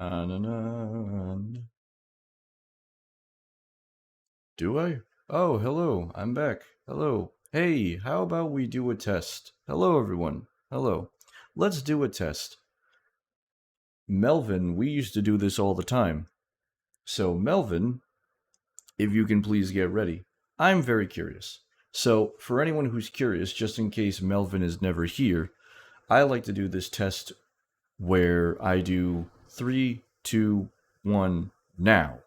Do I? Oh, hello. I'm back. Hello. Hey, how about we do a test? Hello, everyone. Hello. Let's do a test. Melvin, we used to do this all the time. So, Melvin, if you can please get ready. I'm very curious. So, for anyone who's curious, just in case Melvin is never here, I like to do this test where I do three, two, one, now.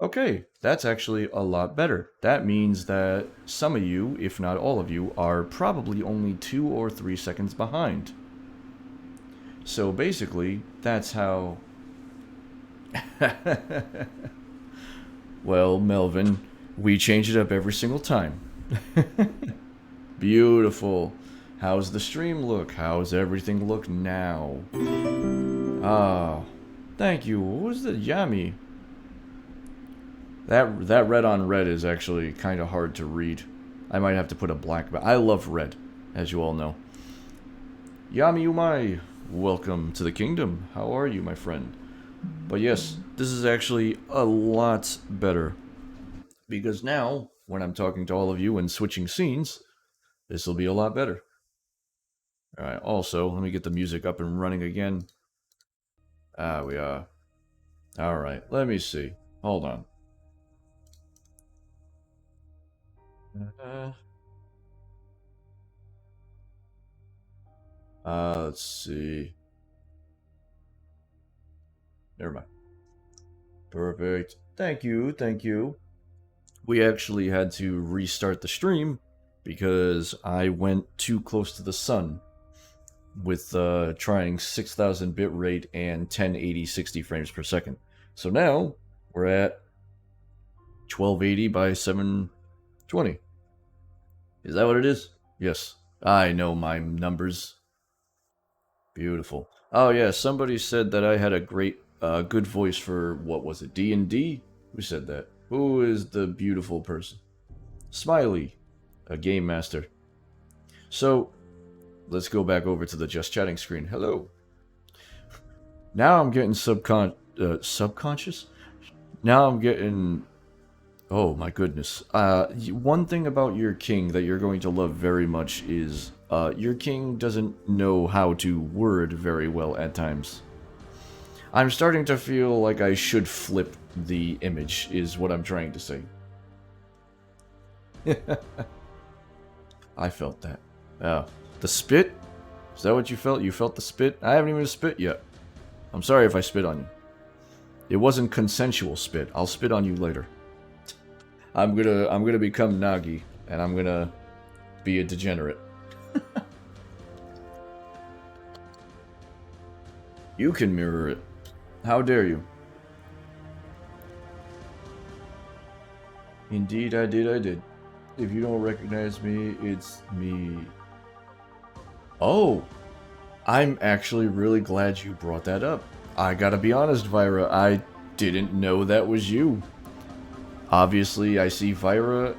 Okay, that's actually a lot better. That means that some of you, if not all of you, are probably only 2 or 3 seconds behind. So basically, that's how. Well, Melvin, we change it up every single time. Beautiful. How's the stream look? How's everything look now? Ah, thank you. What was the Yami? That red on red is actually kind of hard to read. I might have to put a black. But I love red, as you all know. Yami Umai, welcome to the kingdom. How are you, my friend? But yes, this is actually a lot better because now, when I'm talking to all of you and switching scenes, this will be a lot better. All right. Also, let me get the music up and running again. Ah, we are. All right. Let me see. Hold on. Uh, let's see. Never mind. Perfect. Thank you, thank you. We actually had to restart the stream because I went too close to the sun with trying 6000 bit rate and 1080 60 frames per second. So now we're at 1280 by 720. Is that what it is? Yes. I know my numbers. Beautiful. Oh yeah, somebody said that I had a good voice for what was it? D&D? Who said that? Who is the beautiful person? Smiley, a game master. So, let's go back over to the just chatting screen. Hello. Now I'm getting subconscious. Now I'm getting. Oh my goodness. One thing about your king that you're going to love very much is your king doesn't know how to word very well at times. I'm starting to feel like I should flip the image, is what I'm trying to say. I felt that. Oh. The spit? Is that what you felt? You felt the spit? I haven't even spit yet. I'm sorry if I spit on you. It wasn't consensual spit. I'll spit on you later. I'm gonna become Nagi, and I'm gonna be a degenerate. You can mirror it. How dare you? Indeed, I did. If you don't recognize me, it's me. Oh, I'm actually really glad you brought that up. I gotta be honest, Vira, I didn't know that was you. Obviously, I see Vira,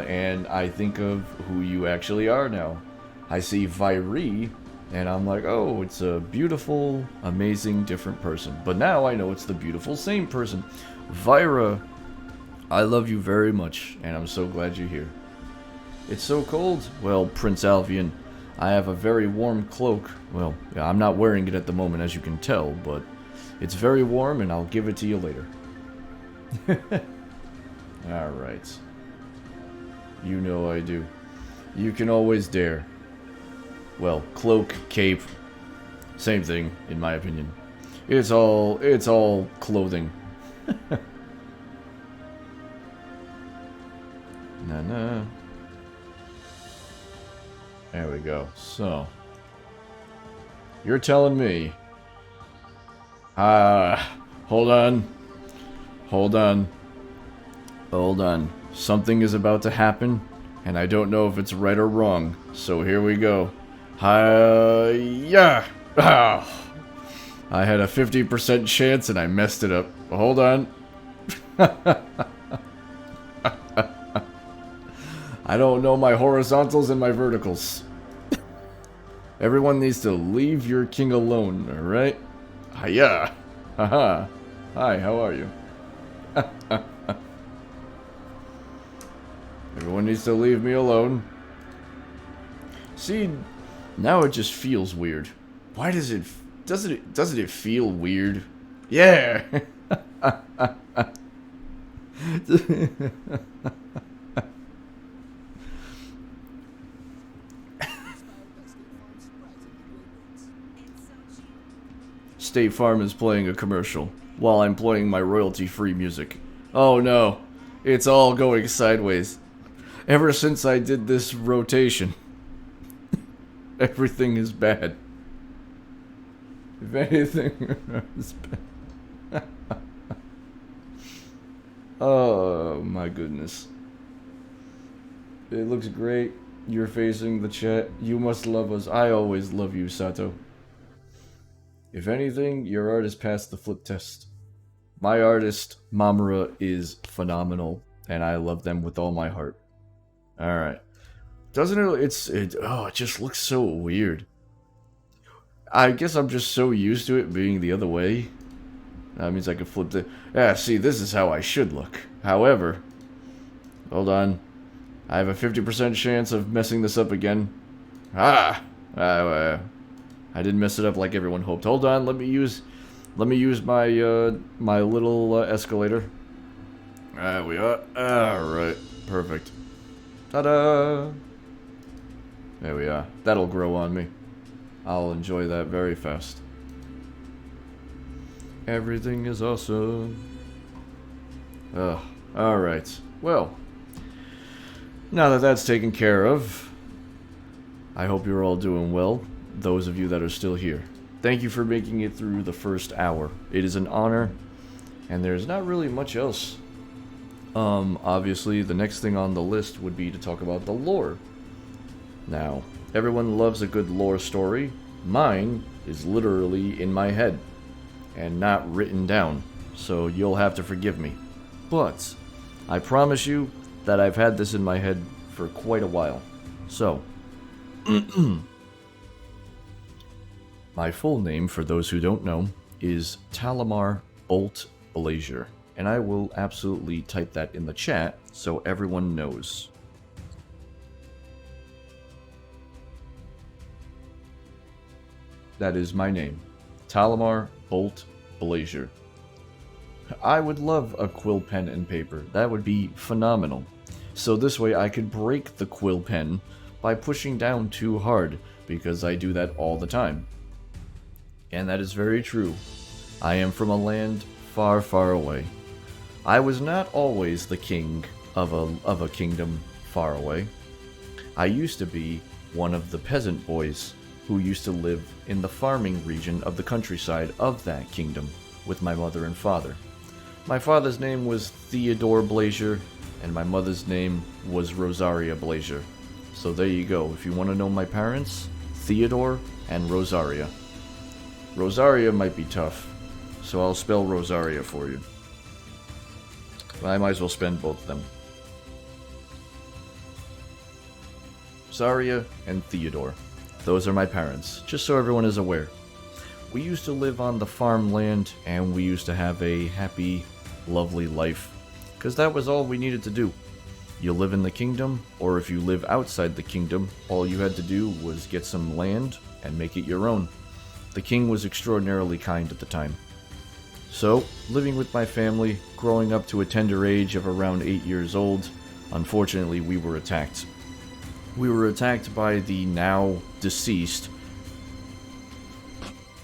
and I think of who you actually are now. I see Vyri, and I'm like, oh, it's a beautiful, amazing, different person. But now I know it's the beautiful, same person. Vira, I love you very much, and I'm so glad you're here. It's so cold. Well, Prince Alvian, I have a very warm cloak. Well, I'm not wearing it at the moment, as you can tell, but it's very warm, and I'll give it to you later. Alright. You know I do. You can always dare. Well, cloak, cape, same thing, in my opinion. It's all clothing. Nah. There we go. So, you're telling me. Hold on. Hold on. Something is about to happen, and I don't know if it's right or wrong. So here we go. Yeah. I had a 50% chance and I messed it up. Hold on. I don't know my horizontals and my verticals. Everyone needs to leave your king alone, alright? Hiya! Haha! Hi, how are you? Everyone needs to leave me alone. See, now it just feels weird. Why does it... Doesn't it feel weird? Yeah! State Farm is playing a commercial while I'm playing my royalty-free music. Oh no, it's all going sideways. Ever since I did this rotation, everything is bad. If anything is bad. Oh my goodness. It looks great. You're facing the chat. You must love us. I always love you, Sato. If anything, your art has passed the flip test. My artist, Mamura, is phenomenal, and I love them with all my heart. Alright. Doesn't it, it just looks so weird. I guess I'm just so used to it being the other way. That means I can flip the... Yeah, see, this is how I should look. However, hold on. I have a 50% chance of messing this up again. I didn't mess it up like everyone hoped. Hold on, let me use my my little escalator. There we are. Alright, perfect. Ta-da! There we are. That'll grow on me. I'll enjoy that very fast. Everything is awesome. Alright. Well, now that that's taken care of, I hope you're all doing well, those of you that are still here. Thank you for making it through the first hour. It is an honor, and there's not really much else. Obviously, the next thing on the list would be to talk about the lore. Now, everyone loves a good lore story. Mine is literally in my head, and not written down, so you'll have to forgive me. But, I promise you that I've had this in my head for quite a while. So, my full name, for those who don't know, is Talamaar Boult Blazier, and I will absolutely type that in the chat so everyone knows. That is my name, Talamaar Boult Blazier. I would love a quill pen and paper. That would be phenomenal. So this way I could break the quill pen by pushing down too hard, because I do that all the time. And that is very true. I am from a land far, far away. I was not always the king of a kingdom far away. I used to be one of the peasant boys who used to live in the farming region of the countryside of that kingdom with my mother and father. My father's name was Theodore Blazier, and my mother's name was Rosaria Blazier. So there you go. If you want to know my parents, Theodore and Rosaria. Rosaria might be tough, so I'll spell Rosaria for you. I might as well spend both of them. Rosaria and Theodore. Those are my parents, just so everyone is aware. We used to live on the farmland, and we used to have a happy, lovely life, because that was all we needed to do. You live in the kingdom, or if you live outside the kingdom, all you had to do was get some land and make it your own. The king was extraordinarily kind at the time. So, living with my family, growing up to a tender age of around 8 years old, unfortunately we were attacked. We were attacked by the now deceased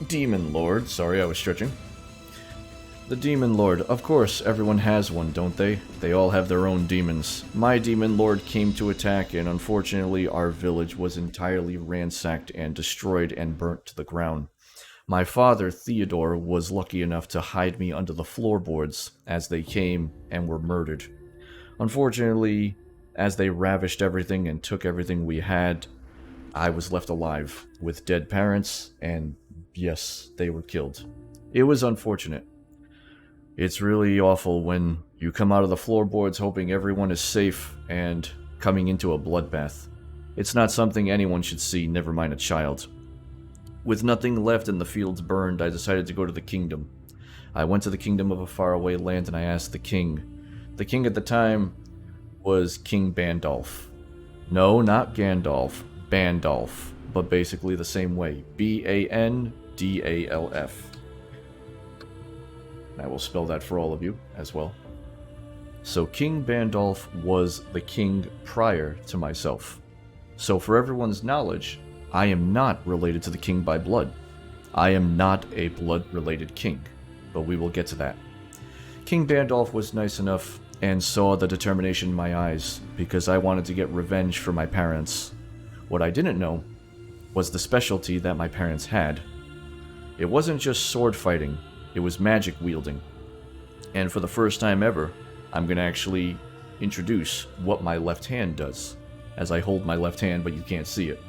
Demon Lord. Sorry, I was stretching. The Demon Lord. Of course, everyone has one, don't they? They all have their own demons. My Demon Lord came to attack, and unfortunately our village was entirely ransacked and destroyed and burnt to the ground. My father, Theodore, was lucky enough to hide me under the floorboards as they came and were murdered. Unfortunately, as they ravished everything and took everything we had, I was left alive with dead parents, and yes, they were killed. It was unfortunate. It's really awful when you come out of the floorboards hoping everyone is safe and coming into a bloodbath. It's not something anyone should see, never mind a child. With nothing left and the fields burned, I decided to go to the kingdom. I went to the kingdom of a faraway land and I asked the king. The king at the time was King Bandolph. No, not Gandalf, Bandolph, but basically the same way. Bandalf. I will spell that for all of you as well. So King Bandolph was the king prior to myself. So for everyone's knowledge, I am not related to the king by blood. I am not a blood-related king, but we will get to that. King Bandolph was nice enough and saw the determination in my eyes because I wanted to get revenge for my parents. What I didn't know was the specialty that my parents had. It wasn't just sword fighting, it was magic wielding. And for the first time ever, I'm going to actually introduce what my left hand does, as I hold my left hand but you can't see it.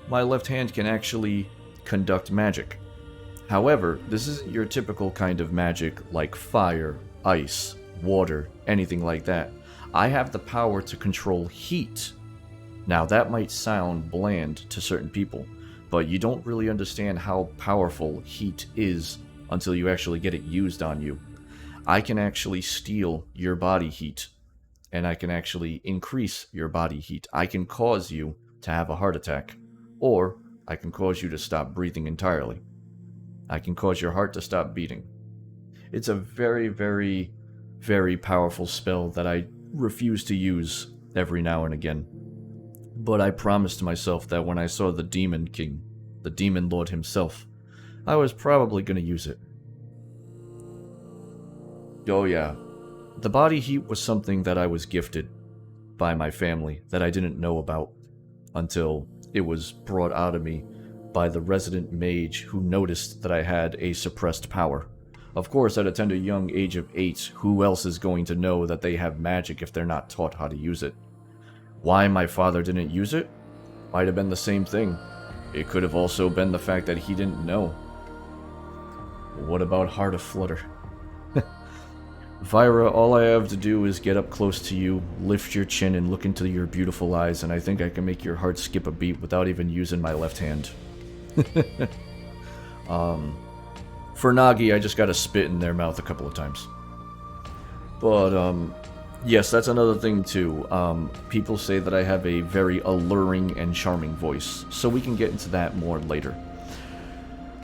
My left hand can actually conduct magic. However, this isn't your typical kind of magic like fire, ice, water, anything like that. I have the power to control heat. Now that might sound bland to certain people, but you don't really understand how powerful heat is until you actually get it used on you. I can actually steal your body heat, and I can actually increase your body heat. I can cause you to have a heart attack, or I can cause you to stop breathing entirely. I can cause your heart to stop beating. It's a very, very, very powerful spell that I refuse to use every now and again. But I promised myself that when I saw the Demon King, the Demon Lord himself, I was probably going to use it. Oh yeah, the body heat was something that I was gifted by my family that I didn't know about until it was brought out of me by the resident mage who noticed that I had a suppressed power. Of course, at a tender young age of 8, who else is going to know that they have magic if they're not taught how to use it? Why my father didn't use it? Might have been the same thing. It could have also been the fact that he didn't know. What about Heart of Flutter? Vyra, all I have to do is get up close to you, lift your chin, and look into your beautiful eyes, and I think I can make your heart skip a beat without even using my left hand. For Nagi, I just gotta spit in their mouth a couple of times. But, yes, that's another thing too. People say that I have a very alluring and charming voice, so we can get into that more later.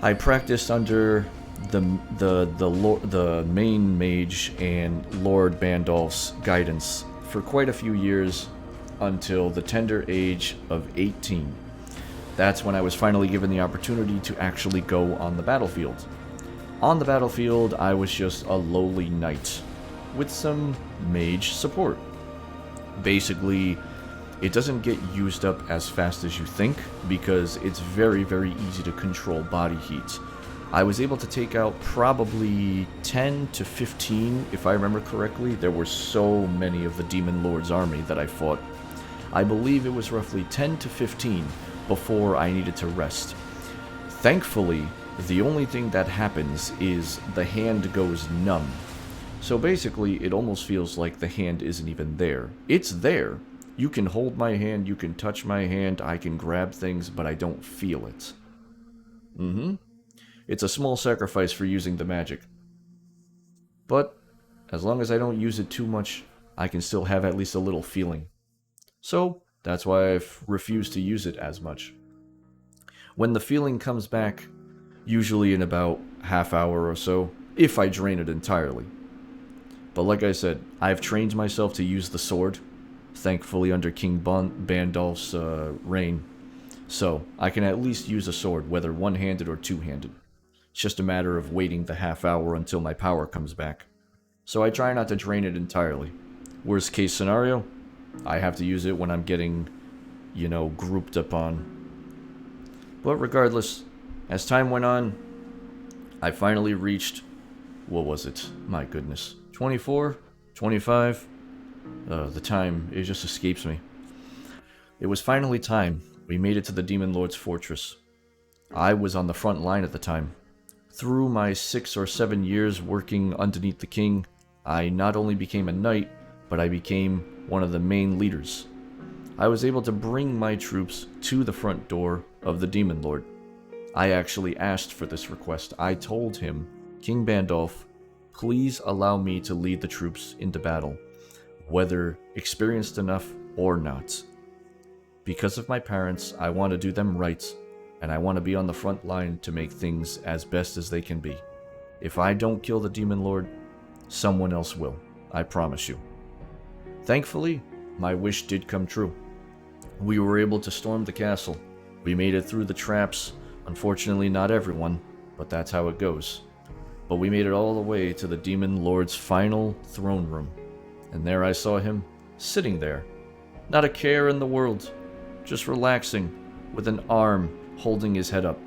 I practiced under the main mage and Lord Bandolph's guidance for quite a few years until the tender age of 18. That's when I was finally given the opportunity to actually go on the battlefield. On the battlefield, I was just a lowly knight with some mage support. Basically, it doesn't get used up as fast as you think because it's very, very easy to control body heat. I was able to take out probably 10 to 15, if I remember correctly. There were so many of the Demon Lord's army that I fought. I believe it was roughly 10 to 15 before I needed to rest. Thankfully, the only thing that happens is the hand goes numb. So basically, it almost feels like the hand isn't even there. It's there. You can hold my hand, you can touch my hand, I can grab things, but I don't feel it. It's a small sacrifice for using the magic. But, as long as I don't use it too much, I can still have at least a little feeling. So, that's why I've refused to use it as much. When the feeling comes back, usually in about half hour or so, if I drain it entirely. But like I said, I've trained myself to use the sword, thankfully under King Bandolph's reign. So, I can at least use a sword, whether one-handed or two-handed. It's just a matter of waiting the half hour until my power comes back. So I try not to drain it entirely. Worst case scenario, I have to use it when I'm getting, grouped up on. But regardless, as time went on, I finally reached, what was it? My goodness. 24? 25? The time, it just escapes me. It was finally time. We made it to the Demon Lord's fortress. I was on the front line at the time. Through my 6 or 7 years working underneath the king, I not only became a knight, but I became one of the main leaders. I was able to bring my troops to the front door of the Demon Lord. I actually asked for this request. I told him, King Bandolph, please allow me to lead the troops into battle, whether experienced enough or not. Because of my parents, I want to do them right, and I want to be on the front line to make things as best as they can be. If I don't kill the Demon Lord, someone else will. I promise you. Thankfully, my wish did come true. We were able to storm the castle. We made it through the traps. Unfortunately, not everyone, but that's how it goes. But we made it all the way to the Demon Lord's final throne room. And there I saw him, sitting there. Not a care in the world. Just relaxing, with an arm holding his head up,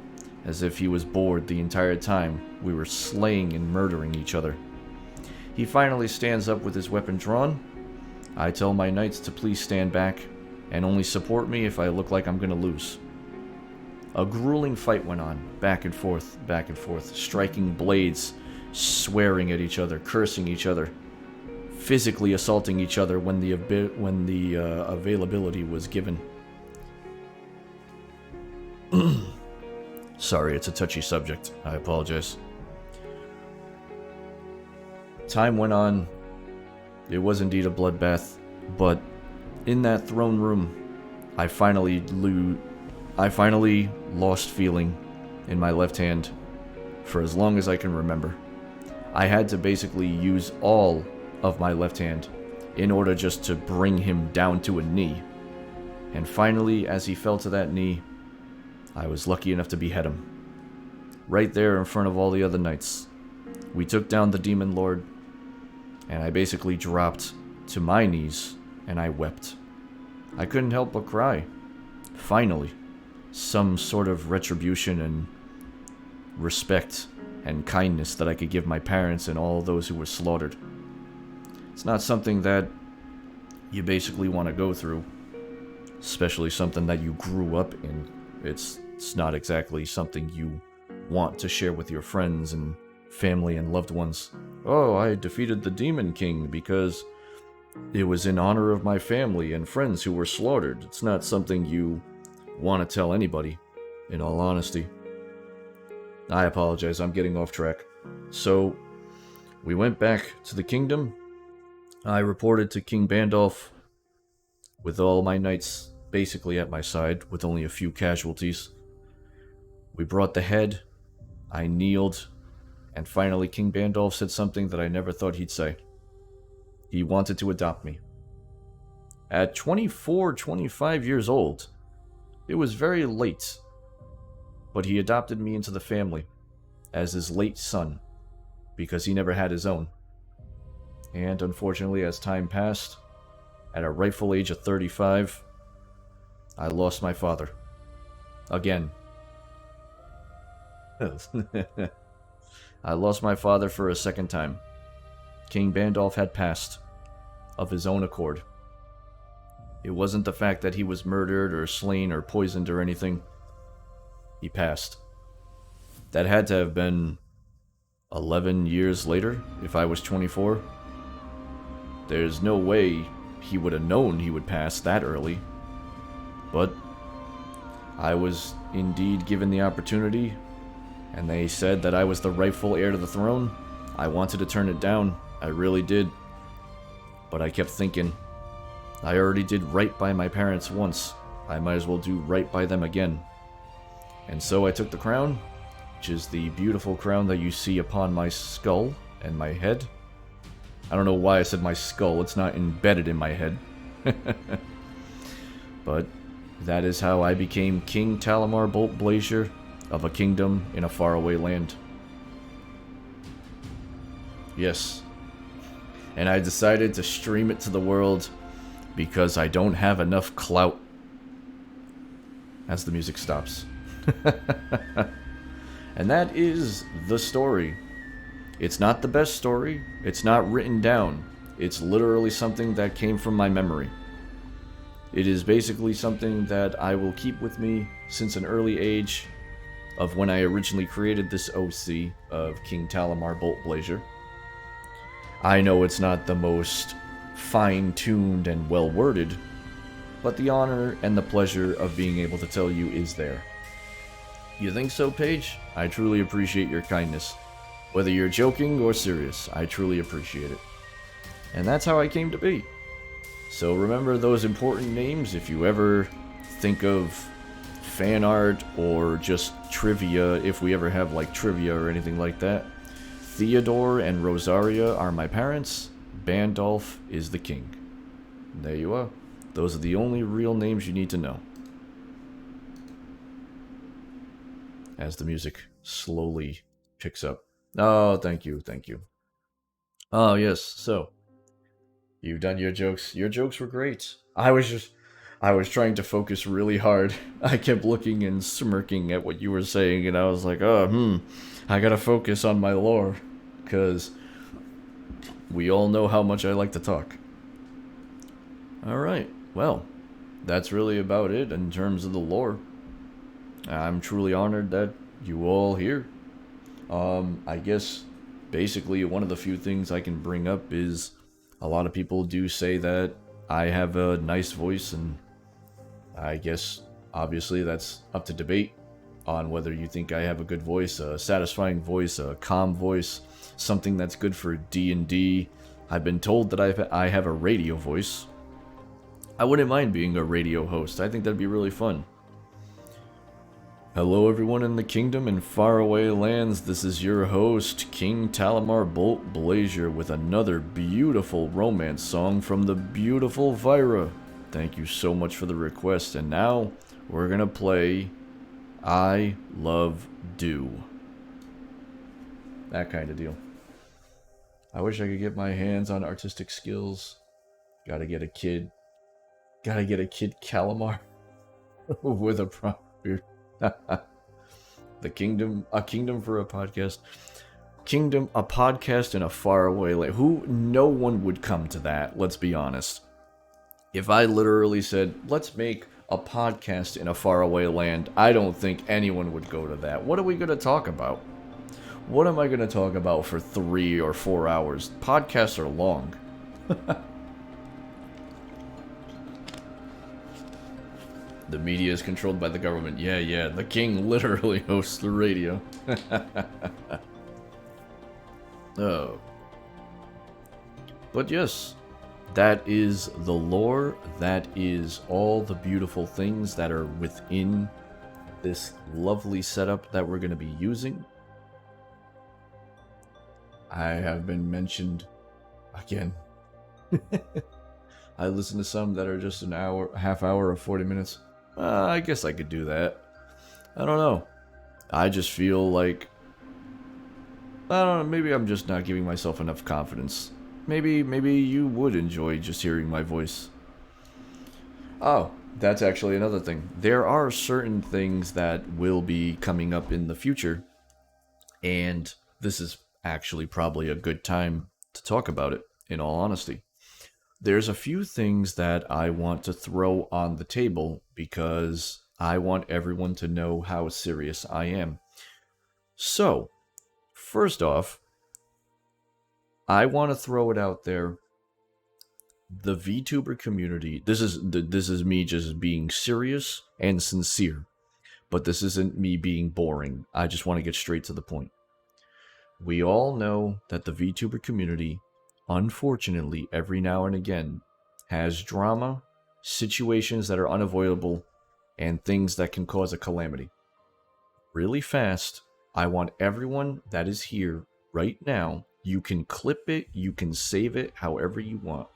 as if he was bored the entire time we were slaying and murdering each other. He finally stands up with his weapon drawn. I tell my knights to please stand back, and only support me if I look like I'm gonna lose. A grueling fight went on, back and forth, striking blades, swearing at each other, cursing each other, physically assaulting each other when the availability was given. Sorry, it's a touchy subject. I apologize. Time went on. It was indeed a bloodbath, but in that throne room, I finally lost feeling in my left hand for as long as I can remember. I had to basically use all of my left hand in order just to bring him down to a knee. And finally, as he fell to that knee, I was lucky enough to behead him. Right there in front of all the other knights. We took down the Demon Lord, and I basically dropped to my knees, and I wept. I couldn't help but cry. Finally, some sort of retribution and respect and kindness that I could give my parents and all those who were slaughtered. It's not something that you basically want to go through, especially something that you grew up in. It's not exactly something you want to share with your friends and family and loved ones. Oh, I defeated the Demon King because it was in honor of my family and friends who were slaughtered. It's not something you want to tell anybody, in all honesty. I apologize, I'm getting off track. So, we went back to the kingdom. I reported to King Bandolph with all my knights basically at my side, with only a few casualties. We brought the head, I kneeled, and finally King Bandolph said something that I never thought he'd say. He wanted to adopt me. At 24, 25 years old, it was very late, but he adopted me into the family as his late son, because he never had his own. And unfortunately, as time passed, at a rightful age of 35, I lost my father. Again. I lost my father for a second time. King Bandolph had passed, of his own accord. It wasn't the fact that he was murdered or slain or poisoned or anything. He passed. That had to have been 11 years later, if I was 24. There's no way he would have known he would pass that early. But I was indeed given the opportunity, and they said that I was the rightful heir to the throne. I wanted to turn it down. I really did. But I kept thinking, I already did right by my parents once. I might as well do right by them again. And so I took the crown, which is the beautiful crown that you see upon my skull and my head. I don't know why I said my skull, it's not embedded in my head. But that is how I became King Talamaar Boult Blazier of a kingdom in a faraway land. Yes. And I decided to stream it to the world because I don't have enough clout. As the music stops. And that is the story. It's not the best story. It's not written down. It's literally something that came from my memory. It is basically something that I will keep with me since an early age of when I originally created this OC of King Talamaar Boult Blazier. I know it's not the most fine-tuned and well-worded, but the honor and the pleasure of being able to tell you is there. You think so, Paige? I truly appreciate your kindness. Whether you're joking or serious, I truly appreciate it. And that's how I came to be. So remember those important names if you ever think of fan art or just trivia, if we ever have like trivia or anything like that. Theodore and Rosaria are my parents. Bandolph is the king. There you are. Those are the only real names you need to know. As the music slowly picks up. Oh, thank you, thank you. Oh, yes, so. You've done your jokes. Your jokes were great. I was trying to focus really hard. I kept looking and smirking at what you were saying, and I was like, I gotta focus on my lore. Because we all know how much I like to talk. Alright, well, that's really about it in terms of the lore. I'm truly honored that you all here. I guess basically one of the few things I can bring up is a lot of people do say that I have a nice voice, and I guess obviously that's up to debate on whether you think I have a good voice, a satisfying voice, a calm voice, something that's good for D&D. I've been told that I have a radio voice. I wouldn't mind being a radio host. I think that'd be really fun. Hello everyone in the kingdom and faraway lands, this is your host, King Talamaar Boult Blazier, with another beautiful romance song from the beautiful Vyra. Thank you so much for the request, and now we're gonna play I Love Do. That kind of deal. I wish I could get my hands on artistic skills. Gotta get a kid Calamar with a proper beard. A kingdom for a podcast. A podcast in a faraway land. No one would come to that, let's be honest. If I literally said, let's make a podcast in a faraway land, I don't think anyone would go to that. What are we going to talk about? What am I going to talk about for 3 or 4 hours? Podcasts are long. The media is controlled by the government. Yeah, the king literally hosts the radio. Oh. But yes, that is the lore. That is all the beautiful things that are within this lovely setup that we're going to be using. I have been mentioned again. I listen to some that are just an hour, half hour, or 40 minutes. I guess I could do that. I don't know. I just feel like, I don't know, maybe I'm just not giving myself enough confidence. Maybe you would enjoy just hearing my voice. Oh, that's actually another thing. There are certain things that will be coming up in the future, and this is actually probably a good time to talk about it, in all honesty. There's a few things that I want to throw on the table because I want everyone to know how serious I am. So, first off, I want to throw it out there. The VTuber community, this is me just being serious and sincere, but this isn't me being boring. I just want to get straight to the point. We all know that the VTuber community, unfortunately, every now and again, has drama, situations that are unavoidable, and things that can cause a calamity. Really fast, I want everyone that is here right now, you can clip it, you can save it however you want.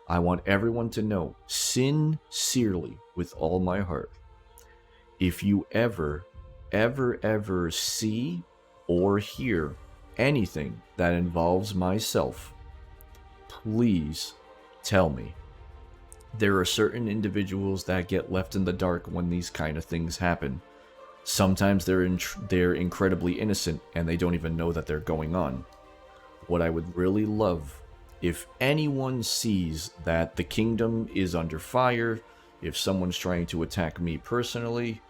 I want everyone to know, sincerely, with all my heart, if you ever see or hear anything that involves myself, please tell me. There are certain individuals that get left in the dark when these kind of things happen. Sometimes they're incredibly innocent and they don't even know that they're going on. What I would really love, if anyone sees that the kingdom is under fire, if someone's trying to attack me personally,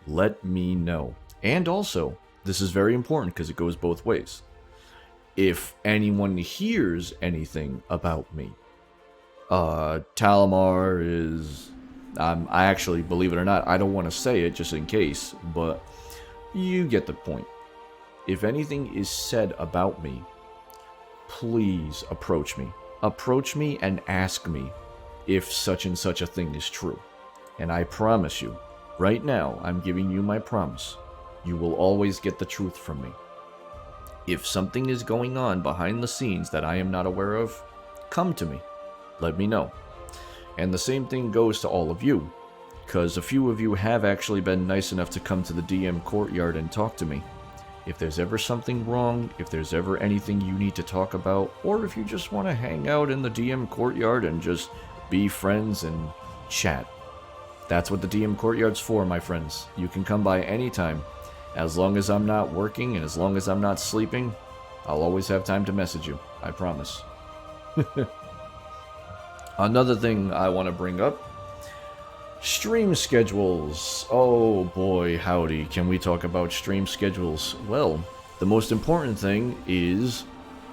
let me know. And also, this is very important because it goes both ways. If anyone hears anything about me, Talamaar is, I actually, believe it or not, I don't want to say it just in case, but You get the point. If anything is said about me, please approach me. Approach me and ask me if such and such a thing is true. And I promise you, right now, I'm giving you my promise, you will always get the truth from me. If something is going on behind the scenes that I am not aware of, come to me. Let me know. And the same thing goes to all of you, because a few of you have actually been nice enough to come to the DM courtyard and talk to me. If there's ever something wrong, if there's ever anything you need to talk about, or if you just want to hang out in the DM courtyard and just be friends and chat, that's what the DM courtyard's for, my friends. You can come by anytime. As long as I'm not working and as long as I'm not sleeping, I'll always have time to message you. I promise. Another thing I want to bring up, stream schedules. Oh boy, howdy, can we talk about stream schedules? Well, the most important thing is,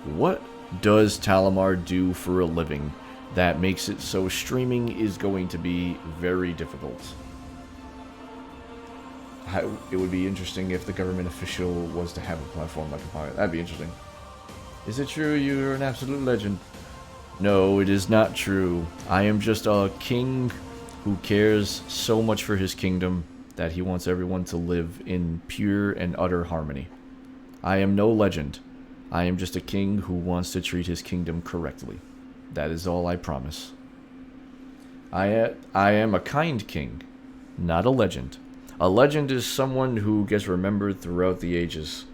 what does Talamaar do for a living that makes it so streaming is going to be very difficult? It would be interesting if the government official was to have a platform like a pirate. That'd be interesting. Is it true you're an absolute legend? No, it is not true. I am just a king who cares so much for his kingdom that he wants everyone to live in pure and utter harmony. I am no legend. I am just a king who wants to treat his kingdom correctly. That is all I promise. I am a kind king, not a legend. A legend is someone who gets remembered throughout the ages.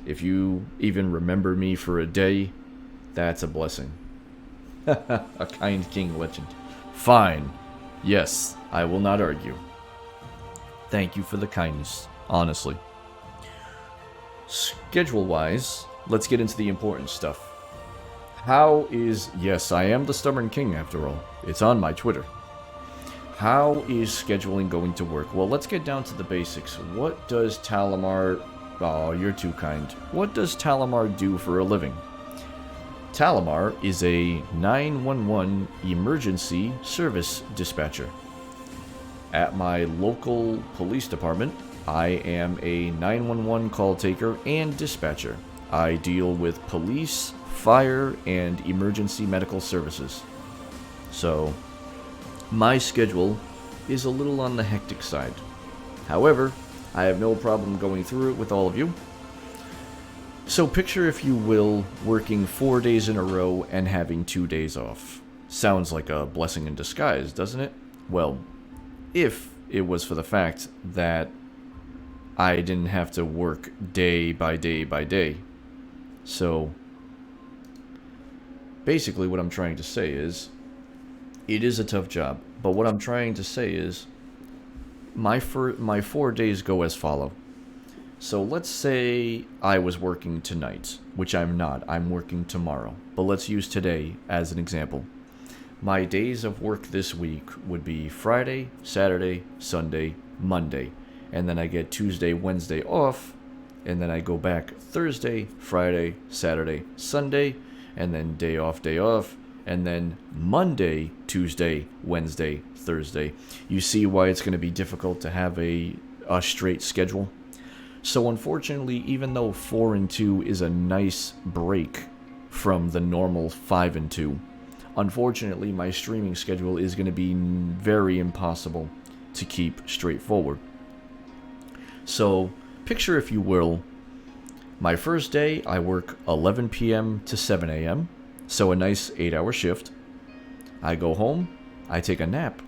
If you even remember me for a day, that's a blessing. A kind king legend. Fine. Yes, I will not argue. Thank you for the kindness, honestly. Schedule-wise, let's get into the important stuff. Yes, I am the stubborn king after all. It's on my Twitter. How is scheduling going to work? Well, let's get down to the basics. What does Talamaar... Oh, you're too kind. What does Talamaar do for a living? Talamaar is a 911 emergency service dispatcher. At my local police department, I am a 911 call taker and dispatcher. I deal with police, fire, and emergency medical services. So, my schedule is a little on the hectic side. However, I have no problem going through it with all of you. So picture, if you will, working 4 days in a row and having 2 days off. Sounds like a blessing in disguise, doesn't it? Well, if it was for the fact that I didn't have to work day by day by day. So, basically what I'm trying to say is, it is a tough job, but what I'm trying to say is, my 4 days go as follow. So let's say I was working tonight, which I'm not, I'm working tomorrow. But let's use today as an example. My days of work this week would be Friday, Saturday, Sunday, Monday. And then I get Tuesday, Wednesday off. And then I go back Thursday, Friday, Saturday, Sunday. And then day off. And then Monday, Tuesday, Wednesday, Thursday. You see why it's going to be difficult to have a straight schedule? So unfortunately, even though 4 and 2 is a nice break from the normal 5 and 2, unfortunately my streaming schedule is going to be very impossible to keep straightforward. So picture, if you will, my first day I work 11 p.m. to 7 a.m., so a nice 8-hour shift. I go home, I take a nap,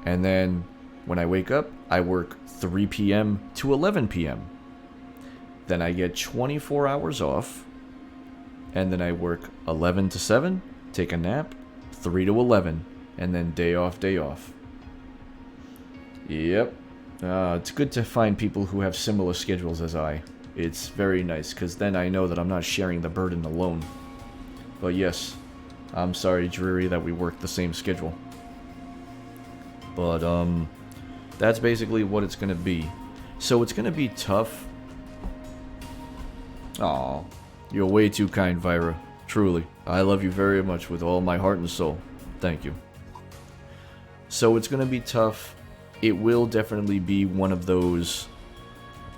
and then when I wake up, I work 3 p.m. to 11 p.m. Then I get 24 hours off, and then I work 11 to 7, take a nap, 3 to 11, and then day off. Yep. It's good to find people who have similar schedules as I. It's very nice, because then I know that I'm not sharing the burden alone. But yes, I'm sorry, Dreary, that we work the same schedule. But, that's basically what it's going to be. So it's going to be tough. Aw, you're way too kind, Vyra. Truly, I love you very much with all my heart and soul. Thank you. So it's going to be tough. It will definitely be one of those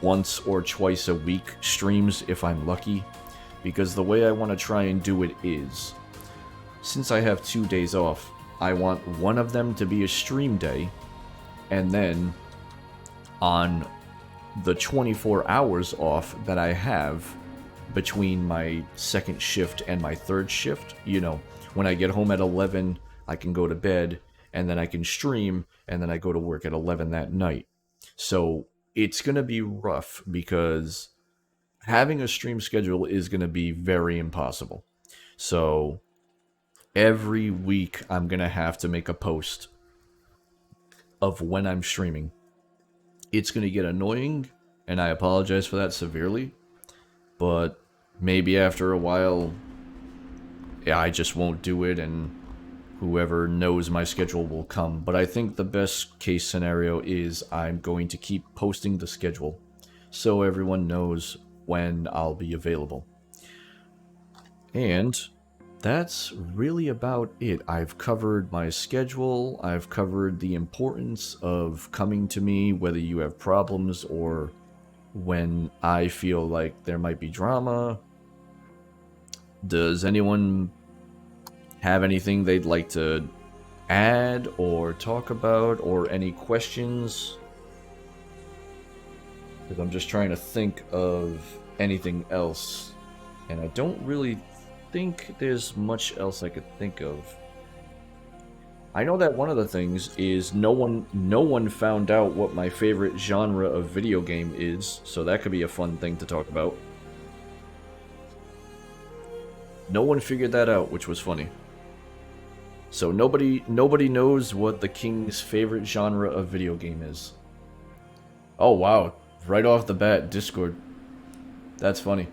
once or twice a week streams if I'm lucky, because the way I want to try and do it is, since I have 2 days off, I want one of them to be a stream day, and then on the 24 hours off that I have between my second shift and my third shift, you know, when I get home at 11, I can go to bed, and then I can stream, and then I go to work at 11 that night. So it's going to be rough because having a stream schedule is going to be very impossible. So every week I'm going to have to make a post of when I'm streaming. It's going to get annoying, and I apologize for that severely, but maybe after a while, yeah, I just won't do it, and whoever knows my schedule will come. But I think the best case scenario is I'm going to keep posting the schedule so everyone knows when I'll be available. And that's really about it. I've covered my schedule, I've covered the importance of coming to me, whether you have problems or when I feel like there might be drama. Does anyone have anything they'd like to add or talk about, or any questions? Because I'm just trying to think of anything else, and I don't really think there's much else I could think of. I know that one of the things is no one found out what my favorite genre of video game is, so that could be a fun thing to talk about. No one figured that out, which was funny. So nobody knows what the king's favorite genre of video game is. Oh wow, right off the bat, Discord. That's funny.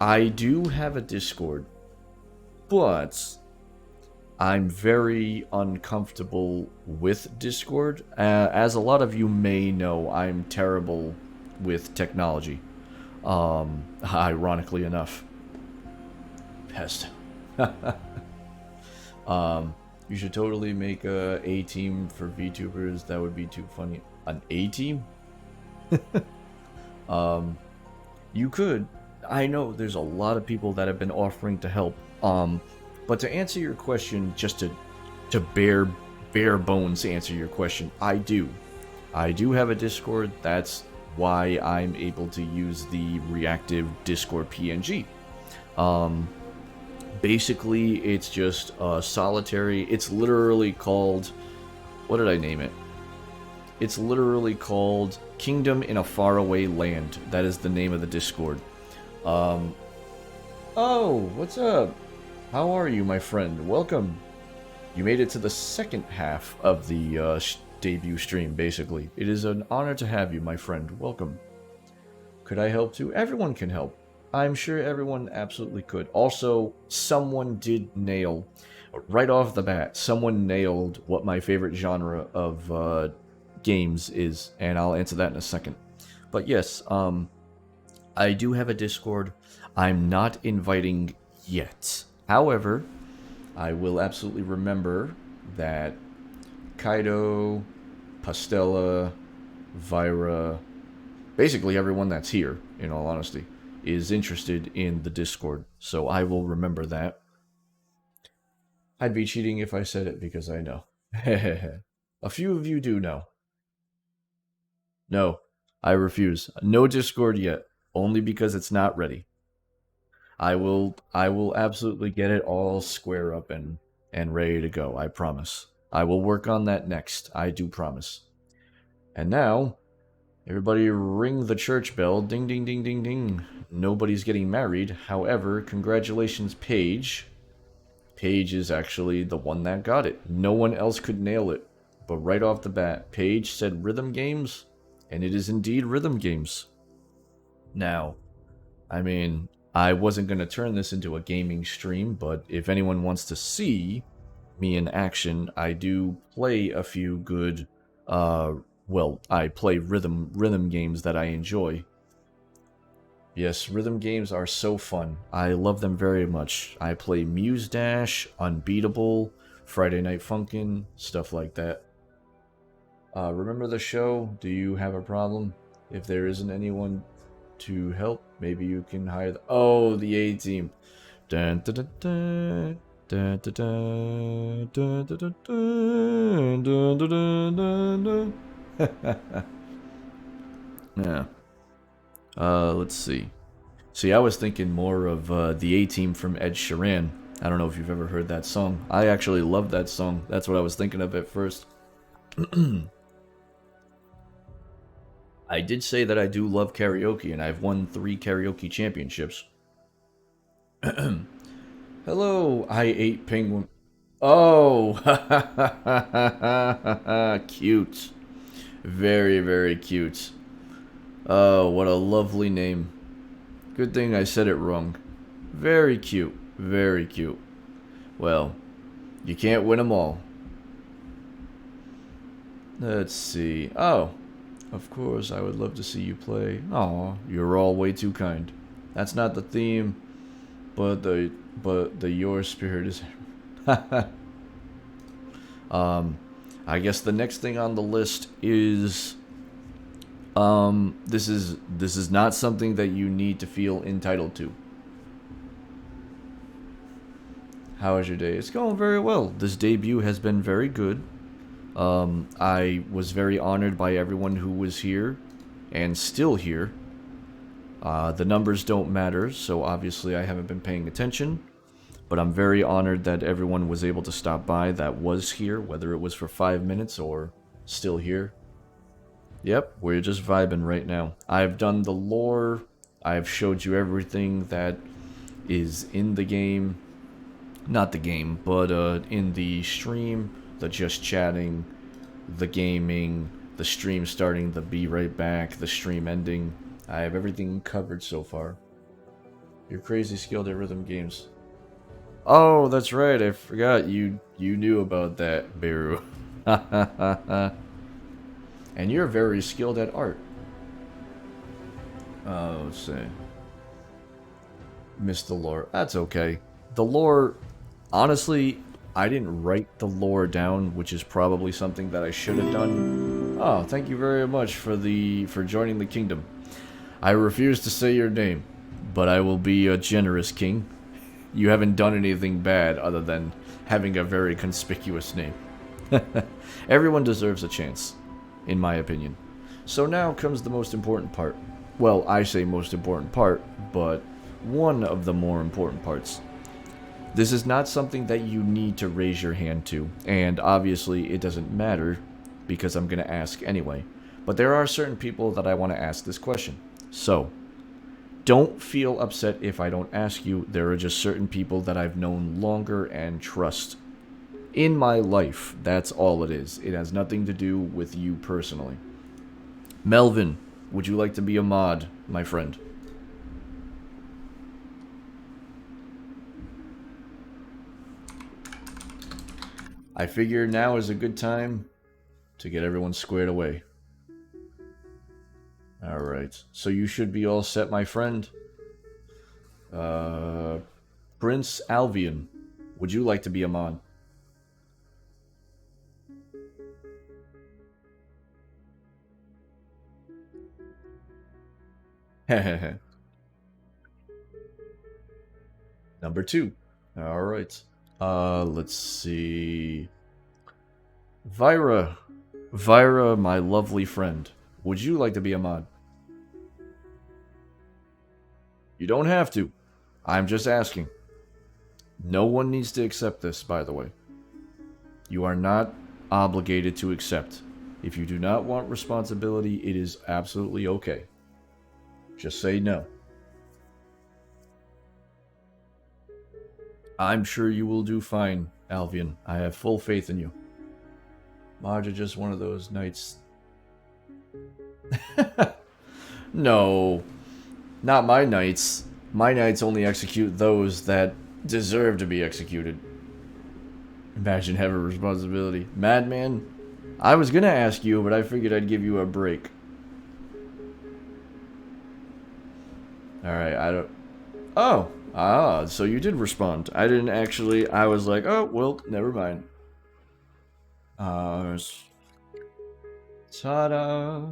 I do have a Discord, but I'm very uncomfortable with Discord. As a lot of you may know, I'm terrible with technology. Ironically enough. Pest. You should totally make a A-team for VTubers. That would be too funny. An A-team? You could. I know there's a lot of people that have been offering to help. But to answer your question, just to bare bones answer your question, I do have a Discord. That's why I'm able to use the reactive Discord PNG. Basically, it's just solitary. It's literally called, what did I name it? It's literally called Kingdom in a Faraway Land. That is the name of the Discord. Oh, what's up? How are you, my friend? Welcome. You made it to the second half of the debut stream, basically. It is an honor to have you, my friend. Welcome. Could I help too? Everyone can help. I'm sure everyone absolutely could. Also, someone did nail, right off the bat, someone nailed what my favorite genre of games is, and I'll answer that in a second. But yes, I do have a Discord. I'm not inviting yet. However, I will absolutely remember that Kaido, Pastella, Vira, basically everyone that's here, in all honesty, is interested in the Discord, so I will remember that. I'd be cheating if I said it because I know. A few of you do know. No, I refuse. No Discord yet, only because it's not ready. I will absolutely get it all square up and ready to go, I promise. I will work on that next, I do promise. And now, everybody ring the church bell. Ding, ding, ding, ding, ding. Nobody's getting married. However, congratulations, Paige. Paige is actually the one that got it. No one else could nail it. But right off the bat, Paige said rhythm games, and it is indeed rhythm games. Now, I mean, I wasn't going to turn this into a gaming stream, but if anyone wants to see me in action, I do play a few good, well, I play rhythm games that I enjoy. Yes, rhythm games are so fun. I love them very much. I play Muse Dash, Unbeatable, Friday Night Funkin', stuff like that. Remember the show? Do you have a problem? If there isn't anyone to help, maybe you can hire the... Oh, the A-team. Dun, dun, dun, dun. Dun, dun, dun, dun, dun, dun, dun, dun, dun, dun. Yeah. Let's see. See, I was thinking more of the A-Team from Ed Sheeran. I don't know if you've ever heard that song. I actually love that song. That's what I was thinking of at first. I did say that I do love karaoke, and I've won 3 karaoke championships. Hello, I ate penguin. Oh, cute. Very, very cute. Oh, what a lovely name. Good thing I said it wrong. Very cute. Very cute. Well, you can't win them all. Let's see. Oh, of course, I would love to see you play. Aw, you're all way too kind. That's not the theme, but the your spirit is. I guess the next thing on the list is this is not something that you need to feel entitled to. How is your day? It's going very well. This debut has been very good. I was very honored by everyone who was here and still here. The numbers don't matter, so obviously I haven't been paying attention. But I'm very honored that everyone was able to stop by that was here, whether it was for 5 minutes or still here. Yep, we're just vibing right now. I've done the lore. I've showed you everything that is in the game. Not the game, but in the stream. The just chatting, the gaming, the stream starting, the be right back, the stream ending. I have everything covered so far. You're crazy skilled at rhythm games. Oh, that's right. I forgot you knew about that, Beru. And you're very skilled at art. Oh, let's see. Missed the lore. That's okay. The lore, honestly, I didn't write the lore down, which is probably something that I should have done. Oh, thank you very much for joining the kingdom. I refuse to say your name, but I will be a generous king. You haven't done anything bad other than having a very conspicuous name. Everyone deserves a chance, in my opinion. So now comes the most important part. Well, I say most important part, but one of the more important parts. This is not something that you need to raise your hand to, and obviously it doesn't matter because I'm going to ask anyway. But there are certain people that I want to ask this question. So, don't feel upset if I don't ask you. There are just certain people that I've known longer and trust in my life. That's all it is. It has nothing to do with you personally. Melvin, would you like to be a mod, my friend? I figure now is a good time to get everyone squared away. Alright, so you should be all set, my friend. Prince Alvian, would you like to be a mod? Hehehe. Number 2. Alright. Let's see. Vyra, my lovely friend, would you like to be a mod? You don't have to. I'm just asking. No one needs to accept this, by the way. You are not obligated to accept. If you do not want responsibility, it is absolutely okay. Just say no. I'm sure you will do fine, Alvian. I have full faith in you. Mods are just one of those knights. No, not my knights. My knights only execute those that deserve to be executed. Imagine having responsibility. Madman, I was gonna ask you, but I figured I'd give you a break. Alright, I don't... Oh! Ah, so you did respond. I didn't actually... I was like, oh, well, never mind. Ta-da!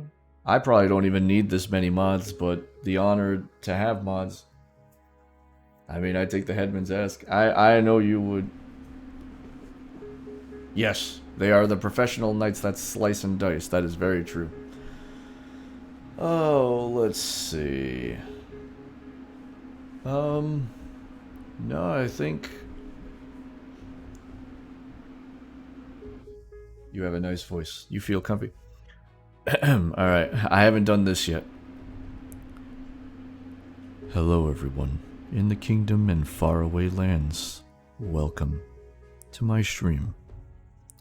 I probably don't even need this many mods, but the honor to have mods. I mean, I take the headman's ask. I know you would. Yes, they are the professional knights that slice and dice. That is very true. Oh, let's see. No, I think you have a nice voice. You feel comfy. Alright, I haven't done this yet. Hello, everyone. In the kingdom and faraway lands, welcome to my stream.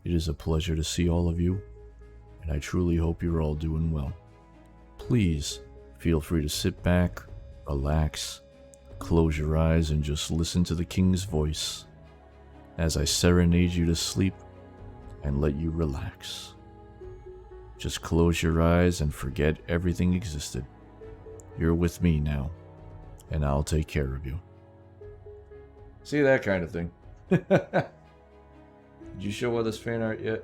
It is a pleasure to see all of you, and I truly hope you're all doing well. Please feel free to sit back, relax, close your eyes, and just listen to the king's voice as I serenade you to sleep and let you relax. Just close your eyes and forget everything existed. You're with me now, and I'll take care of you. See, that kind of thing. Did you show all this fan art yet?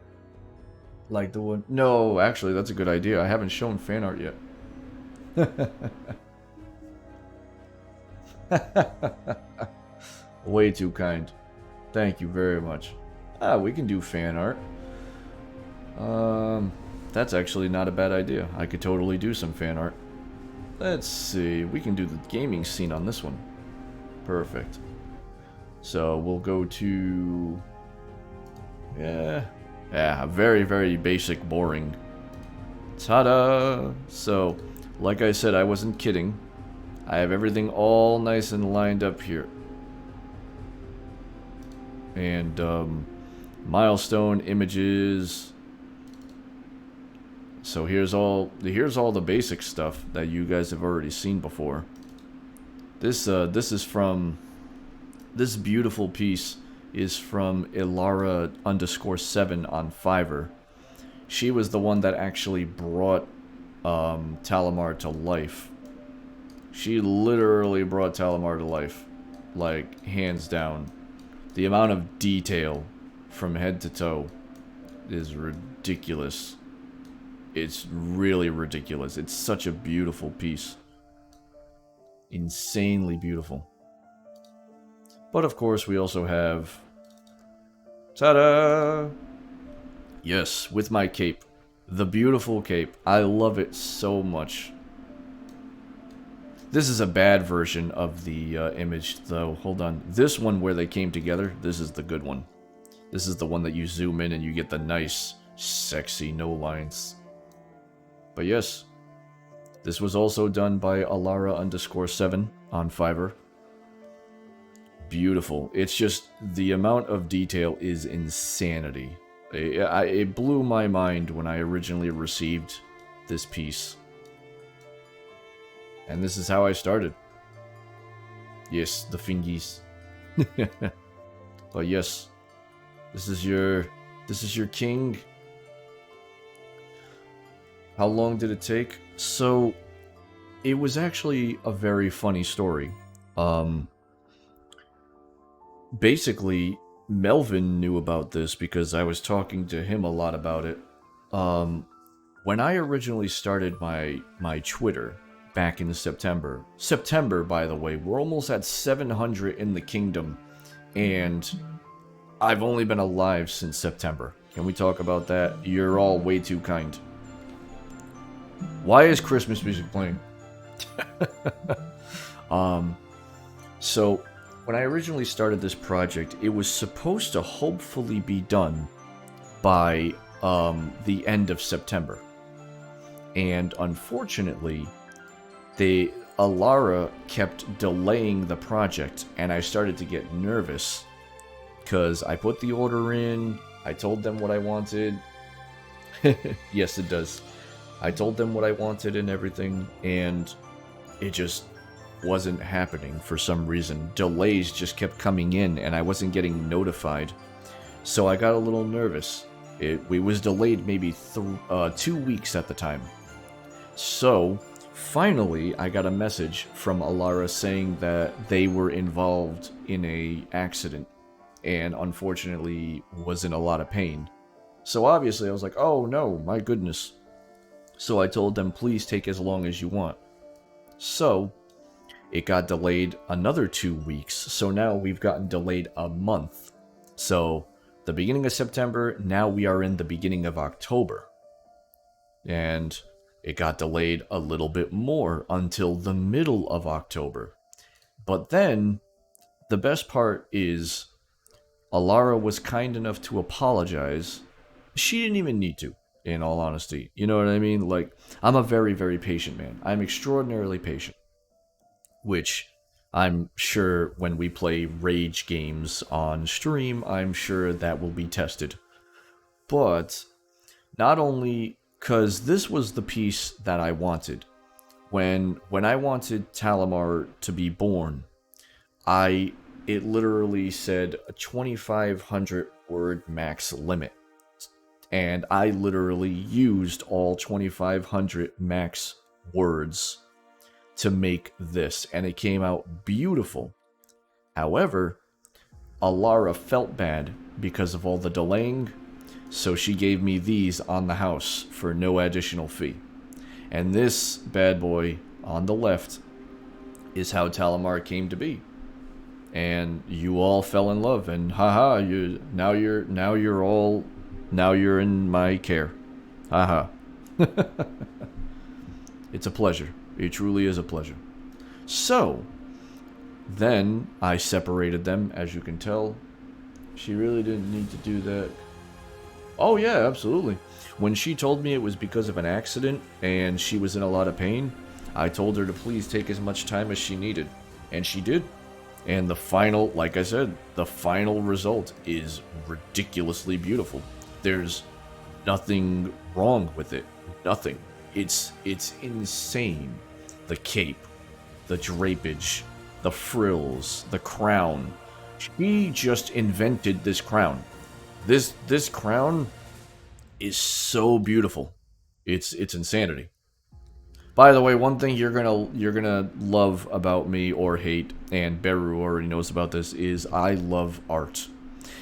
Like the one? No, actually, that's a good idea. I haven't shown fan art yet. Way too kind. Thank you very much. We can do fan art. That's actually not a bad idea. I could totally do some fan art. Let's see. We can do the gaming scene on this one. Perfect. So we'll go to... Yeah, very, very basic, boring. Ta-da! So, like I said, I wasn't kidding. I have everything all nice and lined up here. And, milestone images. So here's all the basic stuff that you guys have already seen before. This is from... This beautiful piece is from Ilara_7 on Fiverr. She was the one that actually brought Talamaar to life. She literally brought Talamaar to life. Like, hands down. The amount of detail from head to toe is ridiculous. It's really ridiculous. It's such a beautiful piece. Insanely beautiful. But of course, we also have... Ta-da! Yes, with my cape. The beautiful cape. I love it so much. This is a bad version of the image, though. Hold on. This one where they came together, this is the good one. This is the one that you zoom in and you get the nice, sexy no lines. But yes, this was also done by Ilara_7 on Fiverr. Beautiful. It's just, the amount of detail is insanity. It blew my mind when I originally received this piece. And this is how I started. Yes, the fingies. But yes, this is your king. How long did it take? So, it was actually a very funny story. Basically, Melvin knew about this because I was talking to him a lot about it. When I originally started my Twitter back in September, by the way, we're almost at 700 in the kingdom, and I've only been alive since September. Can we talk about that? You're all way too kind. Why is Christmas music playing? So, when I originally started this project, it was supposed to hopefully be done by the end of September. And unfortunately, Ilara kept delaying the project, and I started to get nervous. Because I put the order in, I told them what I wanted. Yes, it does. I told them what I wanted and everything, and it just wasn't happening for some reason. Delays just kept coming in, and I wasn't getting notified. So I got a little nervous. It was delayed maybe 2 weeks at the time. So, finally, I got a message from Ilara saying that they were involved in an accident, and unfortunately was in a lot of pain. So obviously I was like, oh no, my goodness. So I told them, please take as long as you want. So it got delayed another 2 weeks. So now we've gotten delayed a month. So the beginning of September, now we are in the beginning of October. And it got delayed a little bit more until the middle of October. But then, the best part is, Alara was kind enough to apologize. She didn't even need to, in all honesty. You know what I mean? Like, I'm a very, very patient man. I'm extraordinarily patient. Which, I'm sure when we play rage games on stream, I'm sure that will be tested. But, not only, because this was the piece that I wanted. When I wanted Talamaar to be born, it literally said a 2,500 word max limit. And I literally used all 2,500 max words to make this, and it came out beautiful. However, Alara felt bad because of all the delaying, so she gave me these on the house for no additional fee. And this bad boy on the left is how Talamaar came to be. And you all fell in love, and haha, now you're in my care. Haha. It's a pleasure. It truly is a pleasure. So, then I separated them, as you can tell. She really didn't need to do that. Oh yeah, absolutely. When she told me it was because of an accident and she was in a lot of pain, I told her to please take as much time as she needed. And she did. And the final, like I said, the final result is ridiculously beautiful. There's nothing wrong with it. Nothing. It's insane. The cape, the drapage, the frills, the crown. She just invented this crown. This crown is so beautiful. It's insanity. By the way, one thing you're gonna love about me or hate, and Beru already knows about this, is I love art.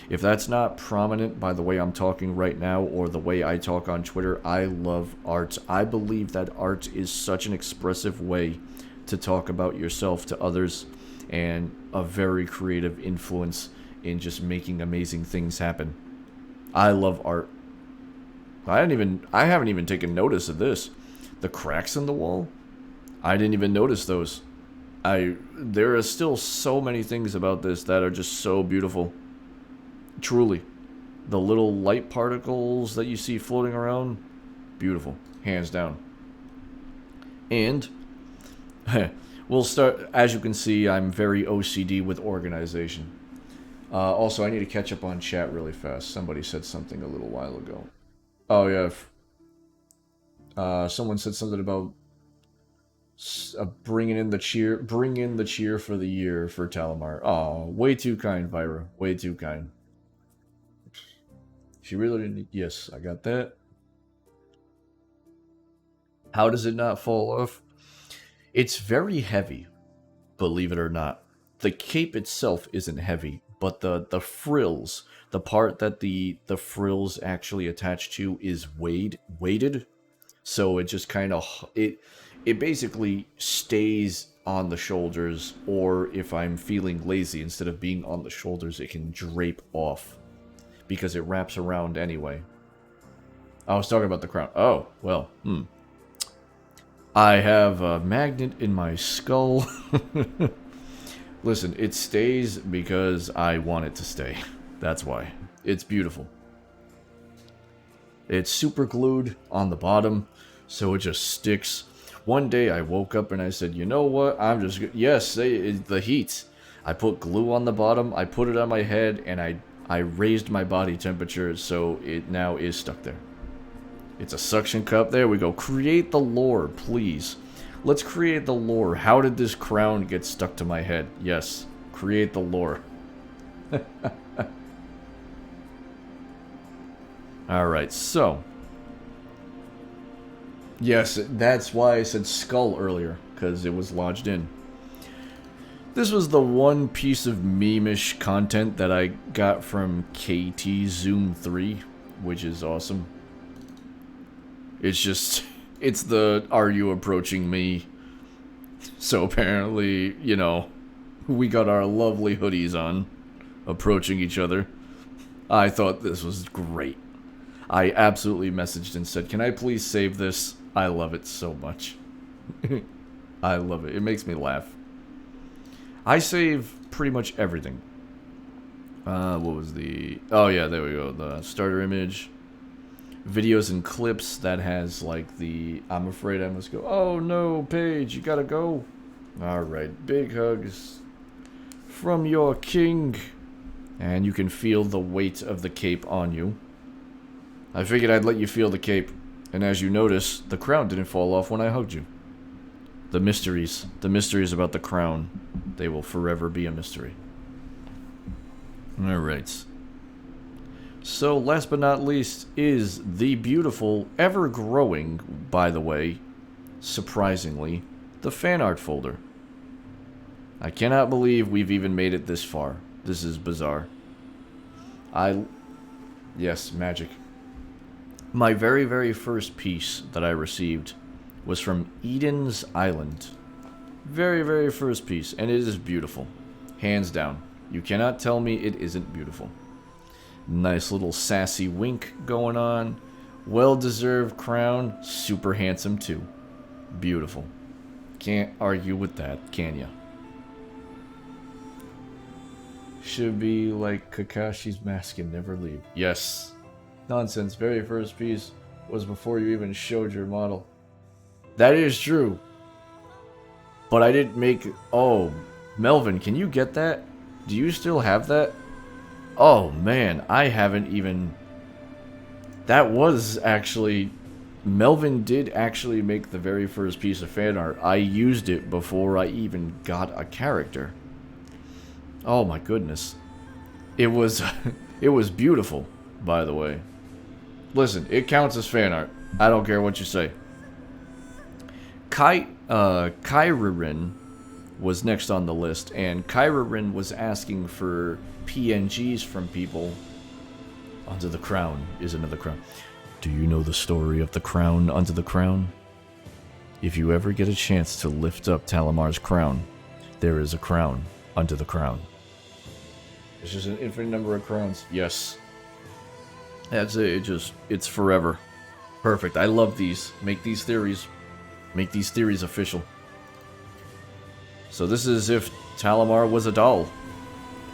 If that's not prominent by the way I'm talking right now or the way I talk on Twitter, I love art. I believe that art is such an expressive way to talk about yourself to others and a very creative influence in just making amazing things happen. I love art. I haven't even taken notice of this. The cracks in the wall? I didn't even notice those. There are still so many things about this that are just so beautiful. Truly. The little light particles that you see floating around, beautiful. Hands down. And, we'll start, as you can see, I'm very OCD with organization. Also, I need to catch up on chat really fast. Somebody said something a little while ago. Oh, yeah. Someone said something about bring in the cheer for the year for Talamaar. Oh, way too kind, Vira. Way too kind. She really didn't. Yes, I got that. How does it not fall off? It's very heavy, believe it or not. The cape itself isn't heavy, but the frills, the part that the frills actually attach to is weighted. So it just kind of, it basically stays on the shoulders, or if I'm feeling lazy, instead of being on the shoulders, it can drape off. Because it wraps around anyway. I was talking about the crown. Oh, well, I have a magnet in my skull. Listen, it stays because I want it to stay. That's why. It's beautiful. It's super glued on the bottom, so it just sticks. One day I woke up and I said, you know what, yes, the heat. I put glue on the bottom, I put it on my head, and I raised my body temperature, so it now is stuck there. It's a suction cup. There we go. Create the lore, please. Let's create the lore. How did this crown get stuck to my head? Yes, create the lore. Alright, so. Yes, that's why I said skull earlier, because it was lodged in. This was the one piece of meme-ish content that I got from KT Zoom 3, which is awesome. It's just, It's the, are you approaching me? So apparently, you know, we got our lovely hoodies on, approaching each other. I thought this was great. I absolutely messaged and said, can I please save this? I love it so much. I love it. It makes me laugh. I save pretty much everything. What was the... Oh, yeah, there we go. The starter image. Videos and clips that has, like, the... I'm afraid I must go. Oh, no, Paige, you gotta go. Alright, big hugs from your king. And you can feel the weight of the cape on you. I figured I'd let you feel the cape. And as you notice, the crown didn't fall off when I hugged you. The mysteries about the crown, they will forever be a mystery. Alright. So, last but not least, is the beautiful, ever-growing, by the way, surprisingly, the fan art folder. I cannot believe we've even made it this far. This is bizarre. Yes, magic. My very, very first piece that I received was from Eden's Island. Very, very first piece, and it is beautiful. Hands down. You cannot tell me it isn't beautiful. Nice little sassy wink going on. Well-deserved crown. Super handsome, too. Beautiful. Can't argue with that, can ya? Should be like Kakashi's mask and never leave. Yes. Nonsense. Very first piece was before you even showed your model. That is true. But I didn't make... Oh, Melvin, can you get that? Do you still have that? Oh, man, I haven't even... That was actually... Melvin did actually make the very first piece of fan art. I used it before I even got a character. Oh, my goodness. It was... it was beautiful, by the way. Listen, it counts as fan art. I don't care what you say. Kyririn was next on the list, and Kyririn was asking for PNGs from people. Under the Crown is another crown. Do you know the story of the crown under the crown? If you ever get a chance to lift up Talamaar's crown, there is a crown under the crown. It's just an infinite number of crowns. Yes. That's it. It's forever. Perfect. I love these. Make these theories. Make these theories official. So this is if Talamaar was a doll.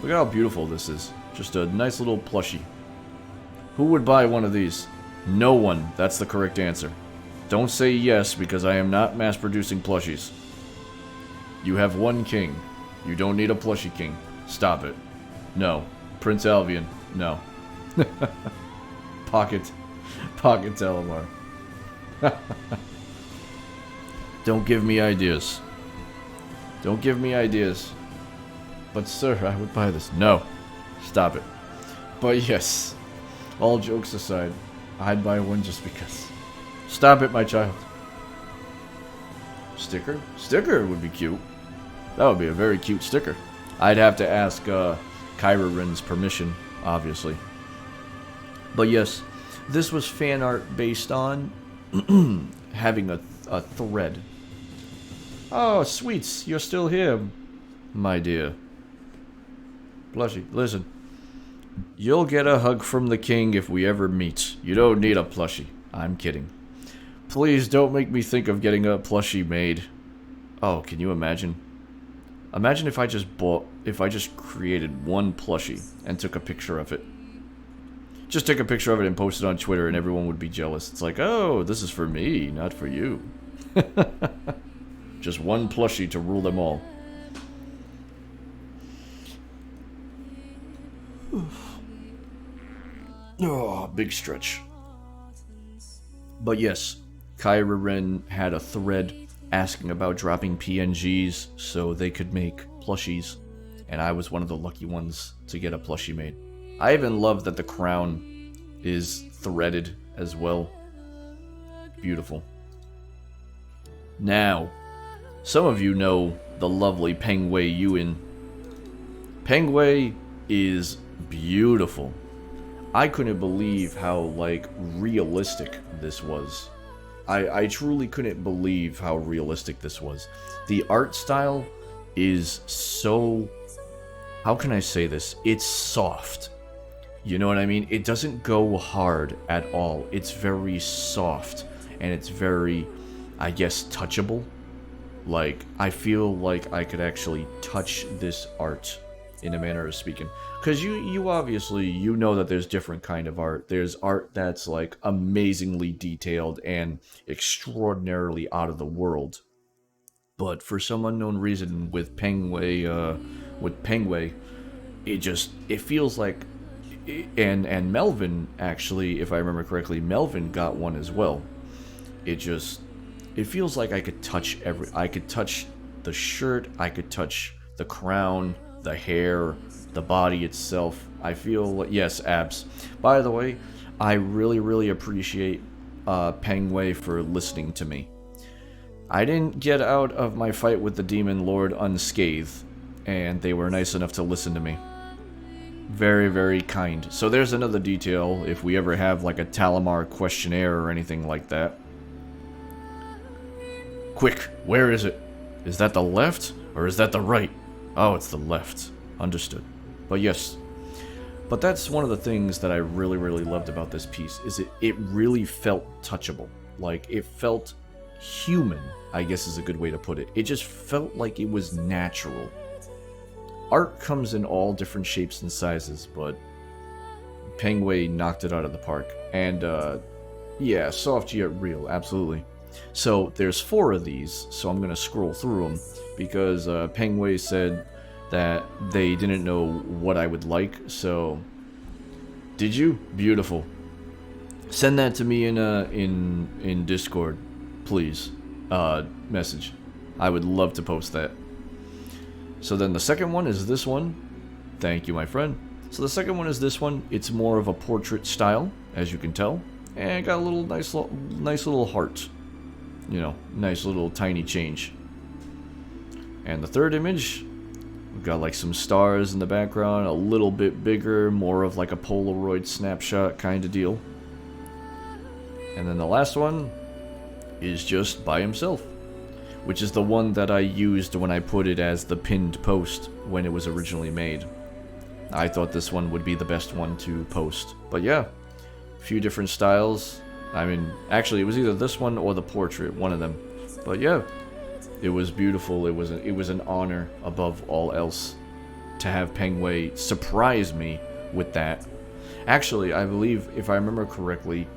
Look at how beautiful this is. Just a nice little plushie. Who would buy one of these? No one. That's the correct answer. Don't say yes, because I am not mass-producing plushies. You have one king. You don't need a plushie king. Stop it. No. Prince Albion. No. Pocket Talamaar. Don't give me ideas. Don't give me ideas. But sir, I would buy this. No. Stop it. But yes, all jokes aside, I'd buy one just because. Stop it, my child. Sticker? Sticker would be cute. That would be a very cute sticker. I'd have to ask Kyririn's permission, obviously. But yes, this was fan art based on having a thread. Oh, sweets, you're still here, my dear. Plushie, listen. You'll get a hug from the king if we ever meet. You don't need a plushie. I'm kidding. Please don't make me think of getting a plushie made. Oh, can you imagine? Imagine if I just created one plushie and took a picture of it. Just take a picture of it and post it on Twitter and everyone would be jealous. It's like, oh, this is for me, not for you. Just one plushie to rule them all. Oh, big stretch. But yes, Kyririn had a thread asking about dropping PNGs so they could make plushies, and I was one of the lucky ones to get a plushie made. I even love that the crown is threaded as well. Beautiful. Now, some of you know the lovely Pengwei Yuan. Pengwei is beautiful. I couldn't believe how, like, realistic this was. I truly couldn't believe how realistic this was. The art style is so... How can I say this? It's soft. You know what I mean? It doesn't go hard at all. It's very soft. And it's very, I guess, touchable. Like, I feel like I could actually touch this art, in a manner of speaking. Because you obviously, you know that there's different kind of art. There's art that's, like, amazingly detailed and extraordinarily out of the world. But for some unknown reason, with Pengway, it feels like... And Melvin, actually, if I remember correctly, Melvin got one as well. It feels like I could touch I could touch the shirt, I could touch the crown, the hair, the body itself. I feel, yes, abs. By the way, I really appreciate Pengway for listening to me. I didn't get out of my fight with the Demon Lord unscathed, and they were nice enough to listen to me. Very kind. So there's another detail, if we ever have like a Talamaar questionnaire or anything like that. Quick, where is it? Is that the left, or is that the right? Oh, it's the left. Understood. But yes. But that's one of the things that I really loved about this piece, is it really felt touchable. Like, it felt human, I guess is a good way to put it. It just felt like it was natural. Art comes in all different shapes and sizes, but Pengway knocked it out of the park. And, yeah, soft yet real, absolutely. So, there's 4 of these, so I'm going to scroll through them, because Pengway said that they didn't know what I would like, so... Did you? Beautiful. Send that to me in Discord, please. Message. I would love to post that. So then the second one is this one. Thank you, my friend. So the second one is this one. It's more of a portrait style, as you can tell. And it got a little nice little heart. You know, nice little tiny change. And the third image, we've got like some stars in the background, a little bit bigger, more of like a Polaroid snapshot kind of deal. And then the last one is just by himself, which is the one that I used when I put it as the pinned post when it was originally made. I thought this one would be the best one to post. But yeah, a few different styles. I mean, actually, it was either this one or the portrait, one of them. But yeah, it was beautiful. It was an honor above all else to have Pengway surprise me with that. Actually, I believe, if I remember correctly,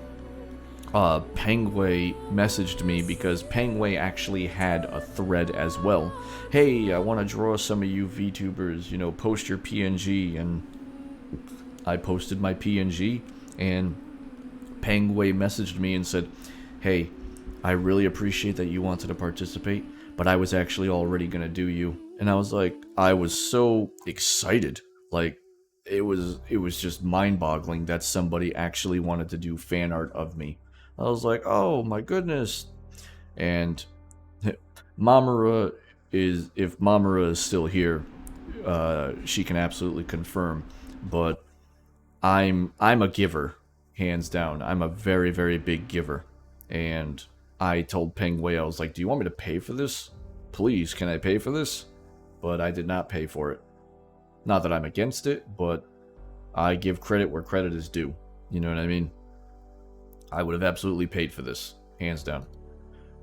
Pengway messaged me because Pengway actually had a thread as well. Hey, I want to draw some of you VTubers, you know, post your PNG, and I posted my PNG, and Pengway messaged me and said, hey, I really appreciate that you wanted to participate, but I was actually already gonna do you. And I was like, I was so excited. Like, it was just mind-boggling that somebody actually wanted to do fan art of me. I was like, oh my goodness. And Mamura is, if Mamura is still here, she can absolutely confirm. But I'm a giver, hands down. I'm a very big giver. And I told Pengway, I was like, do you want me to pay for this? Please, can I pay for this? But I did not pay for it. Not that I'm against it, but I give credit where credit is due. You know what I mean? I would have absolutely paid for this, hands down.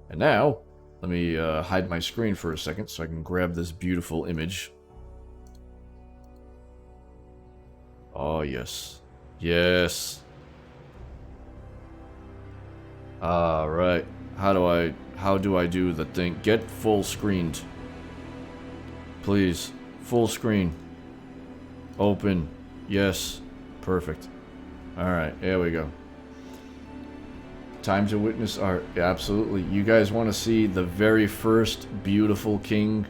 And now, let me hide my screen for a second so I can grab this beautiful image. Oh, yes. Yes. Alright. How do I do the thing? Get full screened. Please. Full screen. Open. Yes. Perfect. Alright, there we go. Time to witness art. Yeah, absolutely. You guys want to see the very first beautiful king?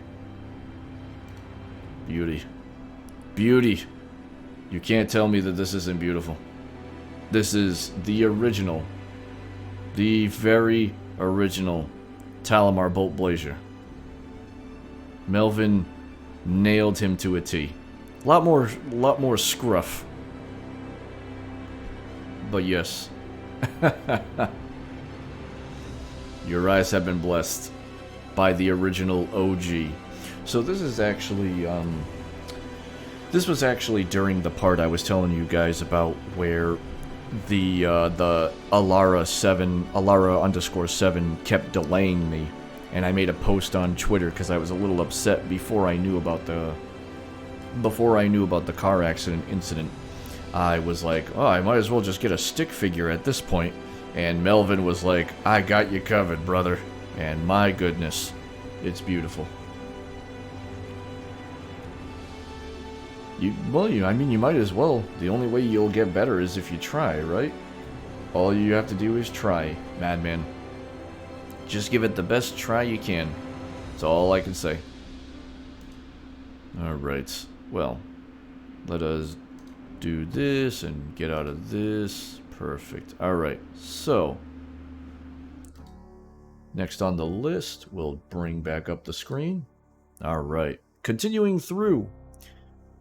Beauty. Beauty. You can't tell me that this isn't beautiful. This is the original. The very original Talamaar Boult Blazier. Melvin nailed him to a T. A lot more scruff. But yes. Your eyes have been blessed by the original OG. So this is actually, this was actually during the part I was telling you guys about where the Alara_7 kept delaying me, and I made a post on Twitter because I was a little upset before I knew about the car accident incident. I was like, oh, I might as well just get a stick figure at this point. And Melvin was like, I got you covered, brother. And my goodness, it's beautiful. I mean, you might as well. The only way you'll get better is if you try, right? All you have to do is try, madman. Just give it the best try you can. That's all I can say. Alright, well, let us do this and get out of this. Perfect. Alright, so next on the list, we'll bring back up the screen. Alright, continuing through.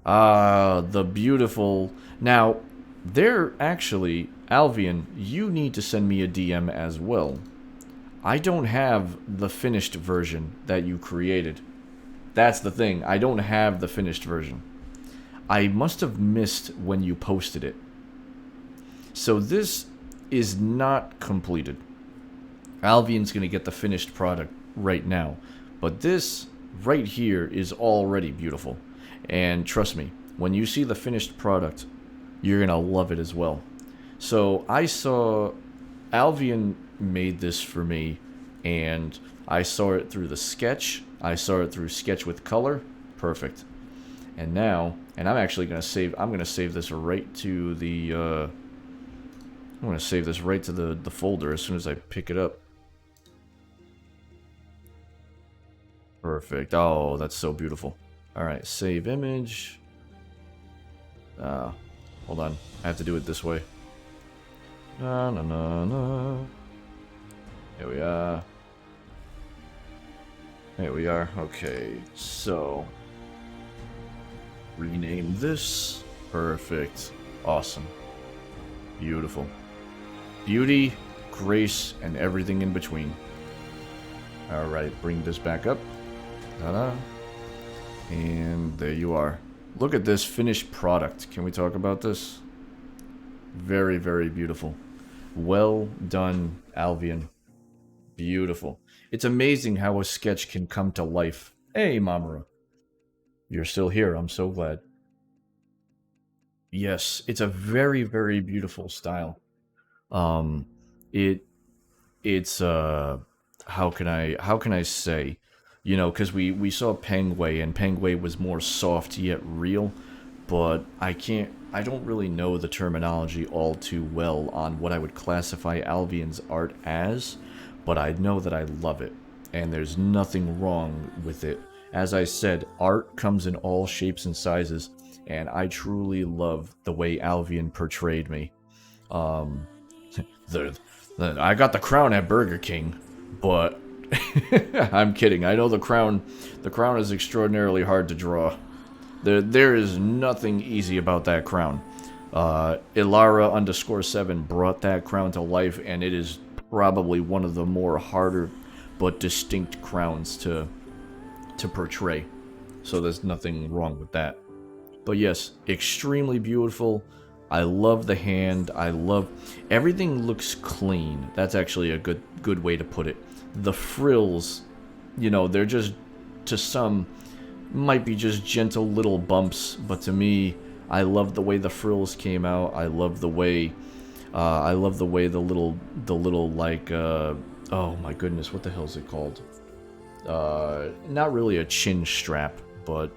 The beautiful... Now, they're actually... Alvian, you need to send me a DM as well. I don't have the finished version that you created. That's the thing. I don't have the finished version. I must have missed when you posted it. So this is not completed. Alvian's going to get the finished product right now. But this right here is already beautiful. And trust me, when you see the finished product, you're going to love it as well. So I saw... Alvian made this for me, and I saw it through the sketch. I saw it through sketch with color. Perfect. And now, and I'm actually going to save... I'm going to save this right to the... I'm going to save this right to the folder as soon as I pick it up. Perfect. Oh, that's so beautiful. Alright, save image. Hold on. I have to do it this way. Na na na na. Here we are. There we are. Okay, so rename this. Perfect. Awesome. Beautiful. Beauty, grace, and everything in between. Alright, bring this back up. Ta-da. And there you are. Look at this finished product. Can we talk about this? Very, very beautiful. Well done, Alvian. Beautiful. It's amazing how a sketch can come to life. Hey, Mamura. You're still here. I'm so glad. Yes, it's a very, very beautiful style. It's how can I say? You know, because we saw Pengway, and Pengway was more soft yet real, but I don't really know the terminology all too well on what I would classify Alvian's art as, but I know that I love it, and there's nothing wrong with it. As I said, art comes in all shapes and sizes, and I truly love the way Alvian portrayed me. I got the crown at Burger King, but... I'm kidding. I know the crown is extraordinarily hard to draw. There is nothing easy about that crown. Ilara_7 brought that crown to life, and it is probably one of the more harder but distinct crowns to portray. So there's nothing wrong with that. But yes, extremely beautiful. I love the hand. I love... Everything looks clean. That's actually a good way to put it. The frills, you know, they're just, to some, might be just gentle little bumps, but to me, I love the way the frills came out. I love the way the little like, oh my goodness, what the hell is it called? Not really a chin strap, but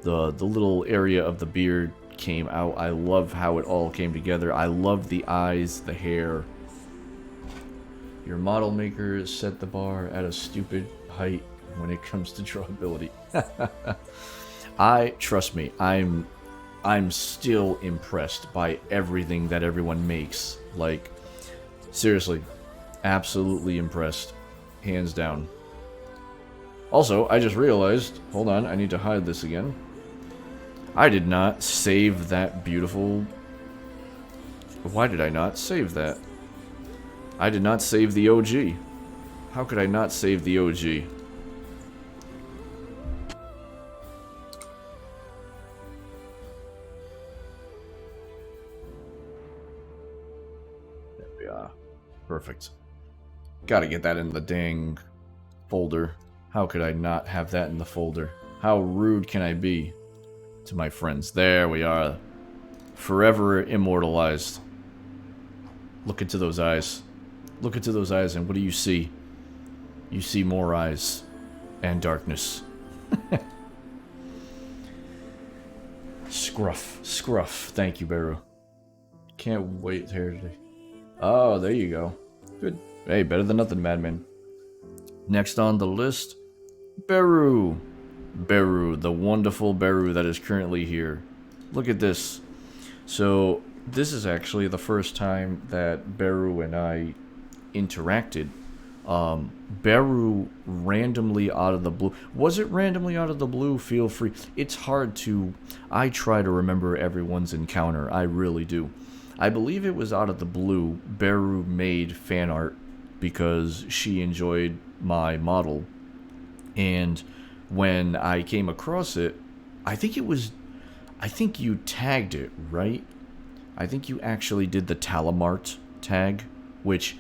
the little area of the beard came out. I love how it all came together. I love the eyes, the hair. Your model maker set the bar at a stupid height when it comes to drawability. Trust me, I'm still impressed by everything that everyone makes. Like, seriously, absolutely impressed. Hands down. Also, I just realized, hold on, I need to hide this again. I did not save that beautiful... Why did I not save that? I did not save the OG. How could I not save the OG? There we are. Perfect. Gotta get that in the dang folder. How could I not have that in the folder? How rude can I be to my friends? There we are. Forever immortalized. Look into those eyes. Look into those eyes, and what do you see? You see more eyes and darkness. Scruff. Scruff. Thank you, Beru. Can't wait here today. Oh, there you go. Good. Hey, better than nothing, Madman. Next on the list, Beru. Beru, the wonderful Beru that is currently here. Look at this. So, this is actually the first time that Beru and I interacted. Beru randomly out of the blue. Was it randomly out of the blue? Feel free. It's hard to... I try to remember everyone's encounter. I really do. I believe it was out of the blue. Beru made fan art because she enjoyed my model. And when I came across it, I think you tagged it, right? I think you actually did the Talamaar tag, which...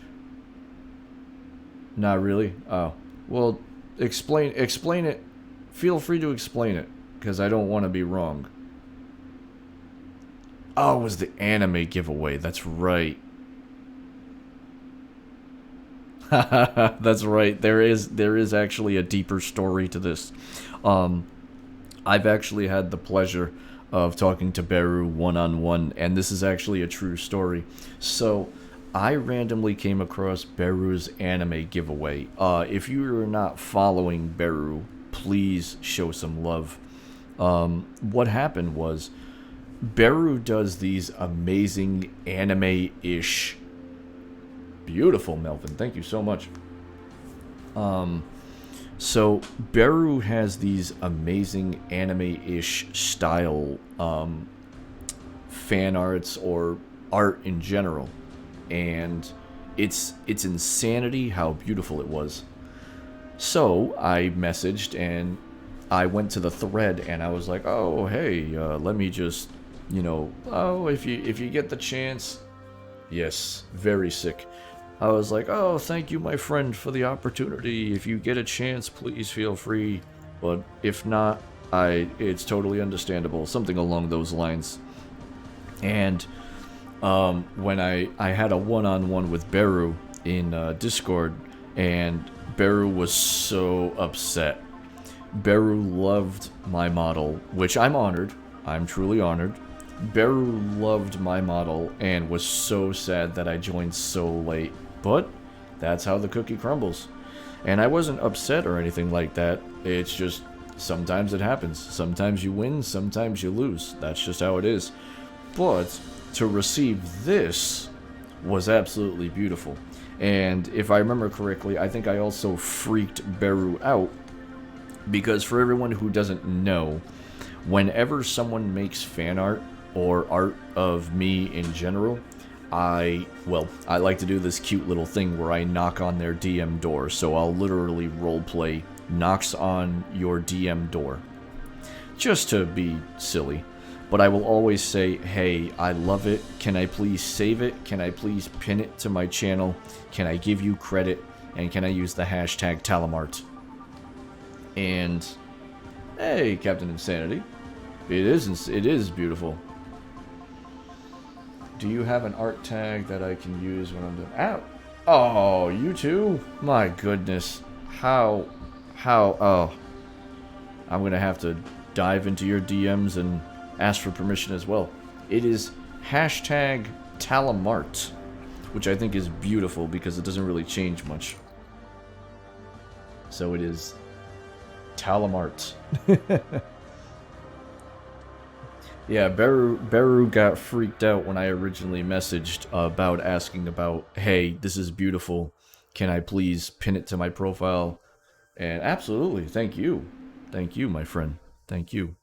Not really? Oh. Well, explain it. Feel free to explain it, because I don't want to be wrong. Oh, it was the anime giveaway. That's right. That's right. There is actually a deeper story to this. I've actually had the pleasure of talking to Beru one-on-one, and this is actually a true story. So, I randomly came across Beru's anime giveaway. If you are not following Beru, please show some love. What happened was, Beru does these amazing anime-ish... Beautiful, Melvin. Thank you so much. So, Beru has these amazing anime-ish style fan arts or art in general. And it's insanity how beautiful it was. So, I messaged and I went to the thread and I was like, oh, hey, let me just, if you get the chance... Yes, very sick. I was like, oh, thank you, my friend, for the opportunity. If you get a chance, please feel free. But if not, it's totally understandable. Something along those lines. And when I had a one-on-one with Beru in Discord, and Beru was so upset. Beru loved my model, which I'm honored. I'm truly honored. Beru loved my model and was so sad that I joined so late. But that's how the cookie crumbles. And I wasn't upset or anything like that. It's just sometimes it happens. Sometimes you win, sometimes you lose. That's just how it is. But to receive this was absolutely beautiful. And if I remember correctly, I think I also freaked Beru out. Because for everyone who doesn't know, whenever someone makes fan art, or art of me in general, I like to do this cute little thing where I knock on their DM door. So I'll literally roleplay knocks on your DM door. Just to be silly. But I will always say, hey, I love it. Can I please save it? Can I please pin it to my channel? Can I give you credit? And can I use the hashtag Talamaar? And, hey, Captain Insanity. It is beautiful. Do you have an art tag that I can use when I'm done? Ow! Oh, you too? My goodness. How, oh. I'm gonna have to dive into your DMs and ask for permission as well. It is hashtag Talamaar, which I think is beautiful because it doesn't really change much. So it is Talamaar. Yeah, Beru got freaked out when I originally messaged about asking about, hey, this is beautiful. Can I please pin it to my profile? And absolutely, thank you. Thank you, my friend. Thank you.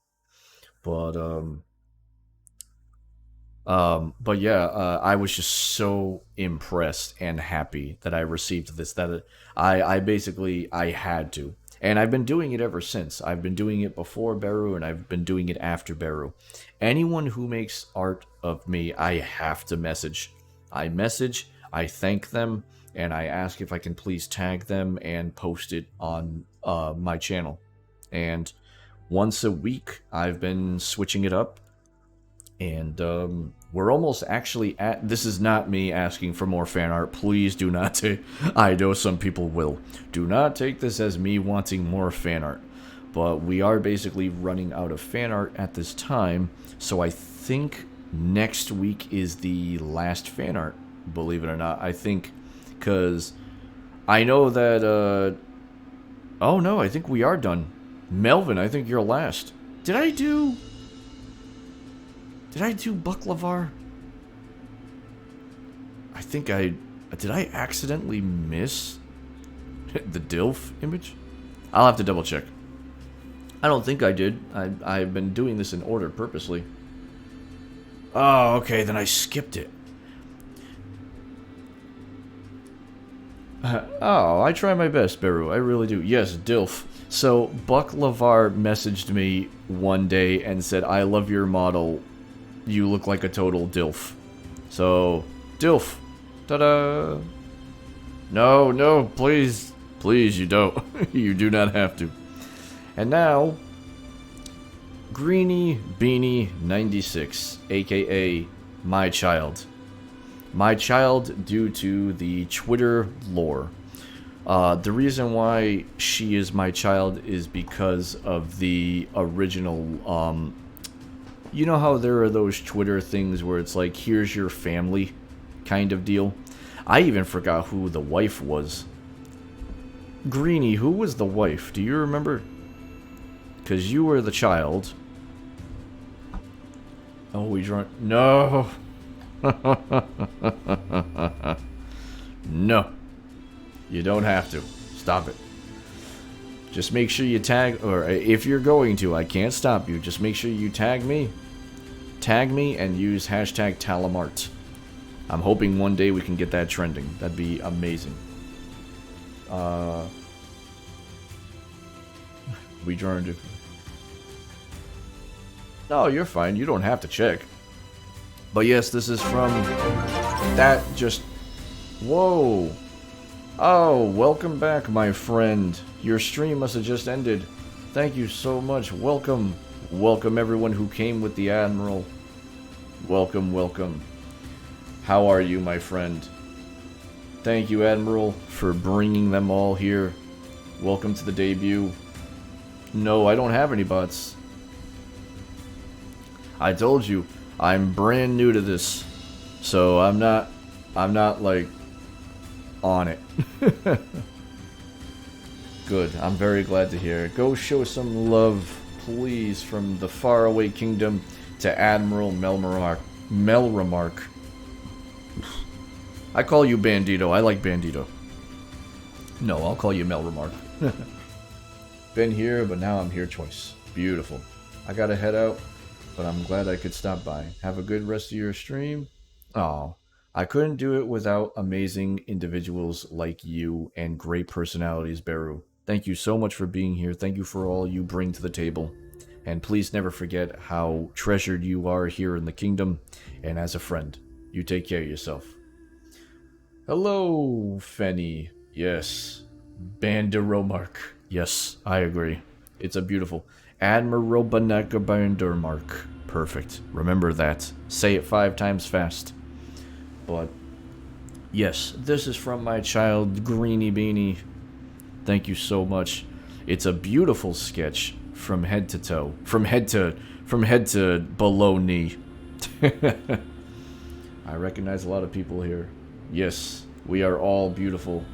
But, But yeah, I was just so impressed and happy that I received this that I basically I had to. And I've been doing it ever since. I've been doing it before Beru and I've been doing it after Beru. Anyone who makes art of me, I have to message. I message, I thank them, and I ask if I can please tag them and post it on my channel. And once a week, I've been switching it up and we're almost actually at. This is not me asking for more fan art. Please do not take. I know some people will. Do not take this as me wanting more fan art. But we are basically running out of fan art at this time. So I think next week is the last fan art. Believe it or not. I think. Because I know that. Oh no, I think we are done. Melvin, I think you're last. Did I do Buklavar? I think I... Did I accidentally miss the DILF image? I'll have to double check. I don't think I did. I've been doing this in order purposely. Oh, okay, then I skipped it. Oh, I try my best, Beru. I really do. Yes, DILF. So, Buklavar messaged me one day and said, I love your model. You look like a total DILF. So, DILF. Ta-da! No, no, please. Please, you don't. You do not have to. And now, Greeny Beanie 96, aka My Child. My Child due to the Twitter lore. The reason why she is my child is because of the original, you know how there are those Twitter things where it's like, here's your family kind of deal? I even forgot who the wife was. Greeny, who was the wife? Do you remember? Because you were the child. Oh, we drunk. No. No. You don't have to. Stop it. Just make sure you tag, or if you're going to, I can't stop you. Just make sure you tag me. Tag me and use hashtag Talamaar. I'm hoping one day we can get that trending. That'd be amazing. We joined. No, you're fine. You don't have to check. But yes, this is from that just... Whoa. Oh, welcome back, my friend. Your stream must have just ended. Thank you so much. Welcome. Welcome everyone who came with the Admiral. Welcome, welcome. How are you, my friend? Thank you, Admiral, for bringing them all here. Welcome to the debut. No, I don't have any bots. I told you, I'm brand new to this. So I'm not like on it. Good, I'm very glad to hear it. Go show some love, please, from the faraway kingdom to Admiral Melremark. I call you Bandito. I like Bandito. No, I'll call you Melremark. Been here, but now I'm here twice. Beautiful. I gotta head out, but I'm glad I could stop by. Have a good rest of your stream. Oh, I couldn't do it without amazing individuals like you and great personalities, Beru. Thank you so much for being here. Thank you for all you bring to the table. And please never forget how treasured you are here in the kingdom and as a friend. You take care of yourself. Hello, Fenny. Yes. Banderomark. Yes, I agree. It's a beautiful... Admiral Bandermark. Perfect. Remember that. Say it 5 times fast. But... yes, this is from my child, Greeny Beanie. Thank you so much. It's a beautiful sketch from head to toe. From head to below knee. I recognize a lot of people here. Yes, we are all beautiful.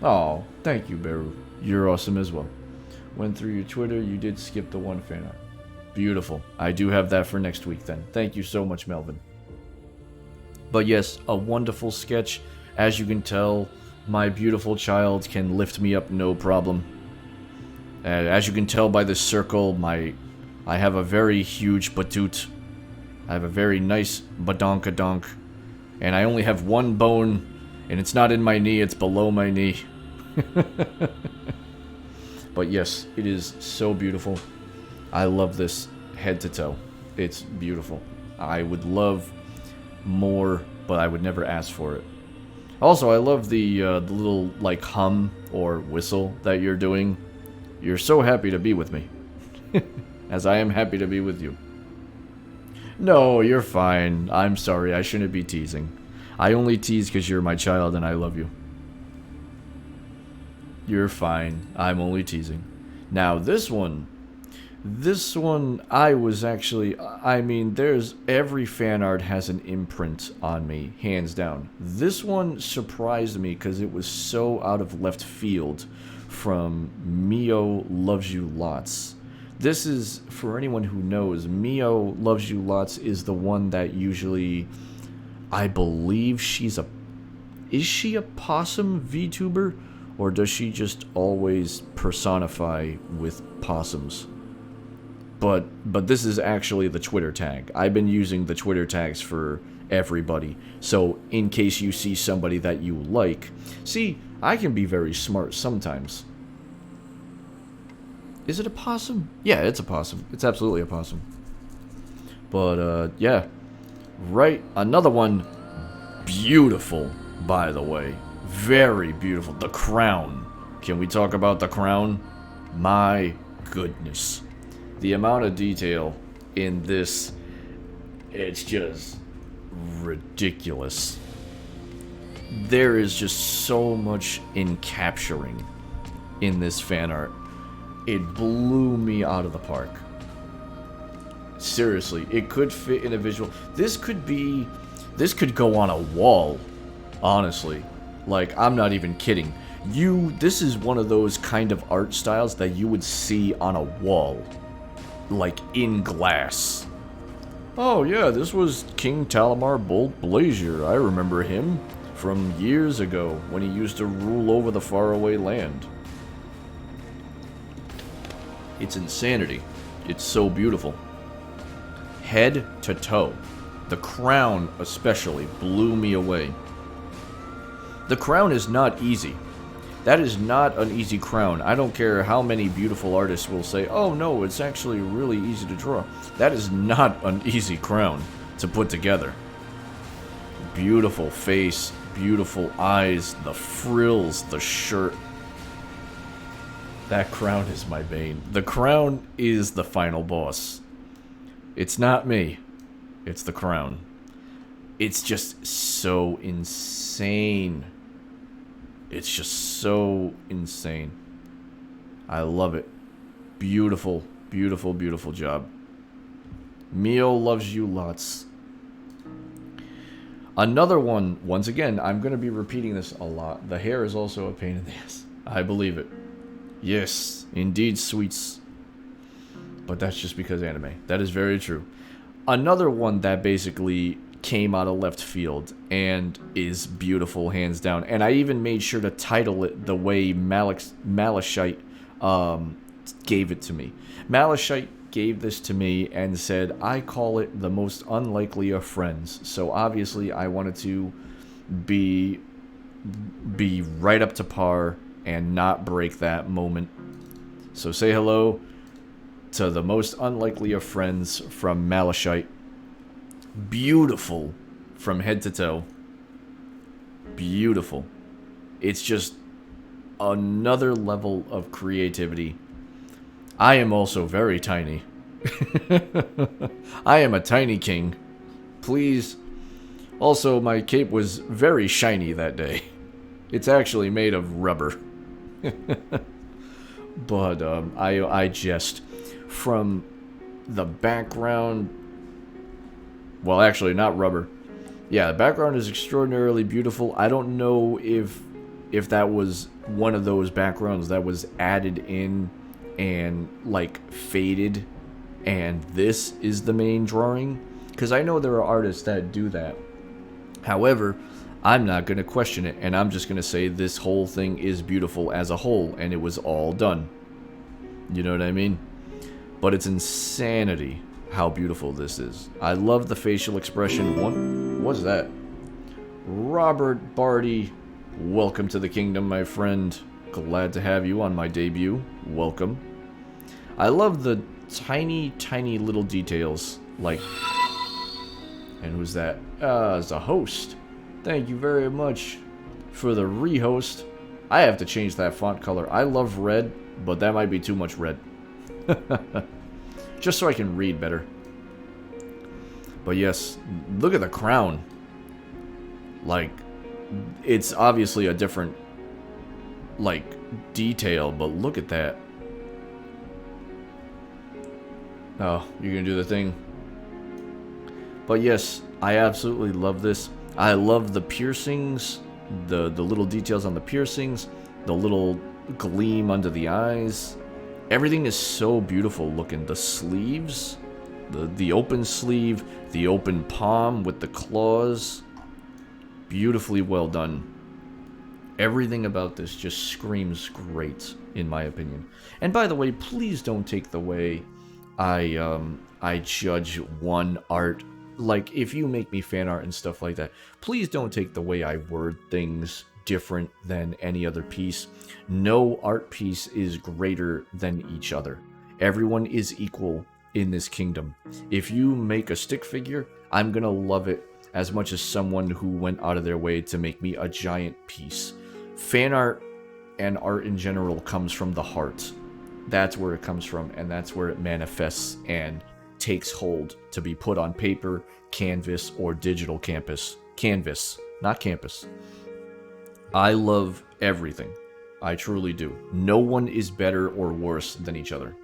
Oh, thank you, Beru. You're awesome as well. Went through your Twitter, you did skip the one fan art. Beautiful. I do have that for next week then. Thank you so much, Melvin. But yes, a wonderful sketch. As you can tell, my beautiful child can lift me up no problem. As you can tell by this circle, I have a very huge batut. I have a very nice badonkadonk. And I only have one bone, and it's not in my knee, it's below my knee. But yes, it is so beautiful. I love this head to toe. It's beautiful. I would love more, but I would never ask for it. Also, I love the little, like, hum or whistle that you're doing. You're so happy to be with me. As I am happy to be with you. No, you're fine. I'm sorry, I shouldn't be teasing. I only tease because you're my child and I love you. You're fine. I'm only teasing. Now, this one, I was actually, I mean, every fan art has an imprint on me, hands down. This one surprised me because it was so out of left field from Mio Loves You Lots. This is, for anyone who knows, Mio Loves You Lots is the one that usually, I believe is she a possum VTuber? Or does she just always personify with possums? But this is actually the Twitter tag. I've been using the Twitter tags for everybody. So in case you see somebody that you like, see, I can be very smart sometimes. Is it a possum? Yeah, it's a possum. It's absolutely a possum. But, yeah. Right, another one. Beautiful, by the way. Very beautiful. The crown. Can we talk about the crown? My goodness. The amount of detail in this, it's just ridiculous. There is just so much encapturing in this fan art. It blew me out of the park. Seriously, it could fit in a visual. This could go on a wall, honestly. Like, I'm not even kidding. This is one of those kind of art styles that you would see on a wall. Like, in glass. Oh yeah, this was King Talamaar Boult Blazier. I remember him from years ago when he used to rule over the faraway land. It's insanity. It's so beautiful. Head to toe. The crown especially blew me away. The crown is not easy. That is not an easy crown. I don't care how many beautiful artists will say, oh no, it's actually really easy to draw. That is not an easy crown to put together. Beautiful face, beautiful eyes, the frills, the shirt. That crown is my bane. The crown is the final boss. It's not me. It's the crown. It's just so insane. It's just so insane. I love it. Beautiful, beautiful, beautiful job. Mio Loves You Lots. Another one, once again, I'm going to be repeating this a lot. The hair is also a pain in the ass. I believe it. Yes, indeed, sweets. But that's just because anime. That is very true. Another one that basically came out of left field and is beautiful, hands down. And I even made sure to title it the way Malachite gave it to me. Malachite gave this to me and said, I call it the most unlikely of friends. So obviously I wanted to be right up to par and not break that moment. So say hello to the most unlikely of friends from Malachite. Beautiful from head to toe. Beautiful. It's just another level of creativity. I am also very tiny. I am a tiny king. Please. Also, my cape was very shiny that day. It's actually made of rubber. But I jest. From the background, well, actually not rubber. Yeah, the background is extraordinarily beautiful. I don't know if that was one of those backgrounds that was added in and like faded and this is the main drawing, because I know there are artists that do that. However, I'm not going to question it, and I'm just going to say this whole thing is beautiful as a whole, and it was all done. You know what I mean? But it's insanity how beautiful this is. I love the facial expression. What's that? Robert Barty, welcome to the kingdom, my friend. Glad to have you on my debut. Welcome. I love the tiny, tiny little details, like... And who's that? It's a host. Thank you very much for the rehost. I have to change that font color. I love red, but that might be too much red. Just so I can read better. But yes, look at the crown. Like, it's obviously a different, like, detail, but look at that. Oh, you're gonna do the thing. But yes, I absolutely love this. I love the piercings, the little details on the piercings, the little gleam under the eyes. Everything is so beautiful looking. The sleeves, the open sleeve, the open palm with the claws. Beautifully well done. Everything about this just screams great, in my opinion. And by the way, please don't take the way I judge one art. Like, if you make me fan art and stuff like that, please don't take the way I word things different than any other piece. No art piece is greater than each other. Everyone is equal in this kingdom. If you make a stick figure, I'm gonna love it as much as someone who went out of their way to make me a giant piece. Fan art and art in general comes from the heart. That's where it comes from, and that's where it manifests and takes hold to be put on paper, canvas, or digital canvas, not campus. I love everything. I truly do. No one is better or worse than each other.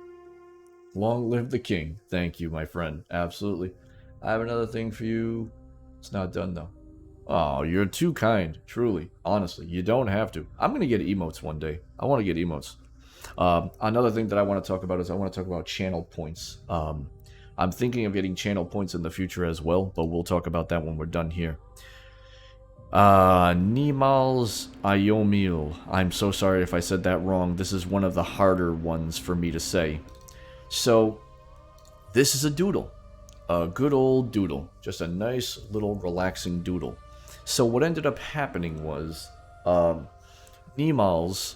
Long live the king. Thank you, my friend. Absolutely. I have another thing for you. It's not done, though. Oh, you're too kind. Truly. Honestly, you don't have to. I'm going to get emotes one day. I want to get emotes. Another thing that I want to talk about is I want to talk about channel points. I'm thinking of getting channel points in the future as well, but we'll talk about that when we're done here. Nimals Ayomil. I'm so sorry if I said that wrong. This is one of the harder ones for me to say. So, this is a doodle. A good old doodle. Just a nice little relaxing doodle. So what ended up happening was, Nimals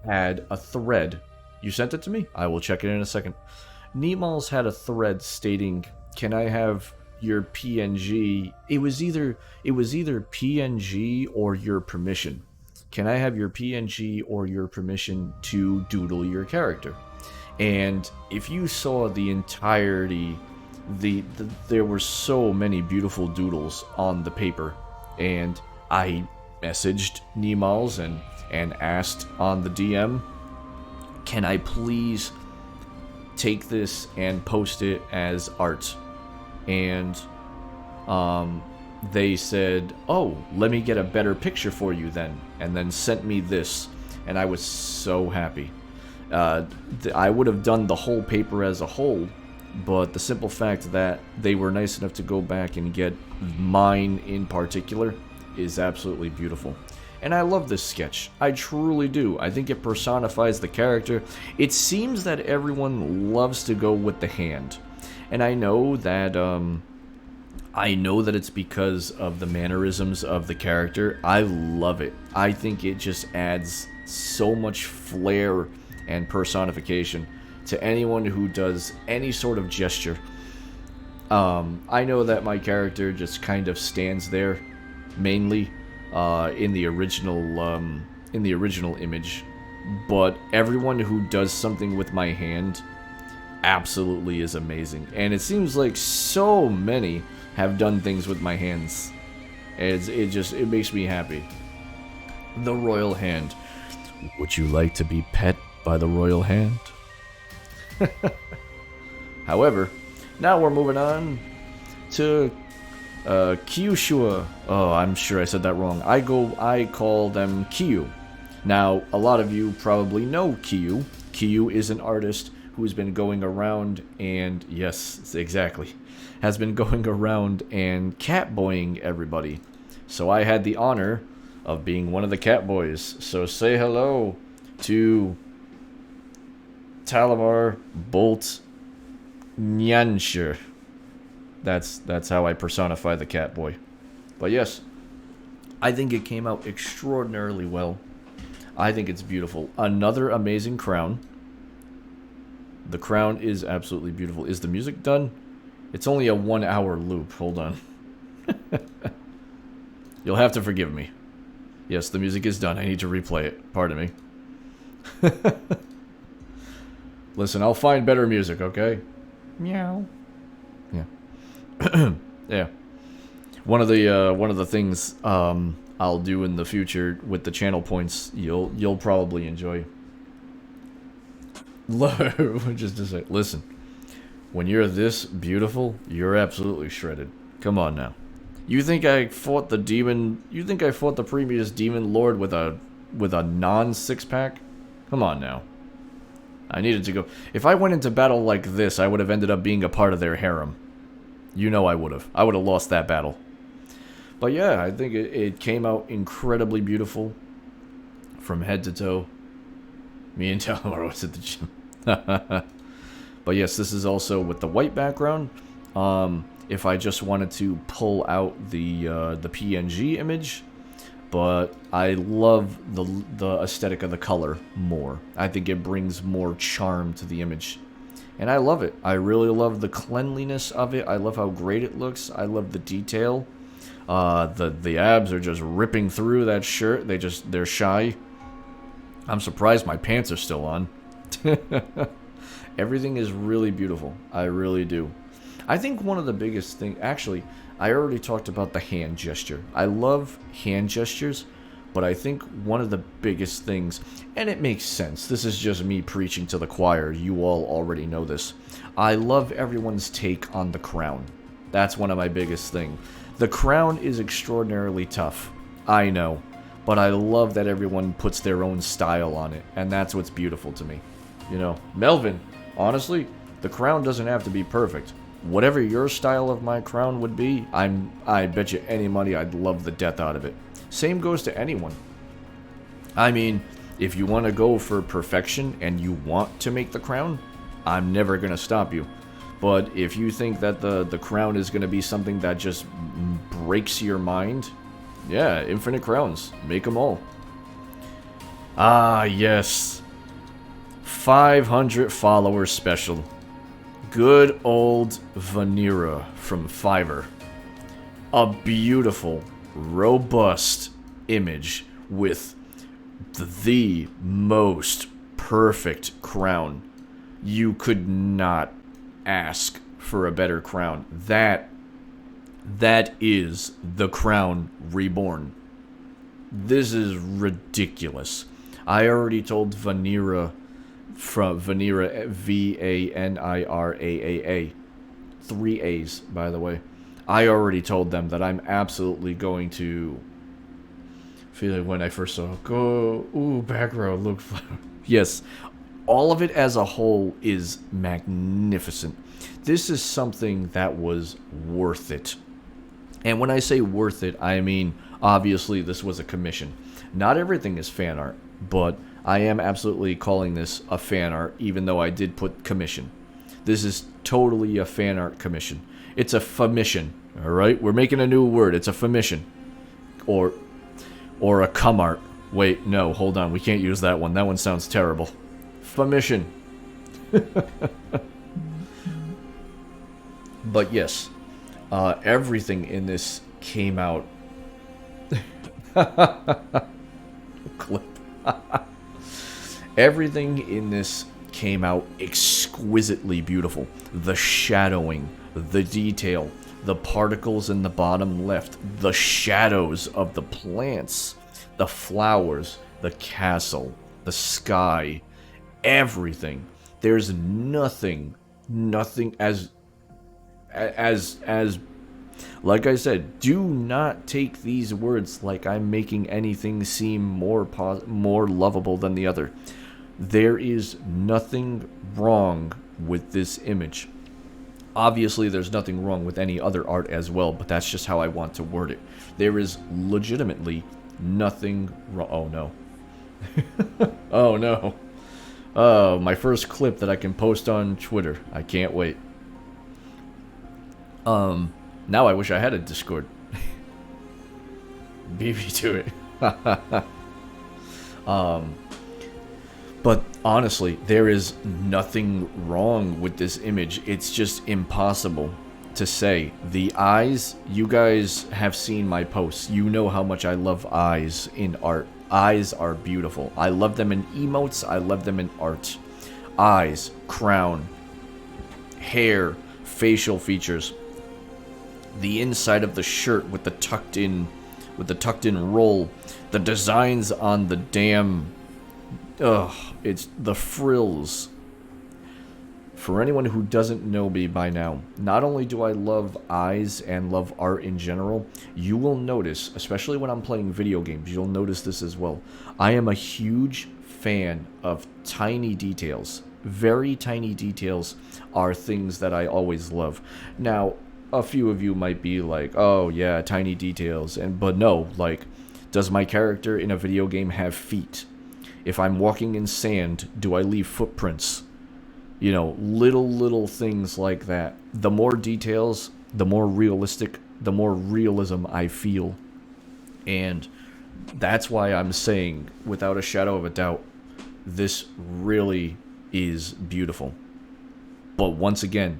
had a thread. You sent it to me? I will check it in a second. Nimals had a thread stating, "Can I have your PNG?" It was either PNG or your permission. Can I have your PNG or your permission to doodle your character? And if you saw the entirety, there were so many beautiful doodles on the paper, and I messaged Nimals and asked on the DM, "Can I please take this and post it as art?" And they said, "Oh, let me get a better picture for you then," and then sent me this, and I was so happy. I would have done the whole paper as a whole, but the simple fact that they were nice enough to go back and get mine in particular is absolutely beautiful. And I love this sketch. I truly do. I think it personifies the character. It seems that everyone loves to go with the hand. And I know that it's because of the mannerisms of the character. I love it. I think it just adds so much flair and personification to anyone who does any sort of gesture. I know that my character just kind of stands there, mainly in the original image, but everyone who does something with my hand absolutely is amazing. And it seems like so many have done things with my hands. It makes me happy. The royal hand. Would you like to be pet by the royal hand? However, now we're moving on to Kyushua. Oh, I'm sure I said that wrong. I call them Kyu. Now, a lot of you probably know Kyu. Kyu is an artist who's been going around and, yes, exactly, has been going around and catboying everybody. So I had the honor of being one of the catboys. So say hello to Talamaar, Boult, Nyanshir. That's how I personify the cat boy. But yes, I think it came out extraordinarily well. I think it's beautiful. Another amazing crown. The crown is absolutely beautiful. Is the music done? It's only a 1 hour loop. Hold on. You'll have to forgive me. Yes, the music is done. I need to replay it. Pardon me. Listen, I'll find better music, okay? Meow. Yeah. Yeah. One of the things I'll do in the future with the channel points you'll probably enjoy. Just to say, listen, when you're this beautiful, you're absolutely shredded. Come on now. You think I fought the demon? You think I fought the previous demon lord with a non six-pack? Come on now. I needed to go. If I went into battle like this, I would have ended up being a part of their harem. You know I would have. I would have lost that battle. But yeah, I think it came out incredibly beautiful from head to toe. Me and Talamaar was at the gym. But yes, this is also with the white background. If I just wanted to pull out the PNG image, but I love the aesthetic of the color more. I think it brings more charm to the image. And I love it. I really love the cleanliness of it. I love how great it looks. I love the detail. The abs are just ripping through that shirt. They're shy. I'm surprised my pants are still on. Everything is really beautiful. I really do. I think one of the biggest things... Actually, I already talked about the hand gesture. I love hand gestures, but I think one of the biggest things... And it makes sense. This is just me preaching to the choir. You all already know this. I love everyone's take on the crown. That's one of my biggest things. The crown is extraordinarily tough. I know. But I love that everyone puts their own style on it. And that's what's beautiful to me. You know, Melvin, honestly, the crown doesn't have to be perfect. Whatever your style of my crown would be, I bet you any money I'd love the death out of it. Same goes to anyone. I mean, if you want to go for perfection and you want to make the crown, I'm never going to stop you. But if you think that the crown is going to be something that just breaks your mind, yeah, infinite crowns. Make them all. Ah, yes. 500 followers special. Good old Vanilla from Fiverr. A beautiful, robust image with the most perfect crown. You could not ask for a better crown. That is the crown reborn. This is ridiculous. I already told Vanira from Vanira, V-A-N-I-R-A-A-A. 3 A's, by the way. I already told them that I'm absolutely going to feel like when I first saw it, go, ooh, background, look. Yes, all of it as a whole is magnificent. This is something that was worth it. And when I say worth it, I mean, obviously, this was a commission. Not everything is fan art, but I am absolutely calling this a fan art, even though I did put commission. This is totally a fan art commission. It's a commission, alright? We're making a new word. It's a commission. Or a cum art. Wait, no, hold on. We can't use that one. That one sounds terrible. Commission. But yes, everything in this came out... Clip. Everything in this came out exquisitely beautiful. The shadowing, the detail, the particles in the bottom left, the shadows of the plants, the flowers, the castle, the sky, everything. There's nothing as like I said, do not take these words like I'm making anything seem more lovable than the other. There is nothing wrong with this image. Obviously, there's nothing wrong with any other art as well, but that's just how I want to word it. There is legitimately nothing wrong. Oh, no. Oh, no. Oh, my first clip that I can post on Twitter. I can't wait. Now I wish I had a Discord. Beat me to it. But honestly, there is nothing wrong with this image. It's just impossible to say. The eyes, you guys have seen my posts. You know how much I love eyes in art. Eyes are beautiful. I love them in emotes. I love them in art. Eyes, crown, hair, facial features. The inside of the shirt with the tucked in roll. The designs on the damn... Ugh, it's the frills. For anyone who doesn't know me by now, not only do I love eyes and love art in general, you will notice, especially when I'm playing video games, you'll notice this as well. I am a huge fan of tiny details. Very tiny details are things that I always love. Now, a few of you might be like, oh yeah, tiny details, but no, like, does my character in a video game have feet? If I'm walking in sand, do I leave footprints? You know, little things like that. The more details, the more realistic, the more realism I feel. And that's why I'm saying, without a shadow of a doubt, this really is beautiful. But once again,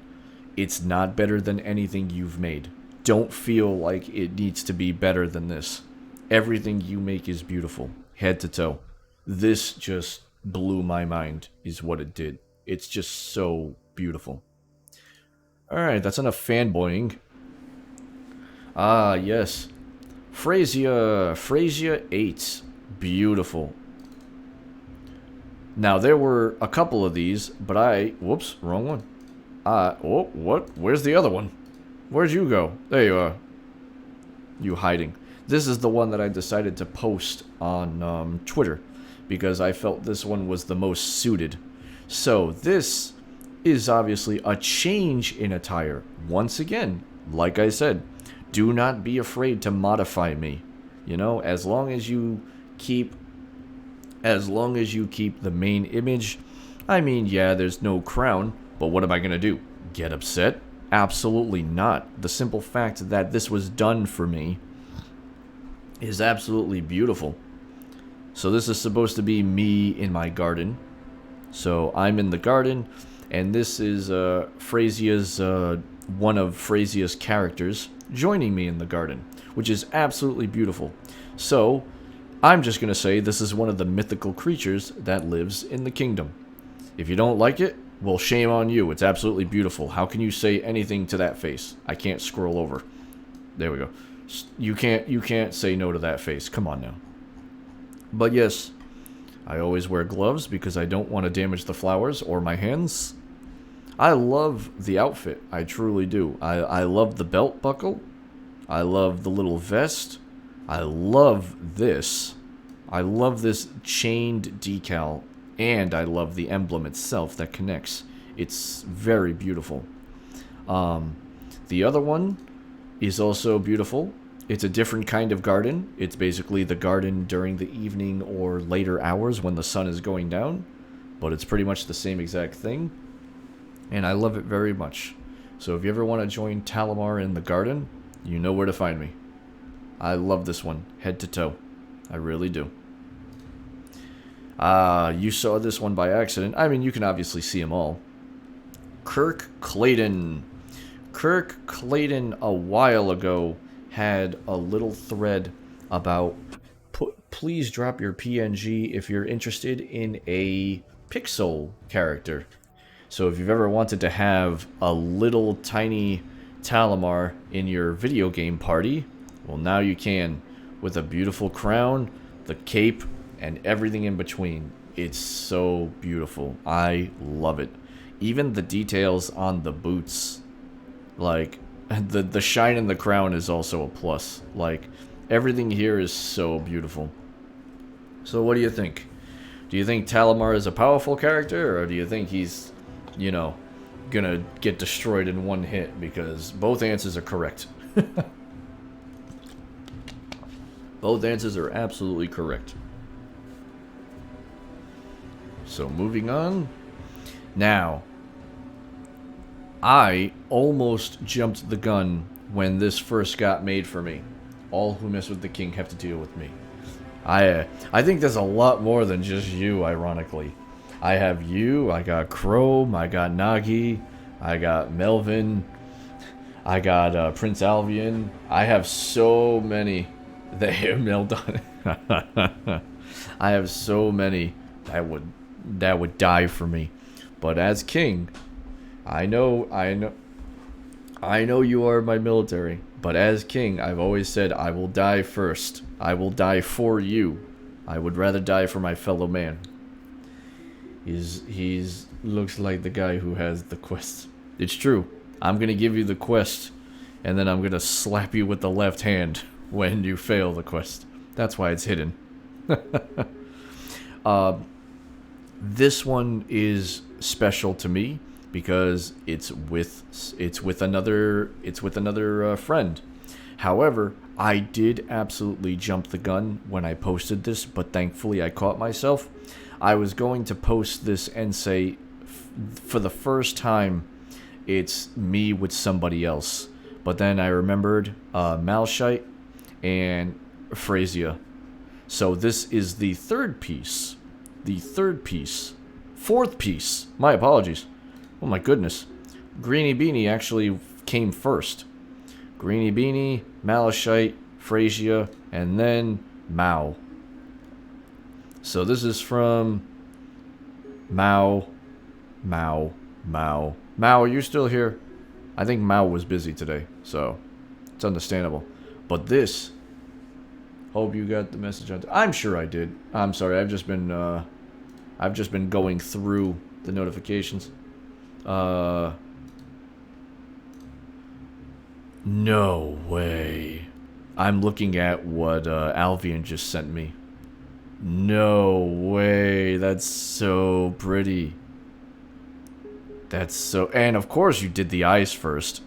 it's not better than anything you've made. Don't feel like it needs to be better than this. Everything you make is beautiful, head to toe. This just blew my mind, is what it did. It's just so beautiful. Alright, that's enough fanboying. Ah, yes. Frasier 8. Beautiful. Now, there were a couple of these, but whoops, wrong one. Oh, what? Where's the other one? Where'd you go? There you are. You hiding. This is the one that I decided to post on Twitter, because I felt this one was the most suited. So, this is obviously a change in attire. Once again, like I said, do not be afraid to modify me. You know, as long as you keep the main image. I mean, yeah, there's no crown, but what am I gonna do? Get upset? Absolutely not. The simple fact that this was done for me is absolutely beautiful. So this is supposed to be me in my garden. So I'm in the garden, and this is Frasier's one of Frasier's characters joining me in the garden, which is absolutely beautiful. So I'm just gonna say this is one of the mythical creatures that lives in the kingdom. If you don't like it, well, shame on you. It's absolutely beautiful. How can you say anything to that face? I can't scroll over. There we go. You can't say no to that face. Come on now. But yes, I always wear gloves because I don't want to damage the flowers or my hands. I love the outfit. I truly do. I love the belt buckle. I love the little vest. I love this. I love this chained decal. And I love the emblem itself that connects. It's very beautiful. The other one is also beautiful. It's a different kind of garden. It's basically the garden during the evening or later hours when the sun is going down. But it's pretty much the same exact thing. And I love it very much. So if you ever want to join Talamaar in the garden, you know where to find me. I love this one, head to toe. I really do. You saw this one by accident. I mean, you can obviously see them all. Kirk Clayton. Kirk Clayton a while ago had a little thread about please drop your PNG if you're interested in a pixel character. So if you've ever wanted to have a little tiny Talamaar in your video game party, well, now you can, with a beautiful crown, the cape, and everything in between. It's so beautiful. I love it. Even the details on the boots, like the shine in the crown is also a plus. Like, everything here is so beautiful. So what do you think? Do you think Talamaar is a powerful character, or do you think he's, you know, gonna get destroyed in one hit? Because both answers are correct. Both answers are absolutely correct. So moving on. Now, I almost jumped the gun when this first got made for me. All who mess with the king have to deal with me. I think there's a lot more than just you, ironically. I have you, I got Chrome, I got Nagi, I got Melvin, I got Prince Albion. I have so many that have Meldon. I have so many that would die for me. But as king, I know you are my military. But as king, I've always said I will die first. I will die for you. I would rather die for my fellow man. He's looks like the guy who has the quest. It's true. I'm gonna give you the quest, and then I'm gonna slap you with the left hand when you fail the quest. That's why it's hidden. This one is special to me because it's with another friend. However, I did absolutely jump the gun when I posted this, but thankfully I caught myself. I was going to post this and say, for the first time, it's me with somebody else. But then I remembered Malshite and Phrasia. So this is the third piece. Fourth piece. My apologies. Oh my goodness. Greeny Beanie actually came first. Greeny Beanie, Malashite, Phrasia, and then Mao. So this is from Mao. Mao, are you still here? I think Mao was busy today, so it's understandable. But this, hope you got the message on. I'm sure I did. I'm sorry. I've just been going through the notifications. No way. I'm looking at what Alvian just sent me. No way. That's so pretty. That's so... And of course you did the eyes first.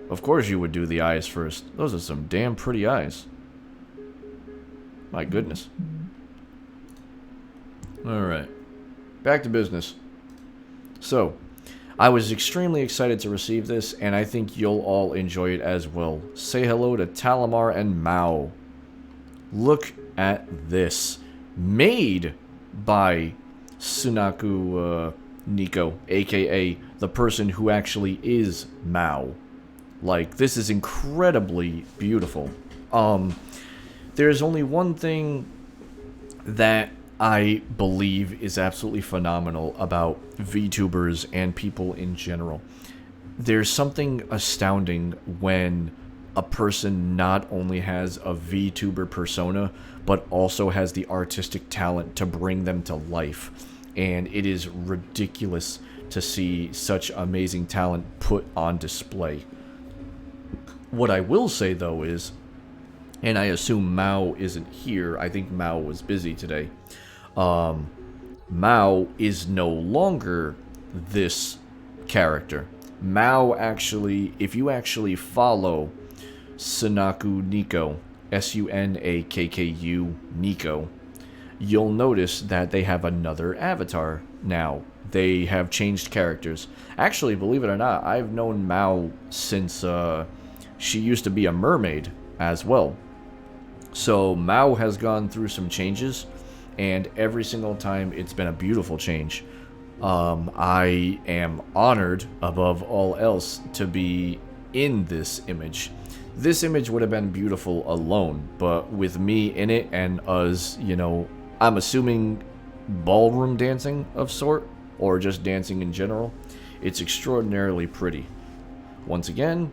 Of course you would do the eyes first. Those are some damn pretty eyes. My goodness. Alright. Back to business. So, I was extremely excited to receive this, and I think you'll all enjoy it as well. Say hello to Talamaar and Mao. Look at this. Made by Sunaku Nico, aka the person who actually is Mao. Like, this is incredibly beautiful. There's only one thing that I believe is absolutely phenomenal about VTubers and people in general. There's something astounding when a person not only has a VTuber persona, but also has the artistic talent to bring them to life. And it is ridiculous to see such amazing talent put on display. What I will say, though, is, and I assume Mao isn't here, I think Mao was busy today, Mao is no longer this character. Mao actually, if you actually follow Sunaku Nico, Sunakku Nico, you'll notice that they have another avatar now. They have changed characters. Actually, believe it or not, I've known Mao since she used to be a mermaid as well. So Mao has gone through some changes, and every single time it's been a beautiful change. I am honored above all else to be in this image. This image would have been beautiful alone, but with me in it and us, you know, I'm assuming ballroom dancing of sort, or just dancing in general, it's extraordinarily pretty. Once again,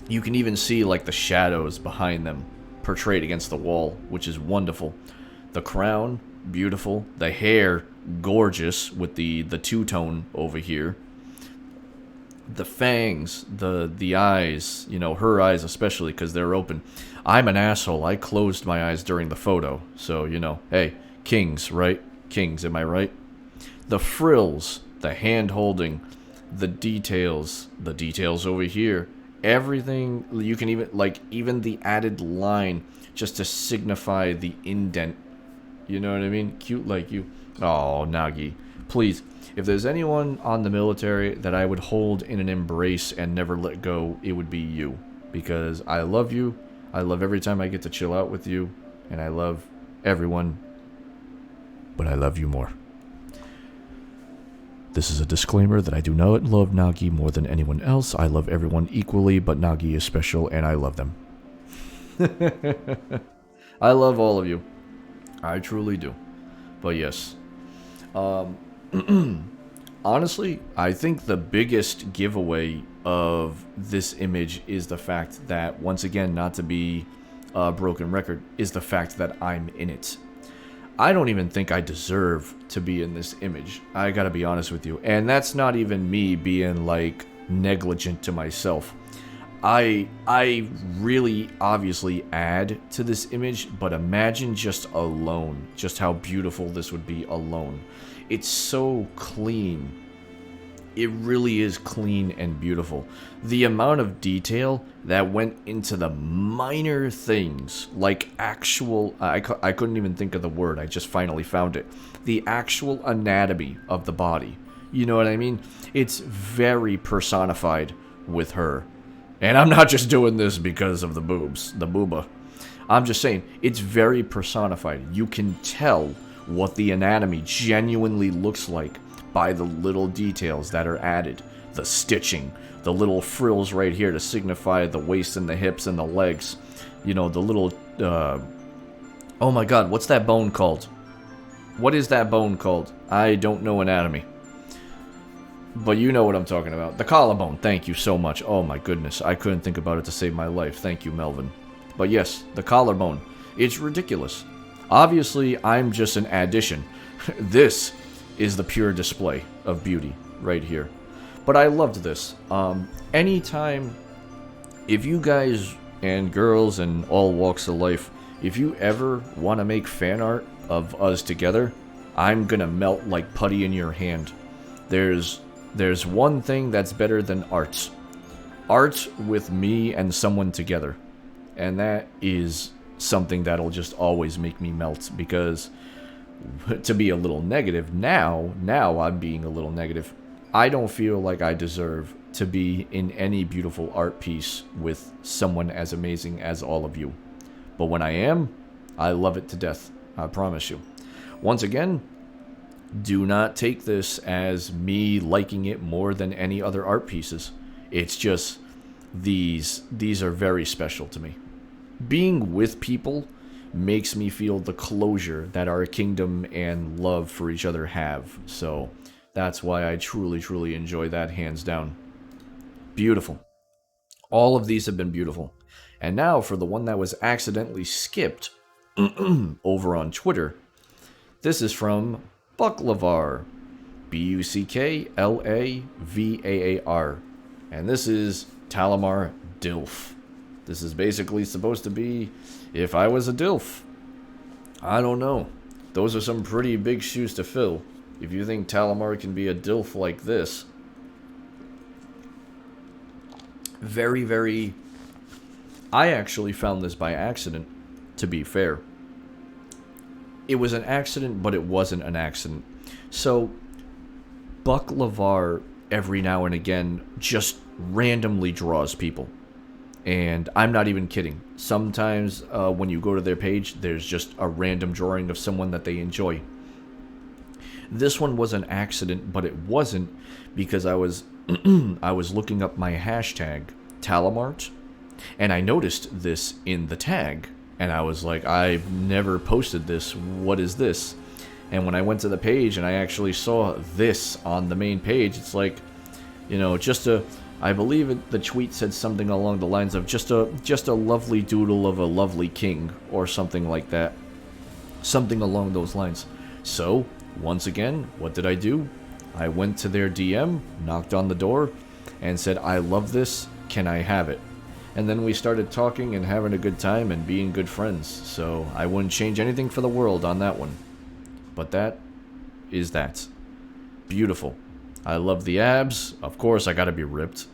you can even see like the shadows behind them portrayed against the wall, which is wonderful. The crown, beautiful. The hair, gorgeous, with the two-tone over here. The fangs, the eyes, you know, her eyes especially, because they're open. I'm an asshole. I closed my eyes during the photo, so, you know, hey, kings, right? Kings, am I right? The frills, the hand-holding, the details over here. Everything, you can even, like, even the added line just to signify the indent. You know what I mean? Cute like you. Oh, Nagi. please, if there's anyone on the military that I would hold in an embrace and never let go, it would be you. Because I love you. I love every time I get to chill out with you. And I love everyone. But I love you more. This is a disclaimer that I do not love Nagi more than anyone else. I love everyone equally, but Nagi is special and I love them. I love all of you. I truly do. But yes. Honestly, I think the biggest giveaway of this image is the fact that, once again, not to be a broken record, is the fact that I'm in it. I don't even think I deserve to be in this image. I gotta be honest with you. And that's not even me being, like, negligent to myself. I really obviously add to this image, but imagine just alone, just how beautiful this would be alone. It's so clean. It really is clean and beautiful. The amount of detail that went into the minor things, like actual, I couldn't even think of the word, I just finally found it. The actual anatomy of the body. You know what I mean? It's very personified with her. And I'm not just doing this because of the boobs, the booba. I'm just saying, it's very personified. You can tell what the anatomy genuinely looks like by the little details that are added. The stitching, the little frills right here to signify the waist and the hips and the legs. You know, the little, oh my god, what's that bone called? What is that bone called? I don't know anatomy. But you know what I'm talking about. The collarbone, thank you so much. Oh my goodness, I couldn't think about it to save my life. Thank you, Melvin. But yes, the collarbone. It's ridiculous. Obviously, I'm just an addition. This is the pure display of beauty right here. But I loved this. Anytime, if you guys and girls and all walks of life, if you ever want to make fan art of us together, I'm gonna melt like putty in your hand. There's one thing that's better than art. Art with me and someone together. And that is something that'll just always make me melt, because to be a little negative, now I'm being a little negative. I don't feel like I deserve to be in any beautiful art piece with someone as amazing as all of you. But when I am, I love it to death. I promise you. Once again, do not take this as me liking it more than any other art pieces. It's just, these are very special to me. Being with people makes me feel the closure that our kingdom and love for each other have. So that's why I truly enjoy that, hands down. Beautiful. All of these have been beautiful. And now for the one that was accidentally skipped over on Twitter. This is from Bucklavar. Bucklavar. And this is Talamaar Dilf. This is basically supposed to be if I was a Dilf. I don't know. Those are some pretty big shoes to fill. If you think Talamaar can be a Dilf like this. Very... I actually found this by accident, to be fair. It was an accident, but it wasn't an accident. So, Bucklavar every now and again just randomly draws people. And I'm not even kidding. Sometimes when you go to their page, there's just a random drawing of someone that they enjoy. This one was an accident, but it wasn't, because I was I was looking up my hashtag, Talamaart, and I noticed this in the tag. And I was like, I've never posted this. What is this? And when I went to the page and I actually saw this on the main page, it's like, you know, I believe the tweet said something along the lines of just a lovely doodle of a lovely king, or something like that. Something along those lines. So, once again, what did I do? I went to their DM, knocked on the door, and said, I love this, can I have it? And then we started talking and having a good time and being good friends. So I wouldn't change anything for the world on that one. But that is that. Beautiful. I love the abs. Of course, I gotta be ripped.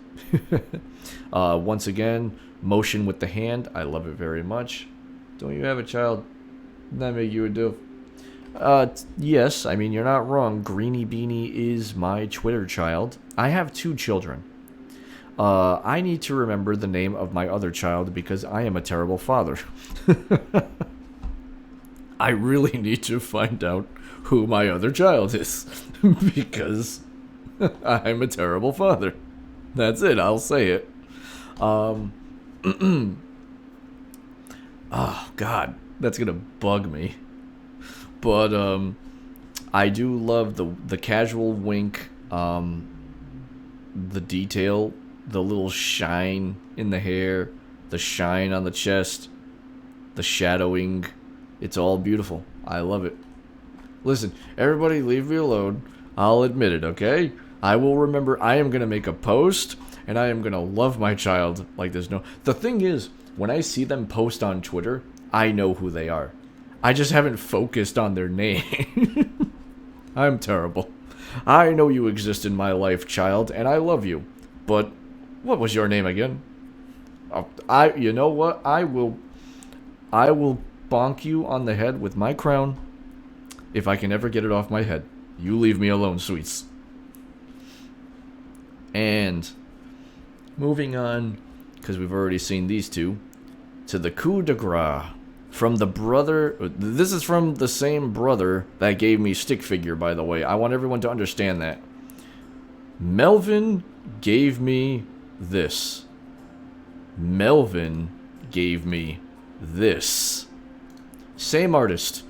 Once again, motion with the hand. I love it very much. Don't you have a child? That make you a doof. Yes, I mean, you're not wrong. Greeny Beanie is my Twitter child. I have 2 children. I need to remember the name of my other child because I am a terrible father. I really need to find out who my other child is because I'm a terrible father. That's it, I'll say it. Oh, God, that's gonna bug me. But, I do love the casual wink, the detail, the little shine in the hair, the shine on the chest, the shadowing. It's all beautiful. I love it. Listen, everybody leave me alone. I'll admit it, okay? I will remember. I am going to make a post, and I am going to love my child like there's no... The thing is, when I see them post on Twitter, I know who they are. I just haven't focused on their name. I'm terrible. I know you exist in my life, child, and I love you. But what was your name again? You know what? I will bonk you on the head with my crown if I can ever get it off my head. You leave me alone, sweets. And moving on, because we've already seen these two, to the coup de grace from the brother. This is from the same brother that gave me stick figure, by the way. I want everyone to understand that. Melvin gave me this. Melvin gave me this. Same artist.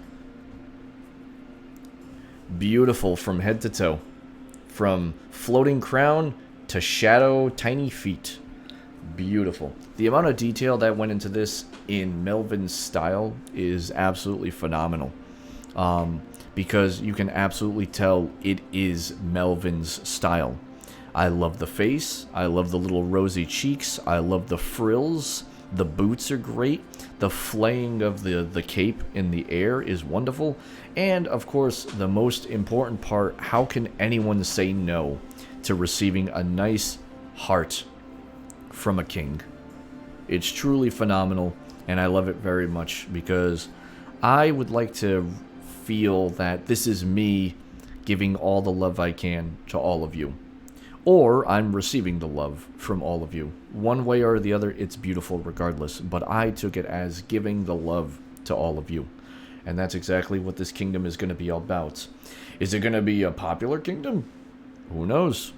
Beautiful from head to toe. From floating crown to shadow tiny feet. Beautiful. The amount of detail that went into this in Melvin's style is absolutely phenomenal. Because you can absolutely tell it is Melvin's style. I love the face. I love the little rosy cheeks. I love the frills. The boots are great. The flaying of the cape in the air is wonderful. And, of course, the most important part, how can anyone say no to receiving a nice heart from a king? It's truly phenomenal, and I love it very much because I would like to feel that this is me giving all the love I can to all of you. Or I'm receiving the love from all of you. One way or the other, it's beautiful regardless. But I took it as giving the love to all of you. And that's exactly what this kingdom is going to be all about. Is it going to be a popular kingdom? Who knows?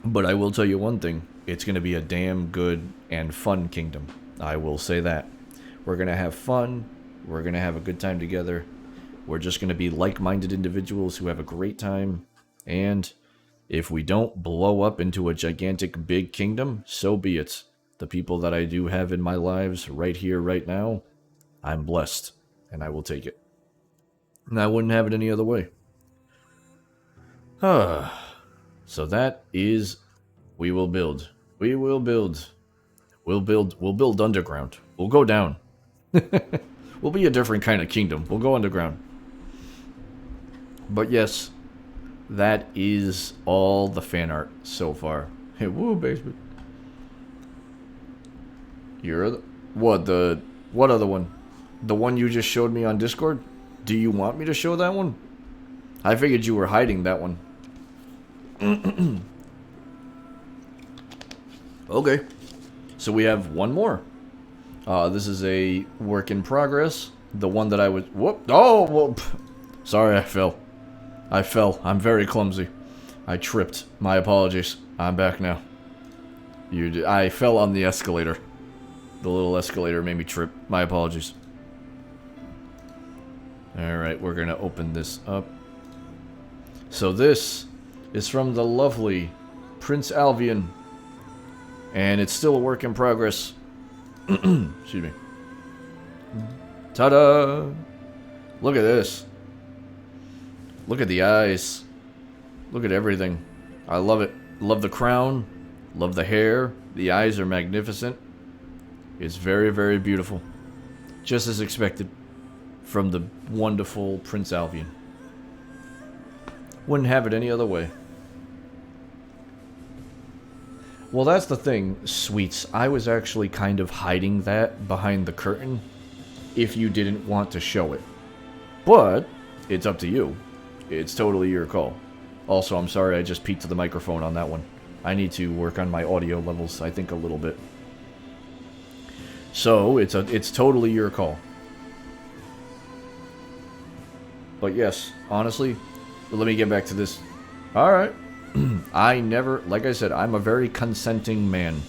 But I will tell you one thing. It's going to be a damn good and fun kingdom. I will say that. We're going to have fun. We're going to have a good time together. We're just going to be like-minded individuals who have a great time. And if we don't blow up into a gigantic big kingdom, so be it. The people that I do have in my lives right here, right now, I'm blessed, and I will take it. And I wouldn't have it any other way. So that is, we will build. We will build. We'll build underground. We'll go down. We'll be a different kind of kingdom. We'll go underground. But yes, that is all the fan art so far. Hey, woo, basement. You're the... What other one? The one you just showed me on Discord? Do you want me to show that one? I figured you were hiding that one. Okay. So we have one more. This is a work in progress. The one that I was... Whoop! Oh! Whoop. Sorry, I fell. I'm very clumsy. I tripped. My apologies. I'm back now. I fell on the escalator. The little escalator made me trip. My apologies. Alright, we're gonna open this up. So this is from the lovely Prince Albion. And it's still a work in progress. Excuse me. Ta-da! Look at this. Look at the eyes. Look at everything. I love it. Love the crown. Love the hair. The eyes are magnificent. It's very, very beautiful. Just as expected from the wonderful Prince Albion. Wouldn't have it any other way. Well, that's the thing, sweets. I was actually kind of hiding that behind the curtain if you didn't want to show it. But it's up to you. It's totally your call. Also, I'm sorry I just peeked to the microphone on that one. I need to work on my audio levels, I think, a little bit. So, it's totally your call. But yes, honestly, let me get back to this. Alright. I never, like I said, I'm a very consenting man.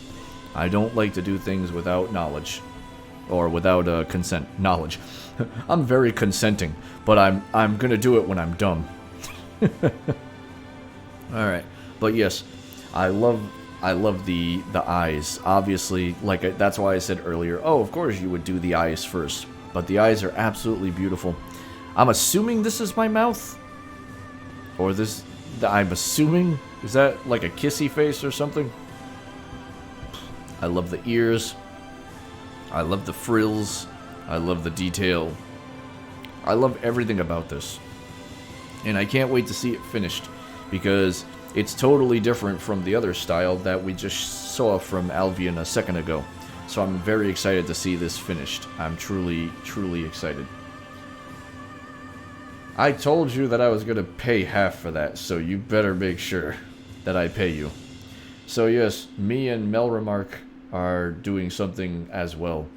I don't like to do things without knowledge. Or without consent. Knowledge. I'm very consenting, but I'm gonna do it when I'm dumb. Alright. But yes, I love the eyes. Obviously, like that's why I said earlier, oh, of course you would do the eyes first. But the eyes are absolutely beautiful. I'm assuming this is my mouth? Or this... I'm assuming? Is that like a kissy face or something? I love the ears. I love the frills. I love the detail. I love everything about this. And I can't wait to see it finished. Because it's totally different from the other style that we just saw from Albion a second ago. So I'm very excited to see this finished. I'm truly, truly excited. I told you that I was going to pay half for that, so you better make sure that I pay you. So yes, me and Melremark are doing something as well.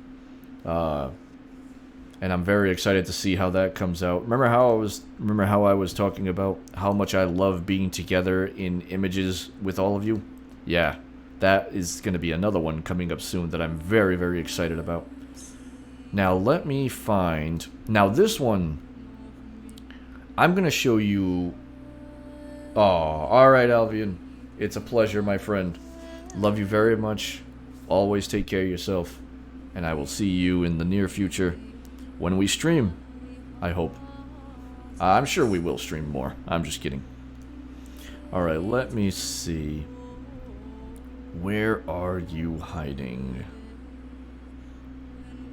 And I'm very excited to see how that comes out. Remember how I was talking about how much I love being together in images with all of you? Yeah, that is going to be another one coming up soon that I'm very, very excited about. Now let me find... Now this one... I'm going to show you... Oh, alright Albion. It's a pleasure, my friend. Love you very much. Always take care of yourself. And I will see you in the near future when we stream. I hope. I'm sure we will stream more. I'm just kidding. Alright, let me see. Where are you hiding?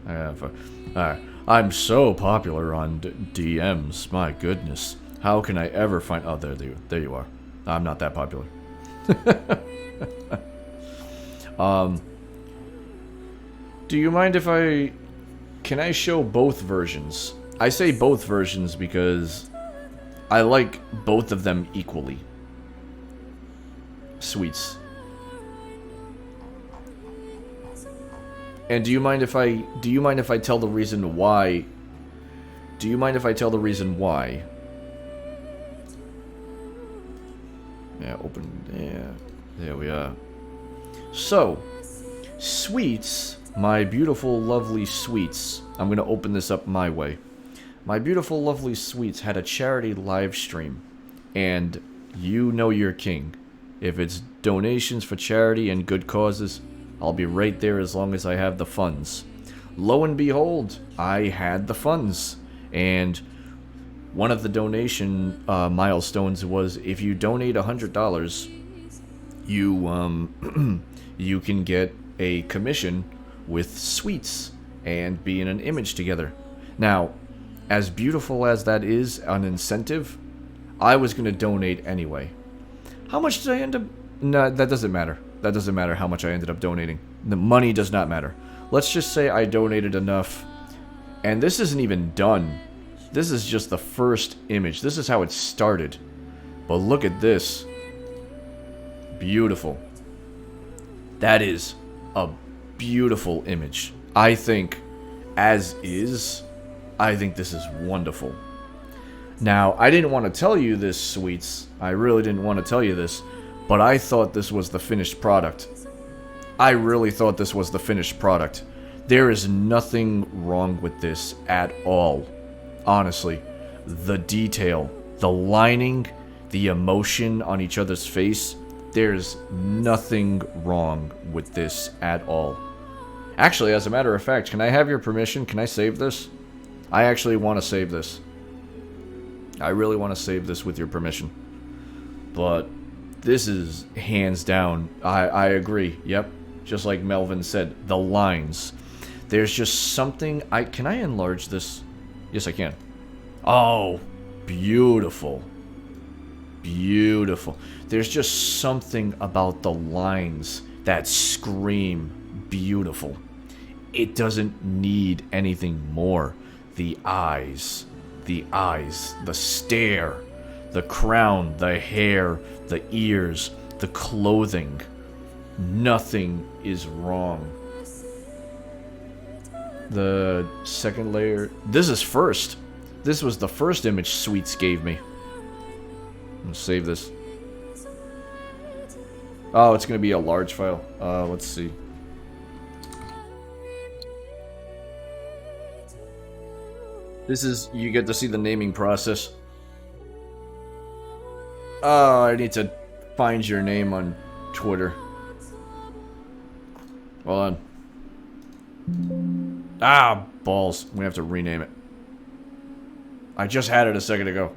Alright. I'm so popular on DMs. My goodness. How can I ever find... Oh, there you are. I'm not that popular. Do you mind if I... Can I show both versions? I say both versions because I like both of them equally. Sweets. And do you mind if I tell the reason why? Do you mind if I tell the reason why? Yeah, open. Yeah, there we are. So, Sweets, my beautiful, lovely Sweets. I'm gonna open this up my way. My beautiful, lovely Sweets had a charity live stream, and you know your king. If it's donations for charity and good causes, I'll be right there as long as I have the funds. Lo and behold, I had the funds. And one of the donation milestones was if you donate $100, you you can get a commission with Sweets and be in an image together. Now, as beautiful as that is an incentive, I was going to donate anyway. How much did I end up... No, that doesn't matter. That doesn't matter how much I ended up donating. The money does not matter. Let's just say I donated enough. And this isn't even done. This is just the first image. This is how it started. But look at this. Beautiful. That is a beautiful image. I think, as is, I think this is wonderful. Now, I didn't want to tell you this, Sweets. I really didn't want to tell you this. But I thought this was the finished product. I really thought this was the finished product. There is nothing wrong with this at all. Honestly. The detail, the lining, the emotion on each other's face, there's nothing wrong with this at all. Actually, as a matter of fact, can I have your permission? Can I save this? I actually want to save this. I really want to save this with your permission. But this is hands down. I agree. Yep. Just like Melvin said, the lines. There's just something... Can I enlarge this? Yes, I can. Oh, beautiful. Beautiful. There's just something about the lines that scream beautiful. It doesn't need anything more. The eyes, the eyes, the stare, the crown, the hair, the ears, the clothing. Nothing is wrong. The second layer... This is first. This was the first image Sweets gave me. I'm gonna save this. Oh, it's gonna be a large file. Let's see. This is... You get to see the naming process. Oh, I need to find your name on Twitter. Hold on. Ah, balls. I'm gonna have to rename it. I just had it a second ago.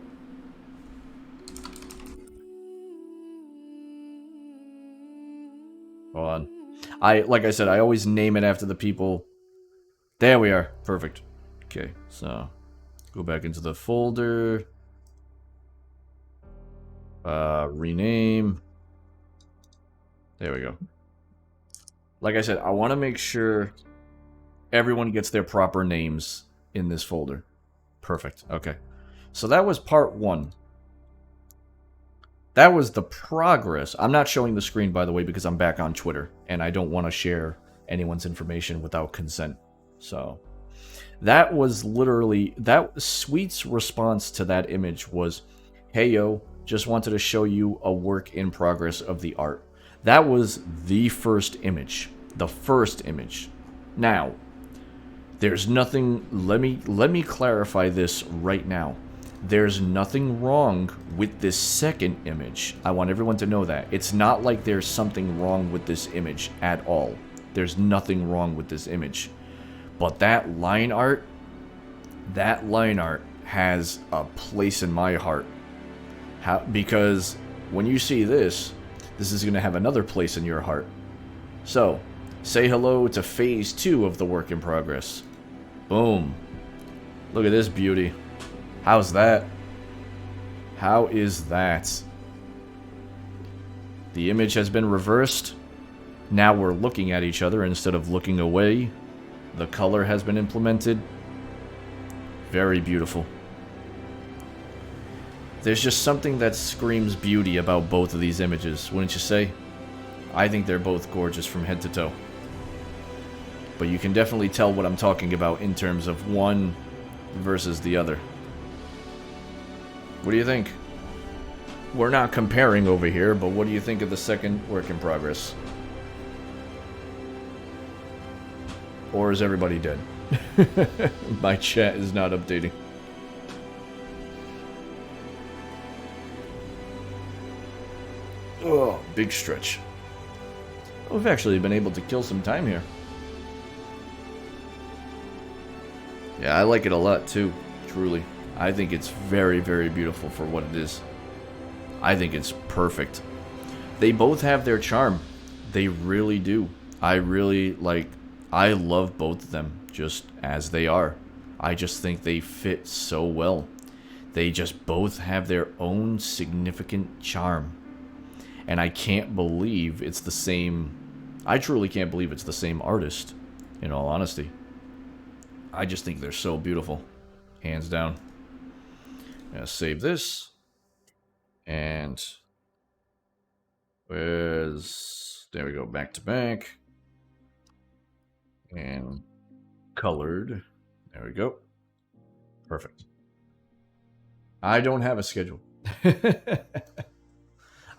Hold on. Like I said, I always name it after the people. There we are. Perfect. Okay, so go back into the folder. Rename. There we go. Like I said, I want to make sure everyone gets their proper names in this folder. Perfect. Okay. So that was part 1. That was the progress. I'm not showing the screen, by the way, because I'm back on Twitter, and I don't want to share anyone's information without consent. So that was literally... That Sweet's response to that image was, hey, yo, just wanted to show you a work in progress of the art. That was the first image. The first image. Now, there's nothing... Let me clarify this right now. There's nothing wrong with this second image. I want everyone to know that. It's not like there's something wrong with this image at all. There's nothing wrong with this image. But that line art has a place in my heart. Because when you see this is going to have another place in your heart. So, say hello to phase 2 of the work in progress. Boom. Look at this beauty. How's that? How is that? The image has been reversed. Now we're looking at each other instead of looking away. The color has been implemented. Very beautiful. There's just something that screams beauty about both of these images, wouldn't you say? I think they're both gorgeous from head to toe. But you can definitely tell what I'm talking about in terms of one versus the other. What do you think? We're not comparing over here, but what do you think of the second work in progress? Or is everybody dead? My chat is not updating. Oh, big stretch. We've actually been able to kill some time here. Yeah, I like it a lot too, truly. I think it's very, very beautiful for what it is. I think it's perfect. They both have their charm. They really do. I love both of them just as they are. I just think they fit so well. They just both have their own significant charm. And I can't believe it's the same... I truly can't believe it's the same artist, in all honesty. I just think they're so beautiful. Hands down. I'm gonna save this. And... where's... there we go, back to back. And... colored. There we go. Perfect. I don't have a schedule.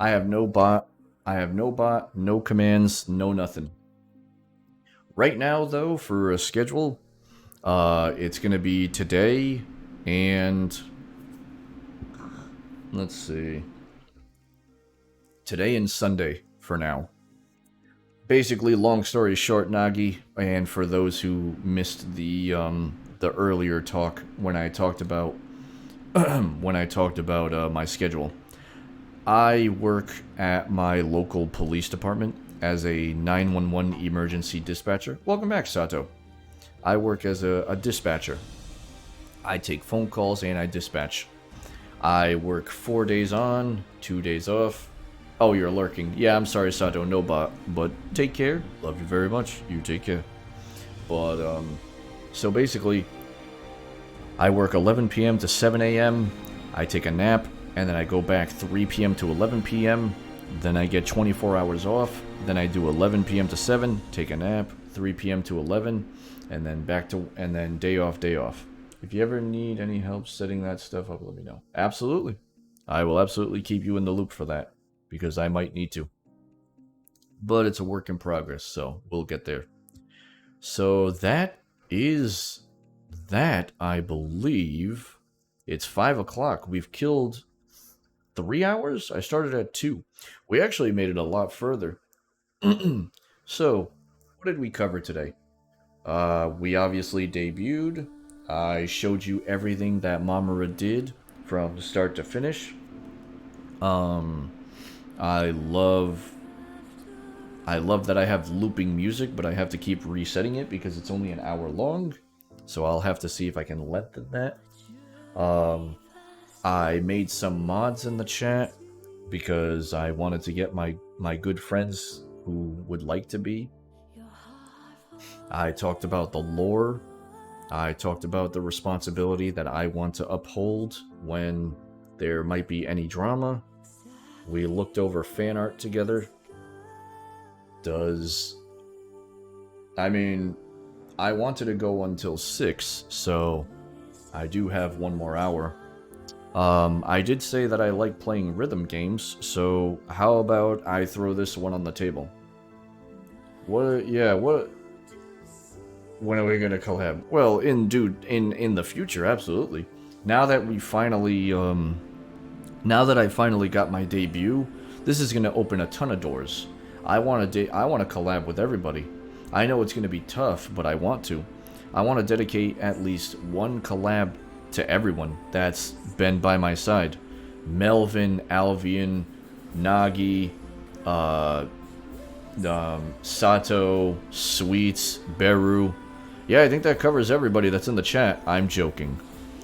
I have no bot, no commands, no nothing. Right now, though, for a schedule, it's going to be today and... let's see. Today and Sunday, for now. Basically, long story short, Nagi, and for those who missed the earlier talk when I talked about... my schedule. I work at my local police department as a 911 emergency dispatcher. Welcome back, Sato. I work as a dispatcher. I take phone calls and I dispatch. I work 4 days on, 2 days off. Oh, you're lurking. Yeah, I'm sorry, Sato, no bot. But take care. Love you very much. You take care. But, so basically, I work 11 p.m. to 7 a.m., I take a nap, and then I go back 3 p.m. to 11 p.m., then I get 24 hours off, then I do 11 p.m. to 7, take a nap, 3 p.m. to 11, and then and then day off, day off. If you ever need any help setting that stuff up, let me know. Absolutely. I will absolutely keep you in the loop for that, because I might need to. But it's a work in progress, so we'll get there. So that is that, I believe. It's 5 o'clock. We've killed 3 hours? I started at 2. We actually made it a lot further. So, what did we cover today? We obviously debuted. I showed you everything that Mamura did from start to finish. I love that I have looping music, but I have to keep resetting it because it's only an hour long. So I'll have to see if I can lengthen that. I made some mods in the chat because I wanted to get my good friends who would like to be. I talked about the lore. I talked about the responsibility that I want to uphold when there might be any drama. We looked over fan art together. I wanted to go until 6, so I do have 1 more hour. I did say that I like playing rhythm games, so how about I throw this one on the table? When are we gonna collab? Well, in the future, absolutely. Now that I finally got my debut, this is gonna open a ton of doors. I want to collab with everybody. I know it's gonna be tough, but I want to. I want to dedicate at least 1 collab to everyone that's been by my side. Melvin, Alvian, Nagi, Sato, Sweets, Beru. Yeah, I think that covers everybody that's in the chat. I'm joking.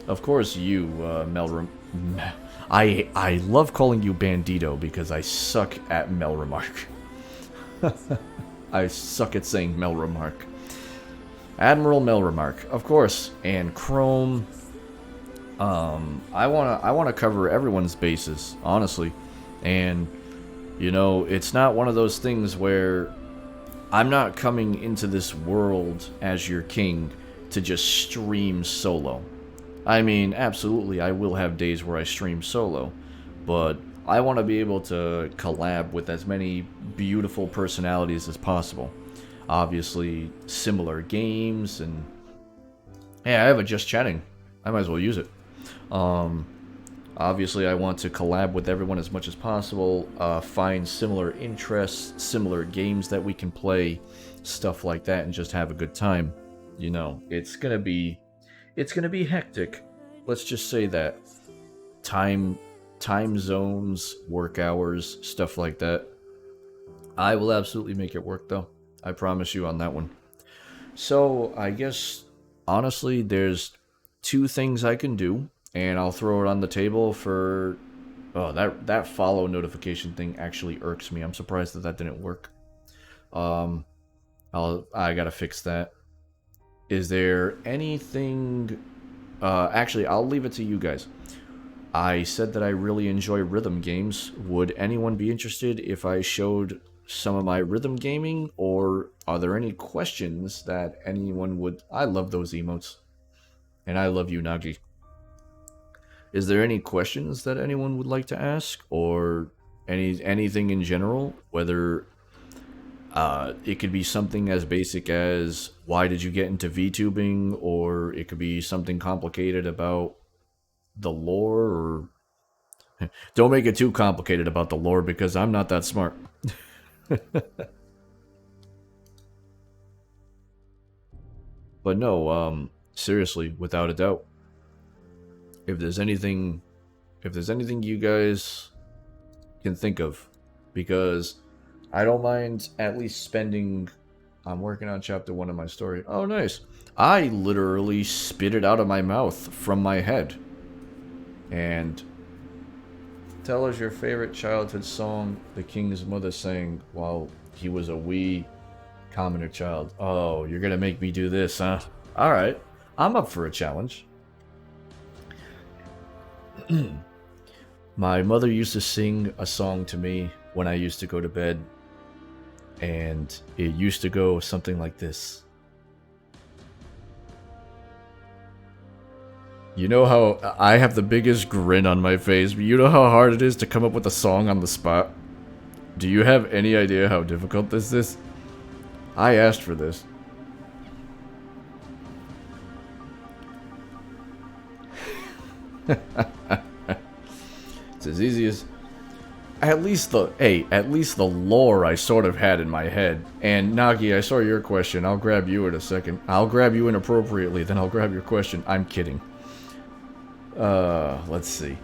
Of course you, Melrim. I love calling you Bandito because I suck at Melremark. I suck at saying Melremark. Admiral Melremark, of course, and Chrome. I wanna cover everyone's bases, honestly, and you know, it's not one of those things where I'm not coming into this world as your king to just stream solo. I mean, absolutely, I will have days where I stream solo, but I want to be able to collab with as many beautiful personalities as possible. Obviously, similar games, and hey, I have a Just Chatting. I might as well use it. Obviously, I want to collab with everyone as much as possible, find similar interests, similar games that we can play, stuff like that, and just have a good time. You know, it's gonna be hectic. Let's just say that. Time zones, work hours, stuff like that. I will absolutely make it work, though. I promise you on that one. So, I guess, honestly, there's 2 things I can do, and I'll throw it on the table for... Oh, that follow notification thing actually irks me. I'm surprised that didn't work. I gotta fix that. Is there anything... actually, I'll leave it to you guys. I said that I really enjoy rhythm games. Would anyone be interested if I showed some of my rhythm gaming, or are there any questions that anyone would... I love those emotes. And I love you, Nagi. Is there any questions that anyone would like to ask, or anything in general? Whether it could be something as basic as, why did you get into VTubing, or it could be something complicated about the lore, or... Don't make it too complicated about the lore, because I'm not that smart. But no, seriously, without a doubt. If there's anything you guys can think of, because I don't mind at least spending... I'm working on chapter 1 of my story. Oh, nice. I literally spit it out of my mouth from my head. And tell us your favorite childhood song the king's mother sang while he was a wee commoner child. Oh, you're gonna make me do this, huh? Alright. I'm up for a challenge. My mother used to sing a song to me when I used to go to bed, and it used to go something like this. You know how I have the biggest grin on my face, but you know how hard it is to come up with a song on the spot? Do you have any idea how difficult this is? I asked for this. It's as easy as... At least the lore I sort of had in my head. And Nagi, I saw your question. I'll grab you in a second. I'll grab you inappropriately, then I'll grab your question. I'm kidding. Let's see.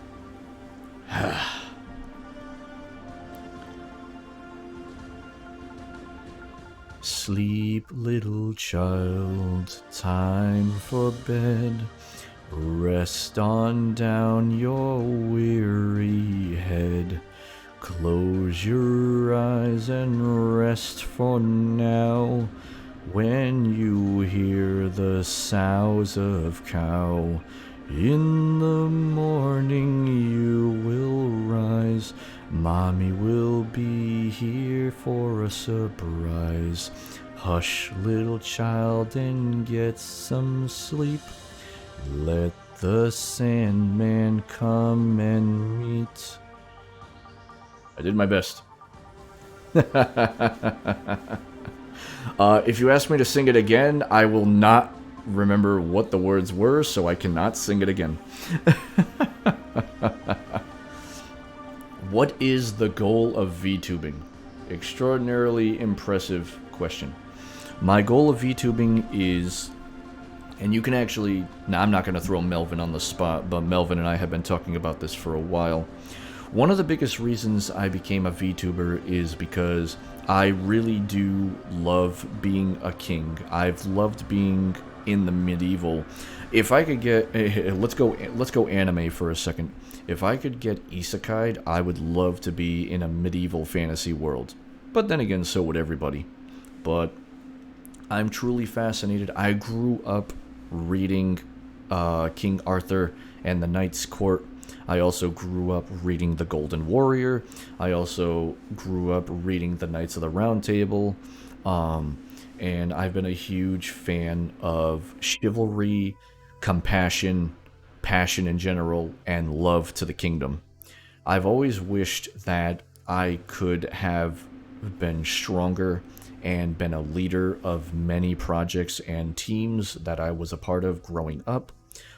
Sleep, little child, time for bed. Rest on down your weary head. Close your eyes and rest for now. When you hear the sounds of cow, in the morning you will rise. Mommy will be here for a surprise. Hush, little child, and get some sleep. Let the Sandman come and meet. I did my best. If you ask me to sing it again, I will not remember what the words were, so I cannot sing it again. What is the goal of VTubing? Extraordinarily impressive question. My goal of VTubing is, and you can actually, I'm not going to throw Melvin on the spot, but Melvin and I have been talking about this for a while. One of the biggest reasons I became a VTuber is because I really do love being a king. I've loved being in the medieval. If I could get, let's go anime for a second. If I could get isekai'd, I would love to be in a medieval fantasy world. But then again, so would everybody. But I'm truly fascinated. I grew up reading King Arthur and the Knight's Court. I also grew up reading The Golden Warrior. I also grew up reading The Knights of the Round Table. And I've been a huge fan of chivalry, compassion, passion in general, and love to the kingdom. I've always wished that I could have been stronger and been a leader of many projects and teams that I was a part of growing up,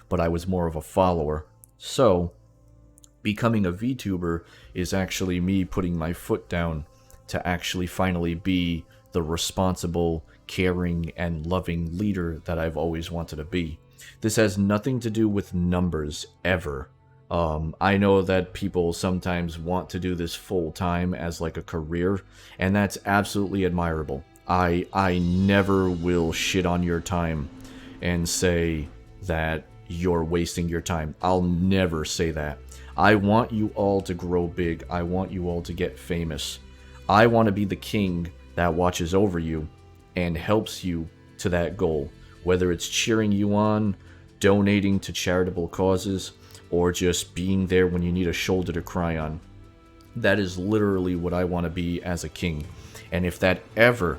but I was more of a follower. So, becoming a VTuber is actually me putting my foot down to actually finally be the responsible, caring, and loving leader that I've always wanted to be. This has nothing to do with numbers, ever. I know that people sometimes want to do this full-time as like a career, and that's absolutely admirable. I never will shit on your time and say that you're wasting your time. I'll never say that. I want you all to grow big. I want you all to get famous. I want to be the king that watches over you and helps you to that goal, whether it's cheering you on, donating to charitable causes, or just being there when you need a shoulder to cry on. That is literally what I want to be as a king. And if that ever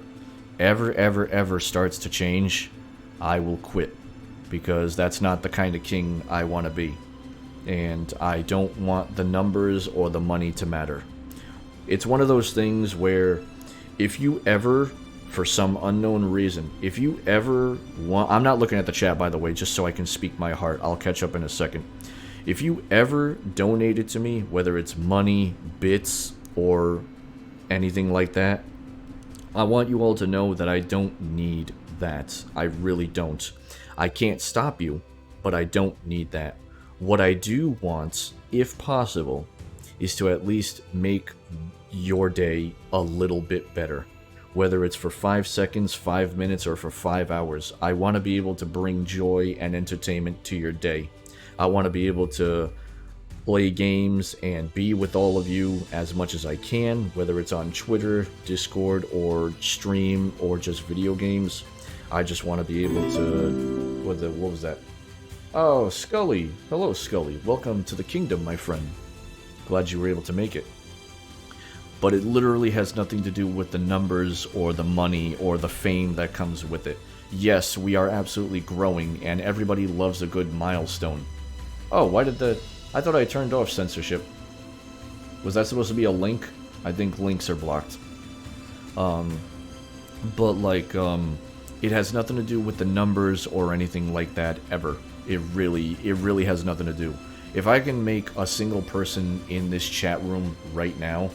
starts to change, I will quit. Because that's not the kind of king I want to be. And I don't want the numbers or the money to matter. It's one of those things where if you ever, for some unknown reason, if you ever want... I'm not looking at the chat, by the way, just so I can speak my heart. I'll catch up in a second. If you ever donated to me, whether it's money, bits, or anything like that, I want you all to know that I don't need that. I really don't. I can't stop you, but I don't need that. What I do want, if possible, is to at least make your day a little bit better. Whether it's for 5 seconds, 5 minutes, or for 5 hours, I want to be able to bring joy and entertainment to your day. I want to be able to play games and be with all of you as much as I can, whether it's on Twitter, Discord, or stream, or just video games. I just want to be able to... What was that? Oh, Scully. Hello, Scully. Welcome to the kingdom, my friend. Glad you were able to make it. But it literally has nothing to do with the numbers or the money or the fame that comes with it. Yes, we are absolutely growing, and everybody loves a good milestone. Oh, why did the... I thought I turned off censorship. Was that supposed to be a link? I think links are blocked. But like, it has nothing to do with the numbers or anything like that ever. It really has nothing to do. If I can make a single person in this chat room right now,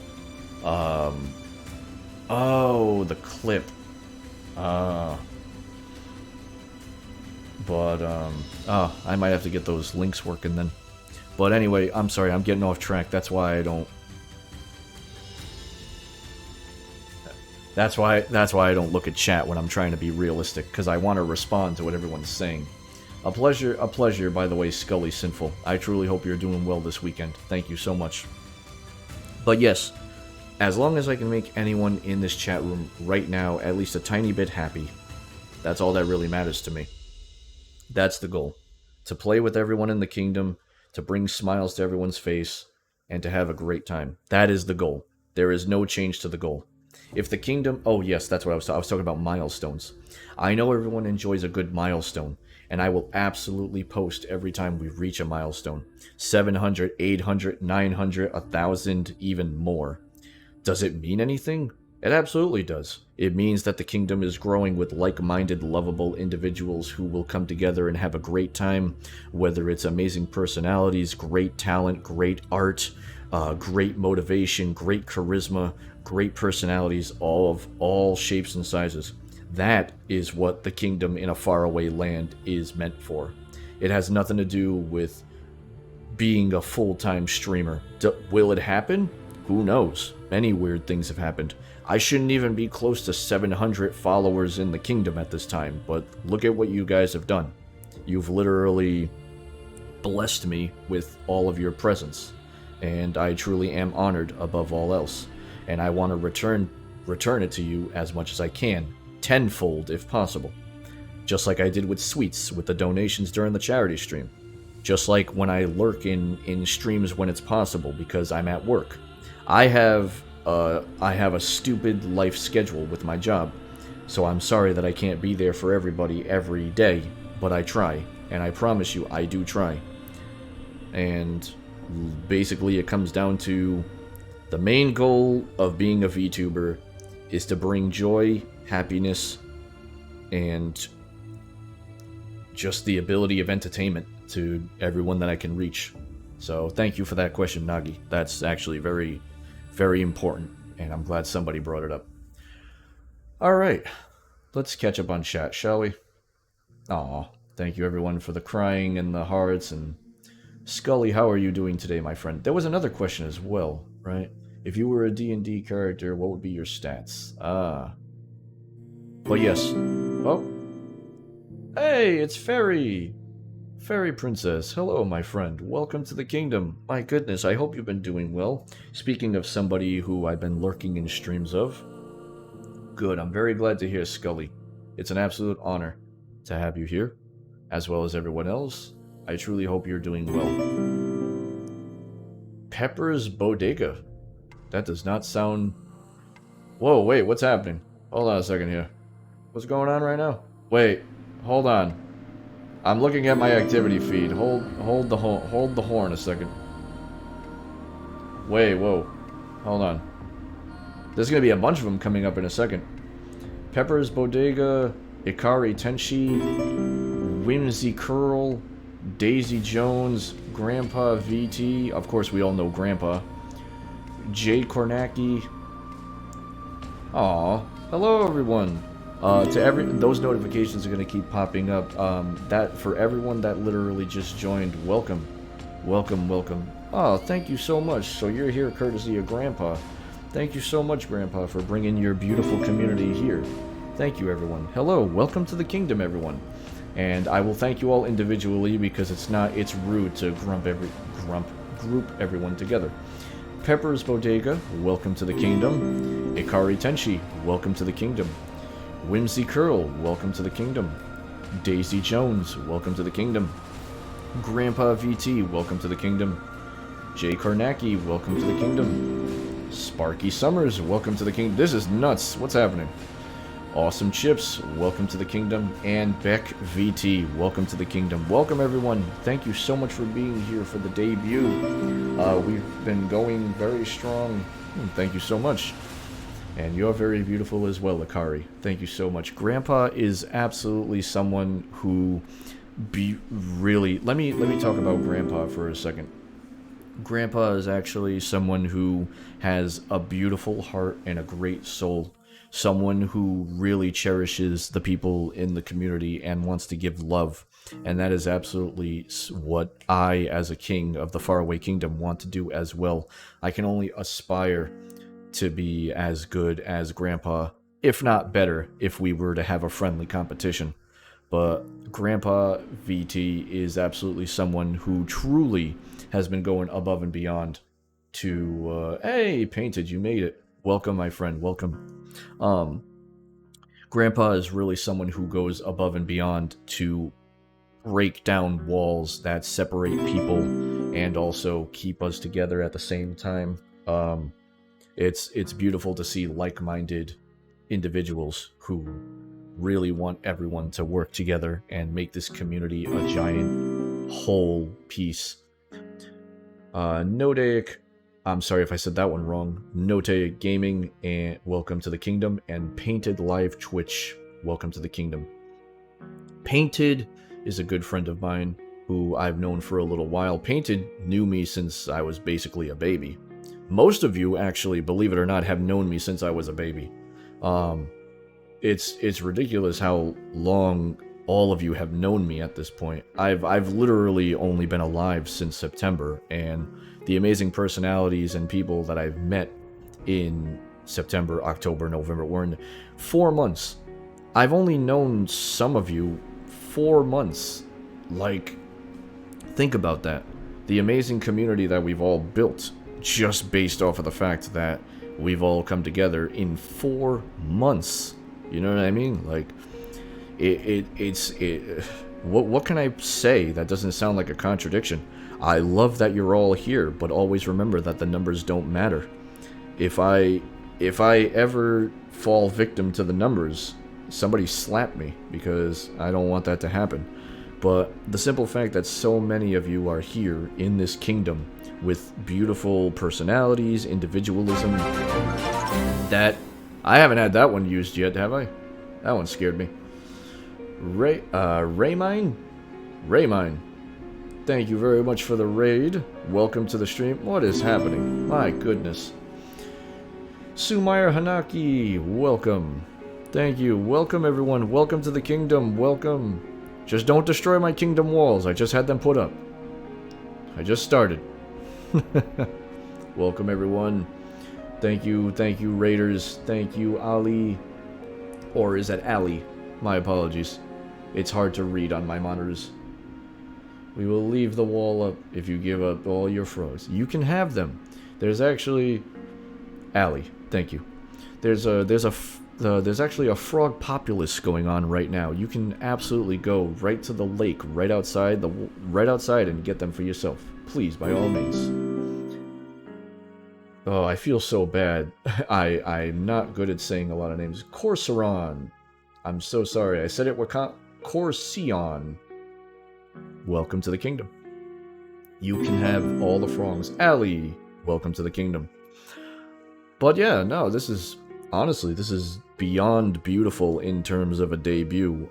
oh, the clip. I might have to get those links working then. But anyway, I'm sorry, I'm getting off track. That's why I don't. That's why I don't look at chat when I'm trying to be realistic, because I want to respond to what everyone's saying. A pleasure, by the way, Scully Sinful. I truly hope you're doing well this weekend. Thank you so much. But yes, as long as I can make anyone in this chat room right now at least a tiny bit happy, that's all that really matters to me. That's the goal. To play with everyone in the kingdom, to bring smiles to everyone's face, and to have a great time. That is the goal. There is no change to the goal. If the kingdom... Oh, yes, that's what I was talking about, milestones. I know everyone enjoys a good milestone, and I will absolutely post every time we reach a milestone. 700, 800, 900, 1,000, even more. Does it mean anything? It absolutely does. It means that the kingdom is growing with like-minded, lovable individuals who will come together and have a great time, whether it's amazing personalities, great talent, great art, great motivation, great charisma, great personalities, all shapes and sizes. That is what the kingdom in a faraway land is meant for. It has nothing to do with being a full-time streamer. Will it happen? Who knows? Many weird things have happened. I shouldn't even be close to 700 followers in the kingdom at this time, but look at what you guys have done. You've literally blessed me with all of your presence, and I truly am honored above all else. And I want to return it to you as much as I can, tenfold if possible. Just like I did with Sweets with the donations during the charity stream. Just like when I lurk in streams when it's possible because I'm at work. I have a stupid life schedule with my job, so I'm sorry that I can't be there for everybody every day, but I try, and I promise you I do try. And basically it comes down to the main goal of being a VTuber is to bring joy, happiness, and just the ability of entertainment to everyone that I can reach. So thank you for that question, Nagi. That's actually very, very important, and I'm glad somebody brought it up. Alright, let's catch up on chat, shall we? Aw, thank you everyone for the crying and the hearts, and Scully, how are you doing today, my friend? There was another question as well, right? If you were a D&D character, what would be your stats? But yes. Oh. Hey, it's Fairy! Fairy Princess, hello my friend. Welcome to the kingdom. My goodness, I hope you've been doing well. Speaking of somebody who I've been lurking in streams of. Good, I'm very glad to hear, Scully. It's an absolute honor to have you here, as well as everyone else. I truly hope you're doing well. Pepper's Bodega. That does not sound... Whoa, wait, what's happening? Hold on a second here. What's going on right now? Wait, hold on. I'm looking at my activity feed. Hold the horn a second. Wait, whoa. Hold on. There's gonna be a bunch of them coming up in a second. Pepper's Bodega, Ikari Tenshi, Whimsy Curl, Daisy Jones, Grandpa VT. Of course, we all know Grandpa. Jay Kornacki. Aw, hello everyone. Those notifications are gonna keep popping up. That for everyone that literally just joined, welcome, welcome. Oh, thank you so much. So you're here courtesy of Grandpa. Thank you so much, Grandpa, for bringing your beautiful community here. Thank you, everyone. Hello, welcome to the kingdom, everyone. And I will thank you all individually because it's rude to group everyone together. Pepper's Bodega, welcome to the kingdom. Ikari Tenshi, welcome to the kingdom. Whimsy Curl, welcome to the kingdom. Daisy Jones, welcome to the kingdom. Grandpa VT, welcome to the kingdom. Jay Karnacki, welcome to the kingdom. Sparky Summers, welcome to the kingdom. This is nuts. What's happening? Awesome Chips, welcome to the kingdom. And Beck VT, welcome to the kingdom. Welcome, everyone. Thank you so much for being here for the debut. We've been going very strong. Thank you so much. And you're very beautiful as well, Akari. Thank you so much. Grandpa is absolutely someone who really... Let me talk about Grandpa for a second. Grandpa is actually someone who has a beautiful heart and a great soul. Someone who really cherishes the people in the community and wants to give love. And that is absolutely what I, as a king of the Faraway Kingdom, want to do as well. I can only aspire to be as good as Grandpa, if not better, if we were to have a friendly competition. But Grandpa VT is absolutely someone who truly has been going above and beyond to, hey, Painted, you made it. Welcome, my friend, welcome. Grandpa is really someone who goes above and beyond to break down walls that separate people and also keep us together at the same time. It's beautiful to see like-minded individuals who really want everyone to work together and make this community a giant whole piece. Nodaic, I'm sorry if I said that one wrong. Nodaic Gaming, and welcome to the kingdom. And Painted Live Twitch, welcome to the kingdom. Painted is a good friend of mine who I've known for a little while. Painted knew me since I was basically a baby. Most of you, actually, believe it or not, have known me since I was a baby. It's ridiculous how long all of you have known me at this point. I've literally only been alive since September, and the amazing personalities and people that I've met in September, October, November were in 4 months. I've only known some of you 4 months. Like, think about that. The amazing community that we've all built just based off of the fact that we've all come together in 4 months. You know what I mean? Like, what can I say that doesn't sound like a contradiction? I love that you're all here, but always remember that the numbers don't matter. If I ever fall victim to the numbers, somebody slap me, because I don't want that to happen. But the simple fact that so many of you are here in this kingdom with beautiful personalities, individualism, that I haven't had that one used yet, have I? That one scared me. Raymine, thank you very much for the raid. Welcome to the stream. What is happening? My goodness. Sumair Hanaki, welcome. Thank you. Welcome, everyone. Welcome to the kingdom. Welcome. Just don't destroy my kingdom walls. I just had them put up. I just started. Welcome, everyone. Thank you, raiders. Thank you, Ali. Or is that Ali? My apologies. It's hard to read on my monitors. We will leave the wall up if you give up all your frogs. You can have them. There's actually... Ali, thank you. There's actually a frog populace going on right now. You can absolutely go right to the lake, right outside and get them for yourself. Please, by all means. Oh, I feel so bad. I'm not good at saying a lot of names. Corsaron. I'm so sorry. I said it with Corsion. Welcome to the kingdom. You can have all the frogs. Ali, welcome to the kingdom. But yeah, no, this is beyond beautiful in terms of a debut.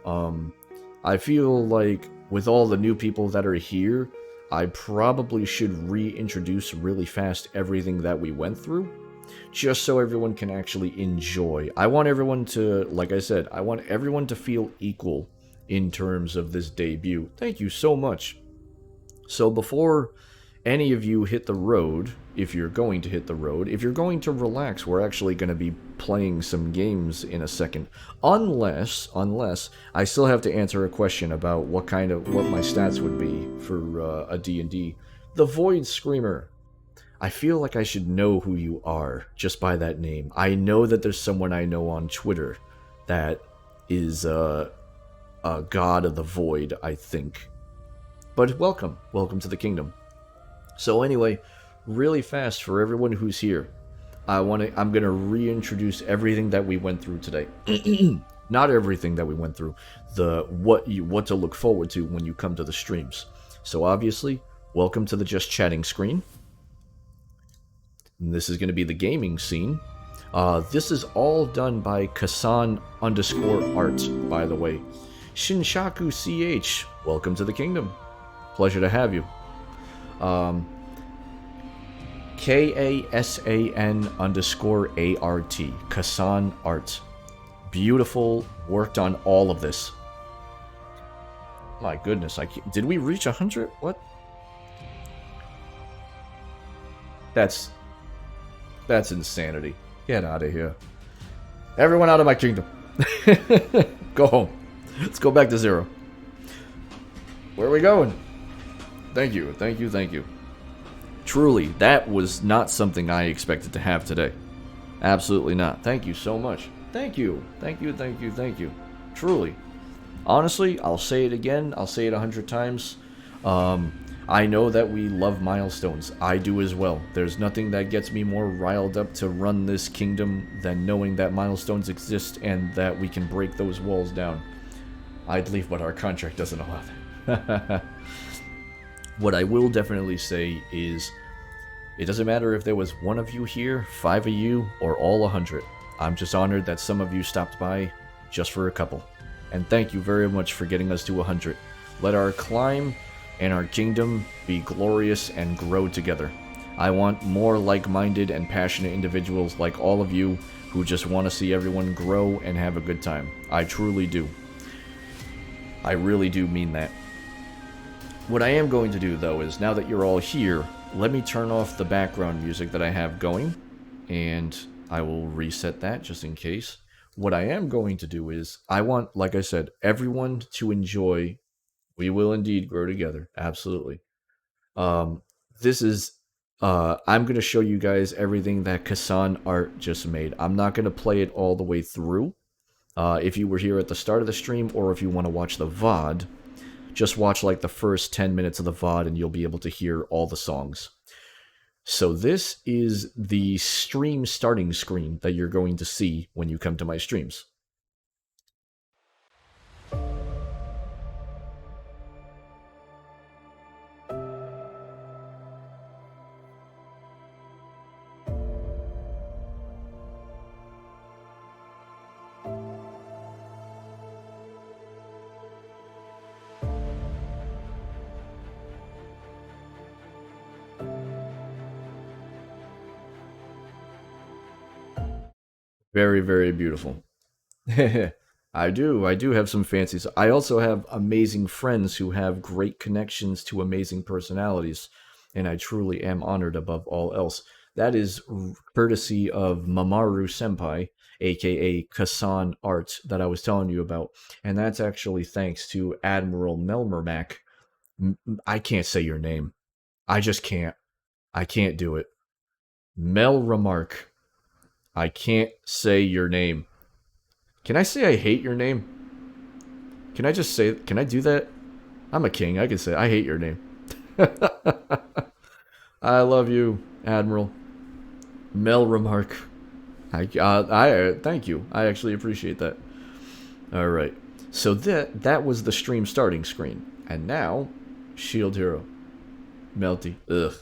I feel like with all the new people that are here, I probably should reintroduce really fast everything that we went through, just so everyone can actually enjoy. I want everyone to, like I said, I want everyone to feel equal in terms of this debut. Thank you so much. So before any of you hit the road, if you're going to hit the road, if you're going to relax, we're actually going to be playing some games in a second. Unless I still have to answer a question about what my stats would be for a D&D. The Void Screamer. I feel like I should know who you are just by that name. I know that there's someone I know on Twitter that is a god of the void, I think. but welcome to the kingdom. So anyway, really fast for everyone who's here, I'm gonna reintroduce everything that we went through today. Not everything that we went through, what to look forward to when you come to the streams. So obviously, welcome to the Just Chatting screen. And this is going to be the gaming scene. This is all done by Kasan_art, by the way. Shinshaku CH, welcome to the kingdom. Pleasure to have you. KASAN_ART, Kasan Art. Beautiful, worked on all of this. My goodness, did we reach 100? What? That's insanity. Get out of here. Everyone out of my kingdom. Go home. Let's go back to 0. Where are we going? Thank you. Truly, that was not something I expected to have today. Absolutely not. Thank you so much. Thank you. Truly. Honestly, I'll say it again. I'll say it 100 times. I know that we love milestones. I do as well. There's nothing that gets me more riled up to run this kingdom than knowing that milestones exist and that we can break those walls down. I'd leave, but our contract doesn't allow that. What I will definitely say is, it doesn't matter if there was 1 of you here, 5 of you, or all 100. I'm just honored that some of you stopped by just for a couple. And thank you very much for getting us to 100. Let our climb and our kingdom be glorious and grow together. I want more like-minded and passionate individuals like all of you who just want to see everyone grow and have a good time. I truly do. I really do mean that. What I am going to do, though, is now that you're all here, let me turn off the background music that I have going, and I will reset that just in case. What I am going to do is, I want, like I said, everyone to enjoy. We will indeed grow together. Absolutely. I'm going to show you guys everything that Kasan Art just made. I'm not going to play it all the way through. If you were here at the start of the stream, or if you want to watch the VOD, just watch like the first 10 minutes of the VOD and you'll be able to hear all the songs. So this is the stream starting screen that you're going to see when you come to my streams. Very, very beautiful. I do have some fancies. I also have amazing friends who have great connections to amazing personalities, and I truly am honored above all else. That is courtesy of Mamaru Senpai, aka Kasan Art, that I was telling you about, and that's actually thanks to Admiral Melmermac. I can't say your name. I just can't. I can't do it. Melremark. I can't say your name. Can I say I hate your name? Can I just say, can I do that? I'm a king. I can say I hate your name. I love you, Admiral. Melremark. I thank you. I actually appreciate that. All right. So that was the stream starting screen. And now, Shield Hero. Melty. Ugh.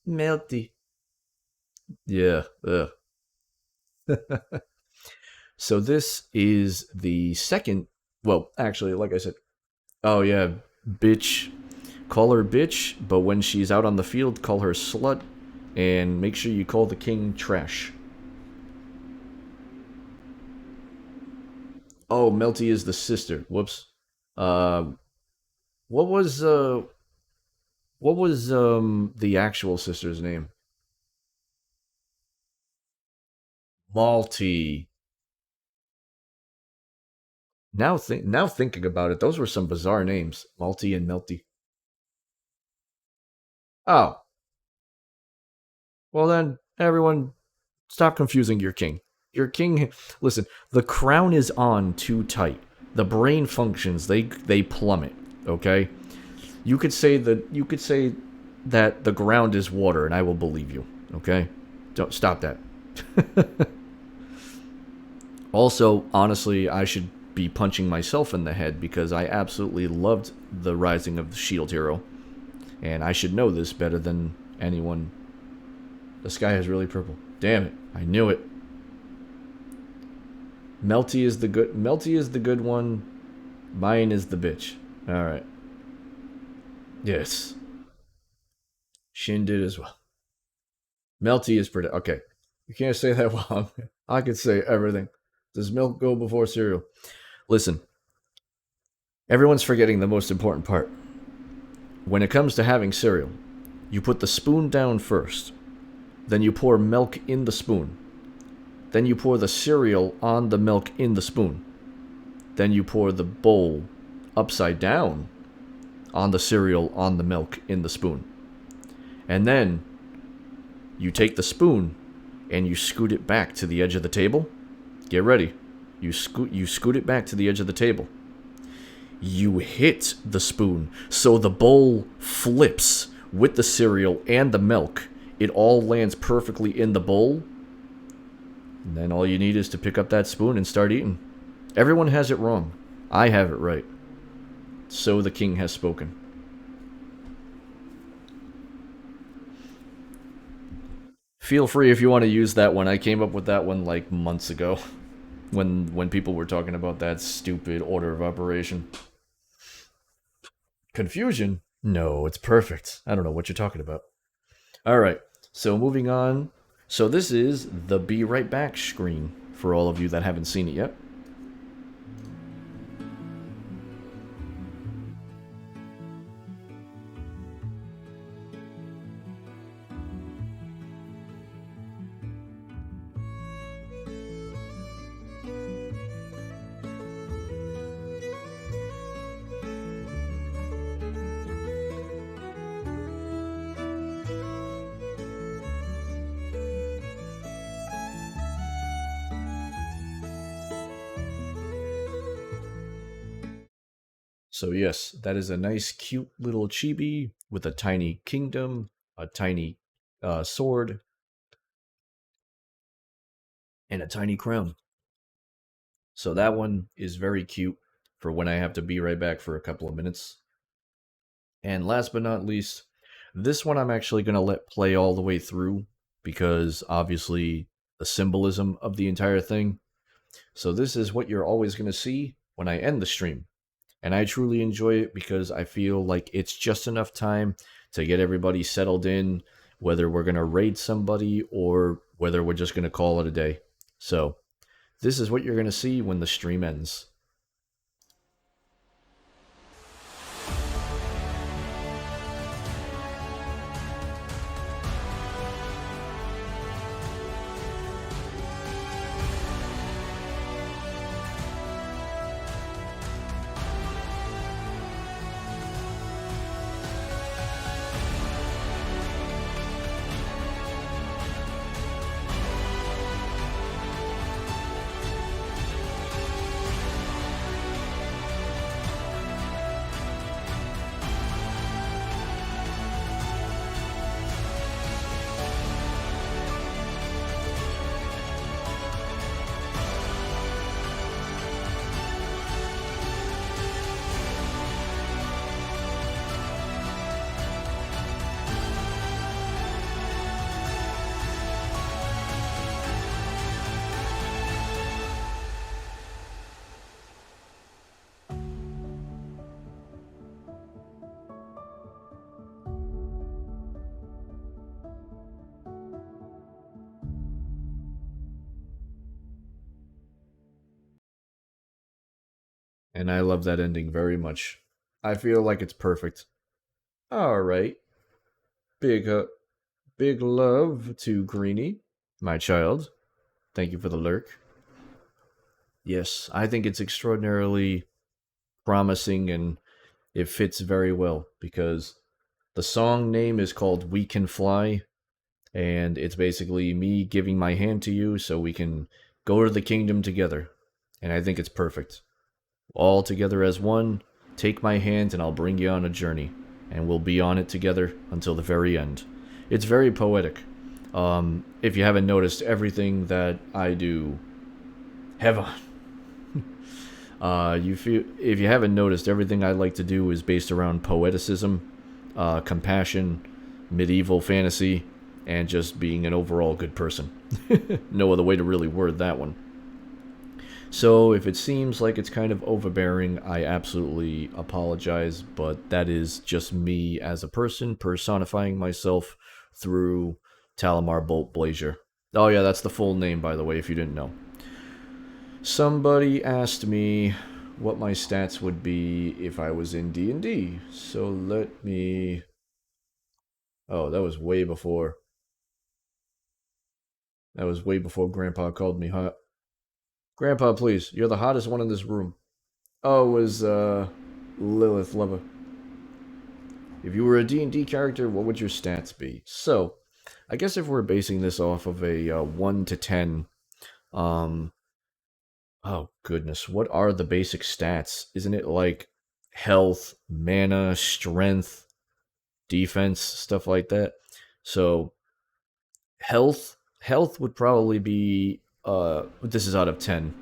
Melty. Yeah. Ugh. So this is the second, well, actually, like I said, oh yeah, bitch, call her bitch, but when she's out on the field, call her slut, and make sure you call the king trash. Oh, Melty is the sister. Whoops. What was the actual sister's name? Malty. Now thinking about it, those were some bizarre names. Malty and Melty. Oh. Well then, everyone, stop confusing your king. Your king, listen, the crown is on too tight. The brain functions, they plummet, okay? that the ground is water, and I will believe you. Okay, don't stop that. Also, honestly, I should be punching myself in the head because I absolutely loved the Rising of the Shield Hero, and I should know this better than anyone. The sky is really purple. Damn it! I knew it. Melty is the good one. Mine is the bitch. All right. Yes. Shin did as well. Melty is pretty. Okay. You can't say that wrong. I could say everything. Does milk go before cereal? Listen, everyone's forgetting the most important part. When it comes to having cereal, you put the spoon down first. Then you pour milk in the spoon. Then you pour the cereal on the milk in the spoon. Then you pour the bowl upside down on the cereal on the milk in the spoon. And then you take the spoon and you scoot it back to the edge of the table. Get ready. You scoot it back to the edge of the table. You hit the spoon so the bowl flips with the cereal and the milk. It all lands perfectly in the bowl. And then all you need is to pick up that spoon and start eating. Everyone has it wrong. I have it right. So the king has spoken. Feel free if you want to use that one. I came up with that one like months ago. When people were talking about that stupid order of operation. Confusion? No, it's perfect. I don't know what you're talking about. Alright, so moving on. So this is the Be Right Back screen for all of you that haven't seen it yet. So yes, that is a nice, cute little chibi with a tiny kingdom, a tiny sword, and a tiny crown. So that one is very cute for when I have to be right back for a couple of minutes. And last but not least, this one I'm actually going to let play all the way through because obviously the symbolism of the entire thing. So this is what you're always going to see when I end the stream. And I truly enjoy it because I feel like it's just enough time to get everybody settled in, whether we're going to raid somebody or whether we're just going to call it a day. So this is what you're going to see when the stream ends. And I love that ending very much. I feel like it's perfect. All right. Big big love to Greenie, my child. Thank you for the lurk. Yes, I think it's extraordinarily promising and it fits very well because the song name is called We Can Fly, and it's basically me giving my hand to you so we can go to the kingdom together. And I think it's perfect. All together as one, take my hand and I'll bring you on a journey. and we'll be on it together until the very end. It's very poetic. If you haven't noticed, everything that I do, heaven. If you haven't noticed, everything I like to do is based around poeticism, compassion, medieval fantasy, and just being an overall good person. No other way to really word that one. So if it seems like it's kind of overbearing, I absolutely apologize, but that is just me as a person personifying myself through Talamaar, Boult, Blazier. Oh yeah, that's the full name, by the way, if you didn't know. Somebody asked me what my stats would be if I was in D&D. So let me... Oh, that was way before. That was way before Grandpa called me hot. Grandpa, please, you're the hottest one in this room. Oh, it was, Lilith Lover. If you were a D&D character, what would your stats be? So, I guess if we're basing this off of a 1 to 10, oh goodness, what are the basic stats? Isn't it like health, mana, strength, defense, stuff like that? So, health would probably be, this is out of 10.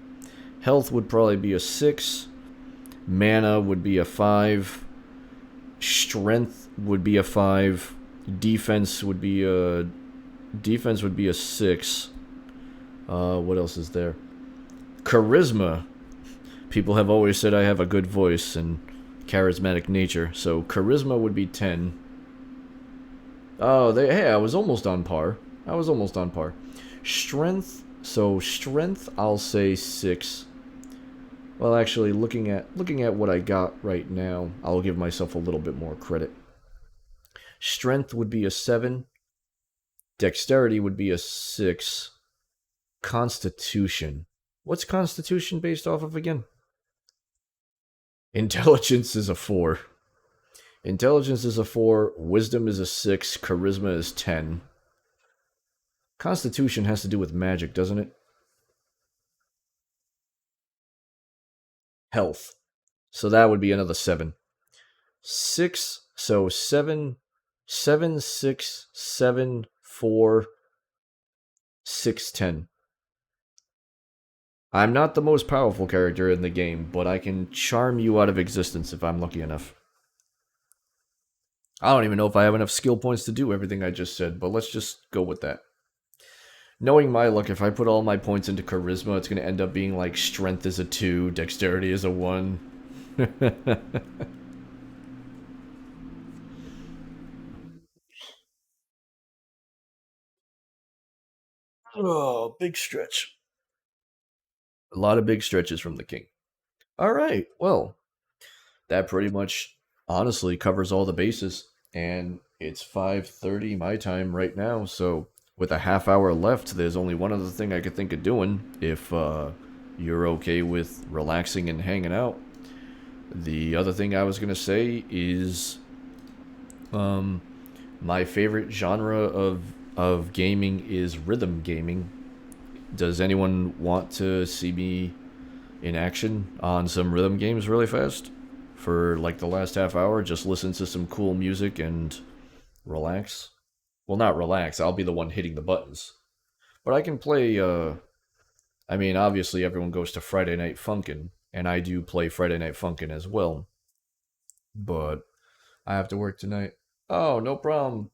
Health would probably be a 6, mana would be a 5, strength would be a 5, defense would be a 6. What else is there? Charisma. People have always said I have a good voice and charismatic nature, so charisma would be 10. Oh, hey, I was almost on par. Strength, I'll say 6. Well, actually, looking at what I got right now, I'll give myself a little bit more credit. Strength would be a 7. Dexterity would be a 6. Constitution. What's Constitution based off of again? Intelligence is a 4. Wisdom is a 6. Charisma is 10. Constitution has to do with magic, doesn't it? Health. So that would be another 7. 6, so 7, 6, 7, 4, 6, 10. I'm not the most powerful character in the game, but I can charm you out of existence if I'm lucky enough. I don't even know if I have enough skill points to do everything I just said, but let's just go with that. Knowing my luck, if I put all my points into charisma, it's going to end up being like strength is a 2, dexterity is a 1. Oh, big stretch. A lot of big stretches from the king. All right, well, that pretty much honestly covers all the bases, and it's 5:30 my time right now, so with a half hour left, there's only one other thing I could think of doing if you're okay with relaxing and hanging out. The other thing I was going to say is my favorite genre of gaming is rhythm gaming. Does anyone want to see me in action on some rhythm games really fast? For like the last half hour, just listen to some cool music and relax. Well, not relax, I'll be the one hitting the buttons. But I can play, I mean, obviously everyone goes to Friday Night Funkin', and I do play Friday Night Funkin' as well. But I have to work tonight. Oh, no problem.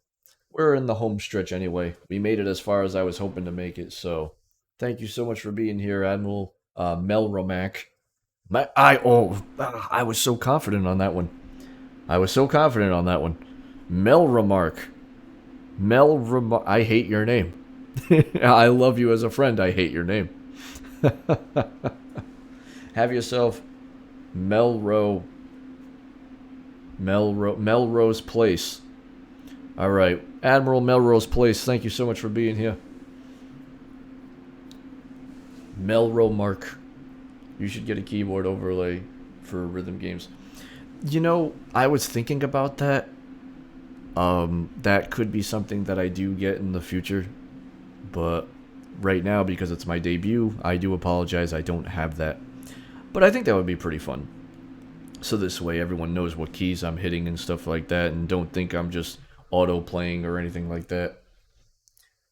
We're in the home stretch anyway. We made it as far as I was hoping to make it, so thank you so much for being here, Admiral Mel Romack. I was so confident on that one. Mel Remark. I hate your name. I love you as a friend. I hate your name. Have yourself Melrose Place. All right, Admiral Melrose Place. Thank you so much for being here. Melro Mark. You should get a keyboard overlay for rhythm games. You know, I was thinking about that. That could be something that I do get in the future. But right now, because it's my debut, I do apologize I don't have that. But I think that would be pretty fun. So this way everyone knows what keys I'm hitting and stuff like that, and don't think I'm just auto-playing or anything like that.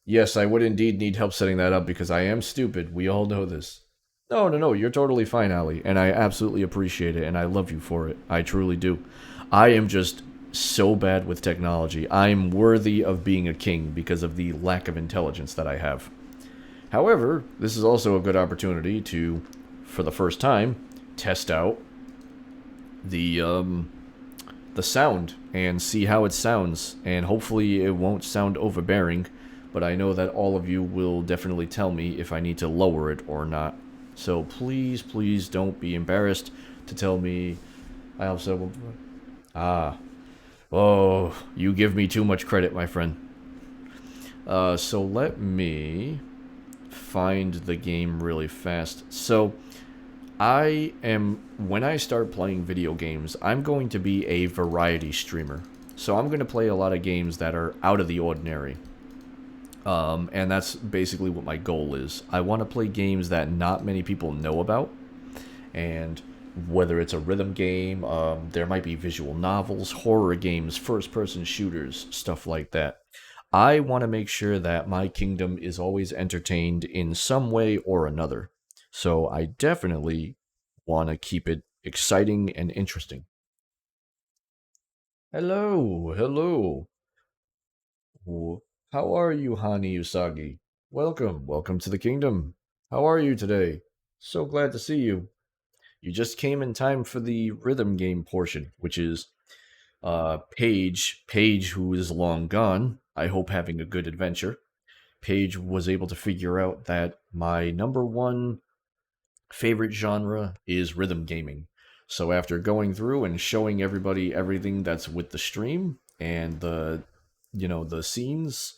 Yes, I would indeed need help setting that up because I am stupid. We all know this. No, no, no, you're totally fine, Allie, and I absolutely appreciate it, and I love you for it. I truly do. I am just so bad with technology. I'm worthy of being a king because of the lack of intelligence that I have. However, this is also a good opportunity to, for the first time, test out the sound and see how it sounds, and hopefully it won't sound overbearing, but I know that all of you will definitely tell me if I need to lower it or not. So please, please don't be embarrassed to tell me. I also... Ah. Oh, you give me too much credit, my friend. So let me find the game really fast. So, when I start playing video games, I'm going to be a variety streamer. So I'm going to play a lot of games that are out of the ordinary. And that's basically what my goal is. I want to play games that not many people know about. And whether it's a rhythm game, there might be visual novels, horror games, first-person shooters, stuff like that. I want to make sure that my kingdom is always entertained in some way or another. So I definitely want to keep it exciting and interesting. Hello, hello. How are you, Hani Usagi? Welcome, welcome to the kingdom. How are you today? So glad to see you. You just came in time for the rhythm game portion, which is Paige, who is long gone, I hope having a good adventure. Paige was able to figure out that my number one favorite genre is rhythm gaming. So after going through and showing everybody everything that's with the stream and the scenes,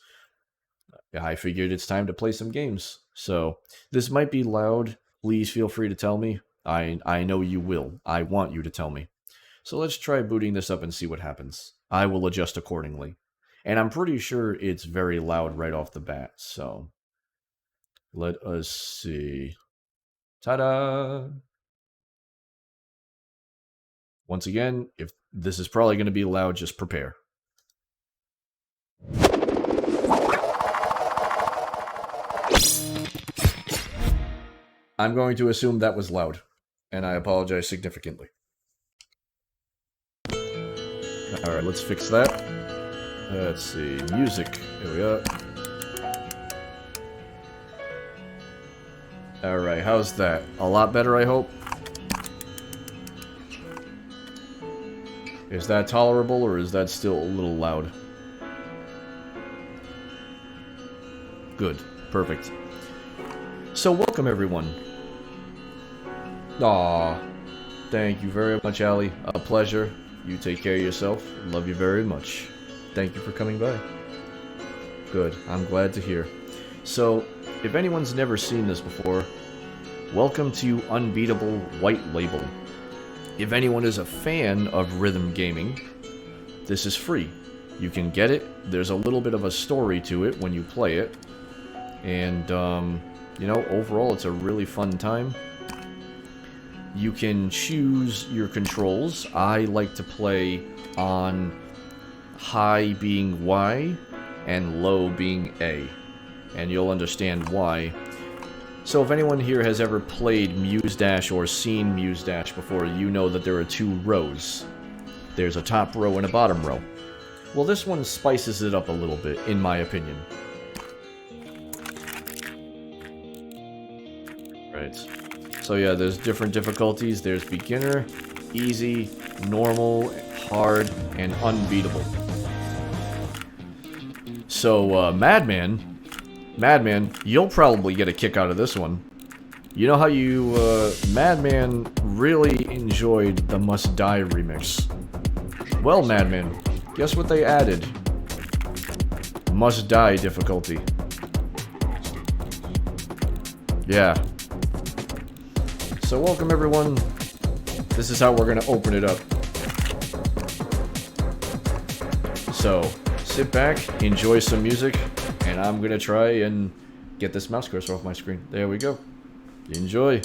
I figured it's time to play some games. So this might be loud. Please feel free to tell me. I know you will. I want you to tell me. So let's try booting this up and see what happens. I will adjust accordingly. And I'm pretty sure it's very loud right off the bat, so let us see. Ta-da! Once again, if this is probably going to be loud, just prepare. I'm going to assume that was loud, and I apologize significantly. Alright, let's fix that. Let's see, music. Here we are. Alright, how's that? A lot better, I hope? Is that tolerable, or is that still a little loud? Good. Perfect. So, welcome, everyone. Aww. Thank you very much, Allie. A pleasure. You take care of yourself. Love you very much. Thank you for coming by. Good. I'm glad to hear. So, if anyone's never seen this before, welcome to Unbeatable White Label. If anyone is a fan of rhythm gaming, this is free. You can get it. There's a little bit of a story to it when you play it. And, overall it's a really fun time. You can choose your controls. I like to play on high being Y and low being A. And you'll understand why. So if anyone here has ever played Muse Dash or seen Muse Dash before, you know that there are two rows. There's a top row and a bottom row. Well, this one spices it up a little bit, in my opinion. Right. So yeah, there's different difficulties. There's beginner, easy, normal, hard, and unbeatable. So, Madman, you'll probably get a kick out of this one. You know how Madman really enjoyed the Must Die remix. Well, Madman, guess what they added? Must Die difficulty. Yeah. So welcome everyone. This is how we're gonna open it up. So, sit back, enjoy some music, and I'm gonna try and get this mouse cursor off my screen. There we go. Enjoy.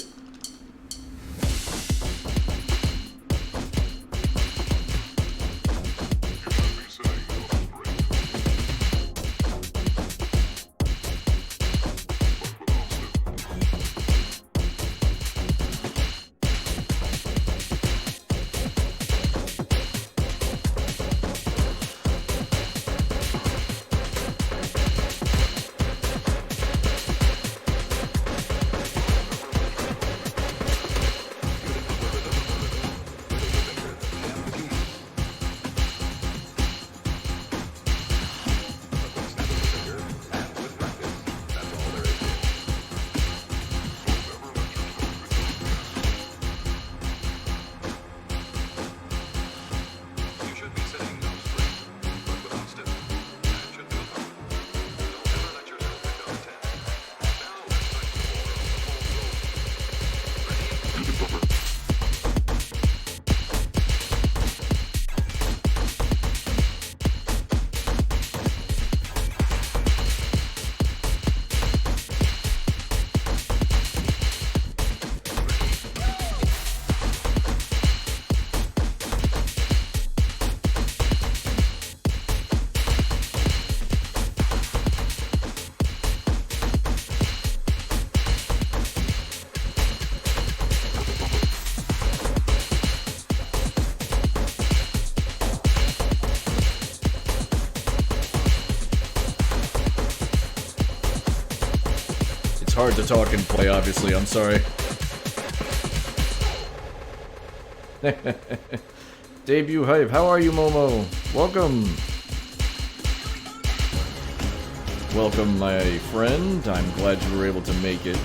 It's hard to talk and play, obviously, I'm sorry. Debut hype, how are you, Momo? Welcome! Welcome, my friend. I'm glad you were able to make it.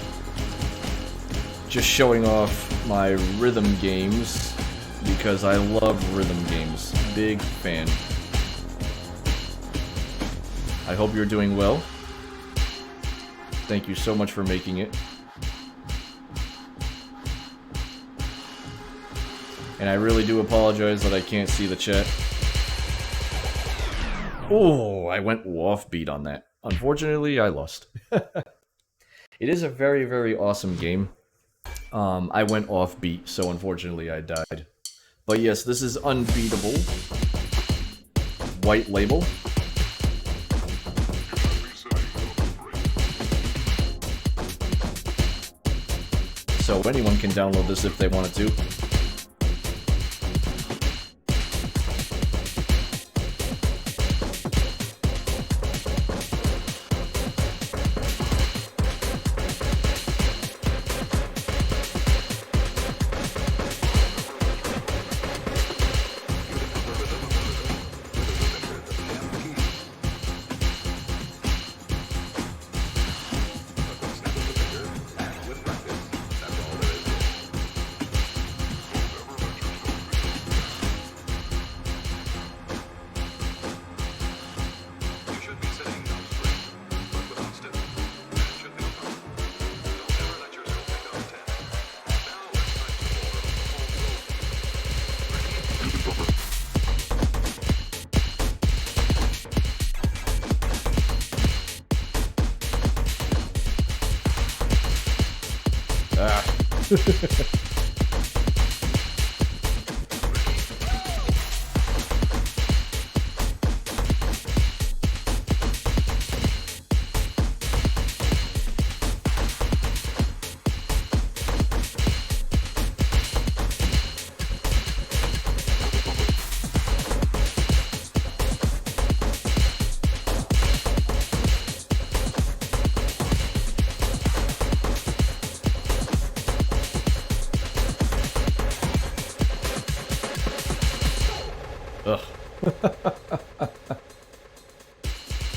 Just showing off my rhythm games, because I love rhythm games. Big fan. I hope you're doing well. Thank you so much for making it. And I really do apologize that I can't see the chat. Oh, I went offbeat on that. Unfortunately, I lost. It is a very, very awesome game. I went offbeat, so unfortunately I died. But yes, this is Unbeatable. White label. So anyone can download this if they wanted to.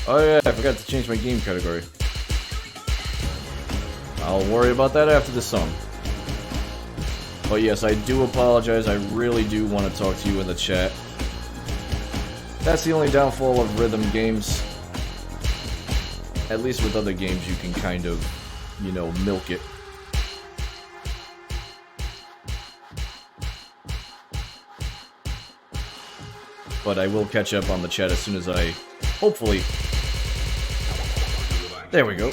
Oh yeah, I forgot to change my game category. I'll worry about that after this song. But yes, I do apologize, I really do want to talk to you in the chat. That's the only downfall of rhythm games. At least with other games you can kind of, you know, milk it. But I will catch up on the chat as soon as I, hopefully... There we go.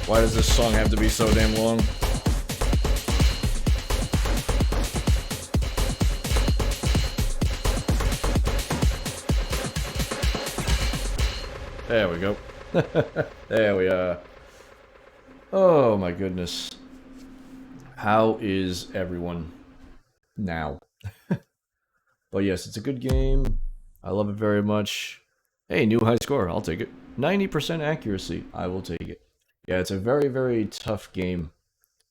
Why does this song have to be so damn long? There we go. There we are. Oh my goodness. How is everyone now? But yes, it's a good game. I love it very much. Hey, new high score. I'll take it. 90% accuracy. I will take it. Yeah, it's a very, very tough game,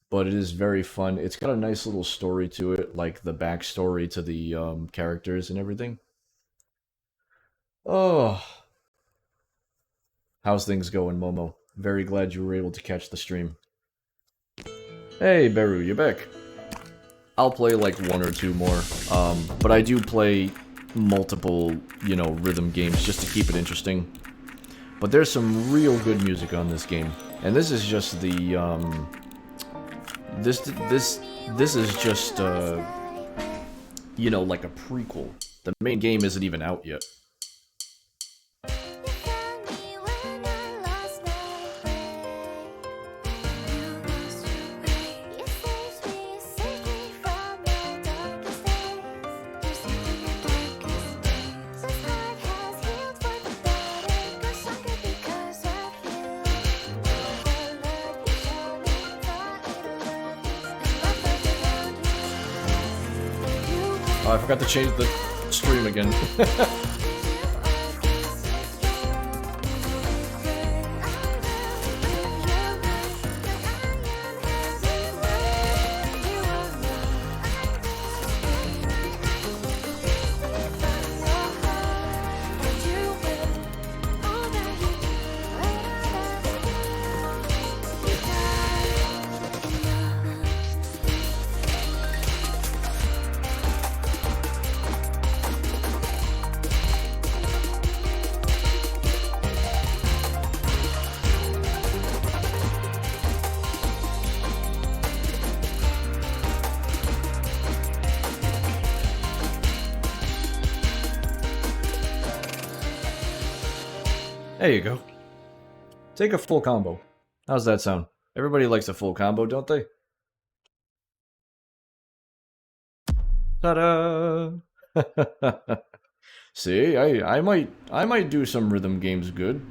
but it is very fun. It's got a nice little story to it, like the backstory to the characters and everything. Oh. How's things going, Momo? Very glad you were able to catch the stream. Hey, Beru, you're back. I'll play like one or two more, but I do play multiple, you know, rhythm games just to keep it interesting. But there's some real good music on this game. And this is just the, this is just, you know, like a prequel. The main game isn't even out yet. Oh, I forgot to change the stream again. There you go. Take a full combo. How's that sound? Everybody likes a full combo, don't they? Ta-da! See, I might do some rhythm games good.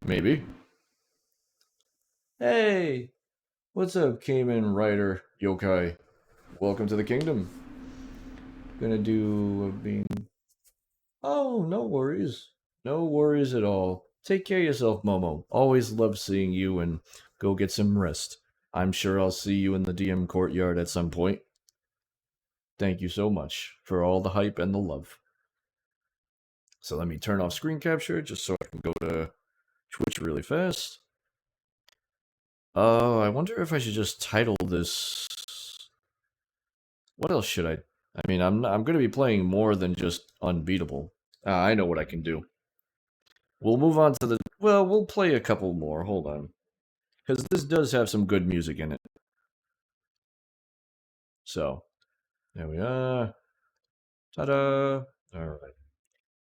Maybe. Hey! What's up, Cayman Rider Yokai? Welcome to the kingdom. Gonna do a bean. Oh, no worries. No worries at all. Take care of yourself, Momo. Always love seeing you, and go get some rest. I'm sure I'll see you in the DM courtyard at some point. Thank you so much for all the hype and the love. So let me turn off screen capture just so I can go to Twitch really fast. I wonder if I should just title this... What else should I... I mean, I'm going to be playing more than just Unbeatable. I know what I can do. We'll move on to the... Well, we'll play a couple more. Hold on. Because this does have some good music in it. So, there we are. Ta-da! Alright.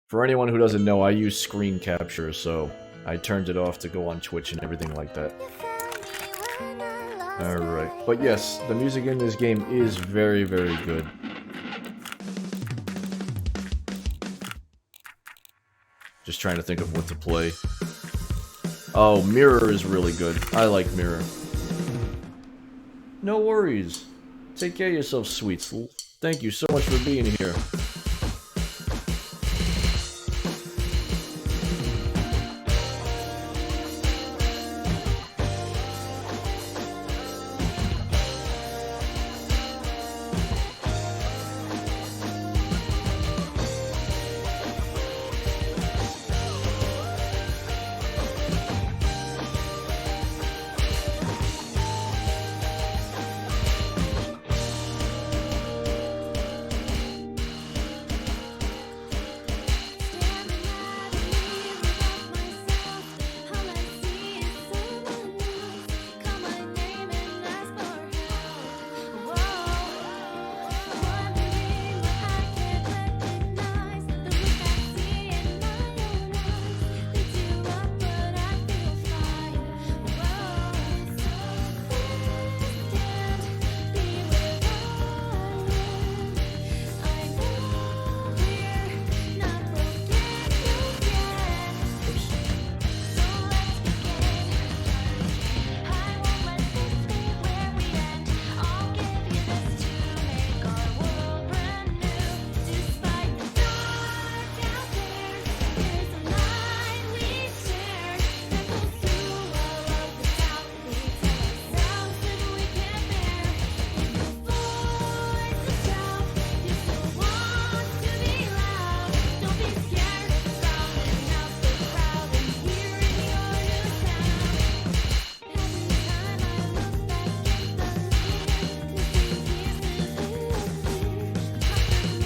For anyone who doesn't know, I use screen capture, so I turned it off to go on Twitch and everything like that. Alright. But yes, the music in this game is very, very good. Just trying to think of what to play. Oh, Mirror is really good. I like Mirror. No worries. Take care of yourself, sweets. Thank you so much for being here.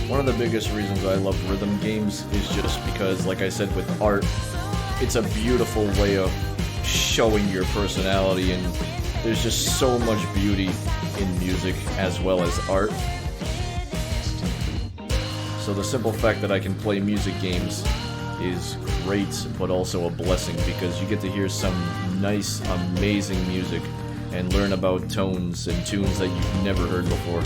One of the biggest reasons I love rhythm games is just because, like I said, with art, it's a beautiful way of showing your personality, and there's just so much beauty in music as well as art. So the simple fact that I can play music games is great, but also a blessing, because you get to hear some nice, amazing music and learn about tones and tunes that you've never heard before.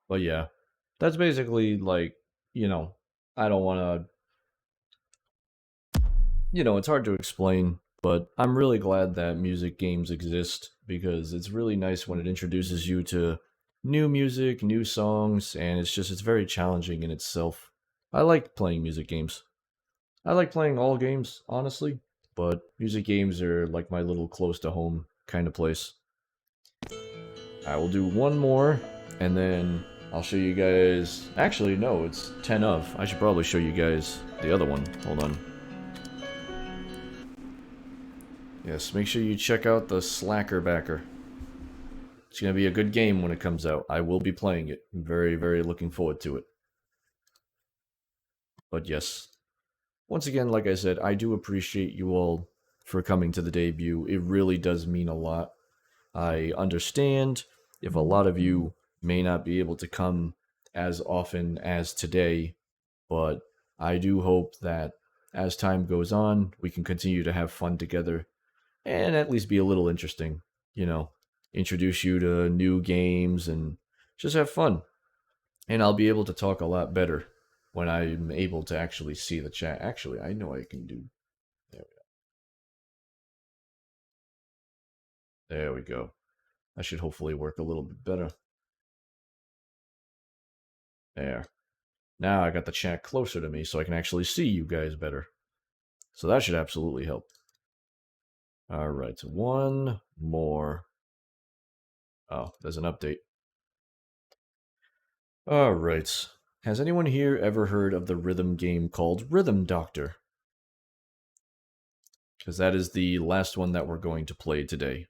But yeah, that's basically like, you know, I don't want to, it's hard to explain, but I'm really glad that music games exist because it's really nice when it introduces you to new music, new songs, and it's very challenging in itself. I like playing music games. I like playing all games, honestly, but music games are like my little close to home kind of place. I will do one more, and then I'll show you guys. Actually, no, it's 10 of. I should probably show you guys the other one. Hold on. Yes, make sure you check out the Slacker Backer. It's going to be a good game when it comes out. I will be playing it. I'm very, very looking forward to it. But yes, once again, like I said, I do appreciate you all for coming to the debut. It really does mean a lot. I understand if a lot of you may not be able to come as often as today, but I do hope that as time goes on, we can continue to have fun together and at least be a little interesting, introduce you to new games and just have fun. And I'll be able to talk a lot better when I'm able to actually see the chat. Actually, I know I can do. There we go. There we go. That should hopefully work a little bit better. There. Now I got the chat closer to me so I can actually see you guys better. So that should absolutely help. Alright, one more. Oh, there's an update. Alright. Has anyone here ever heard of the rhythm game called Rhythm Doctor? Because that is the last one that we're going to play today.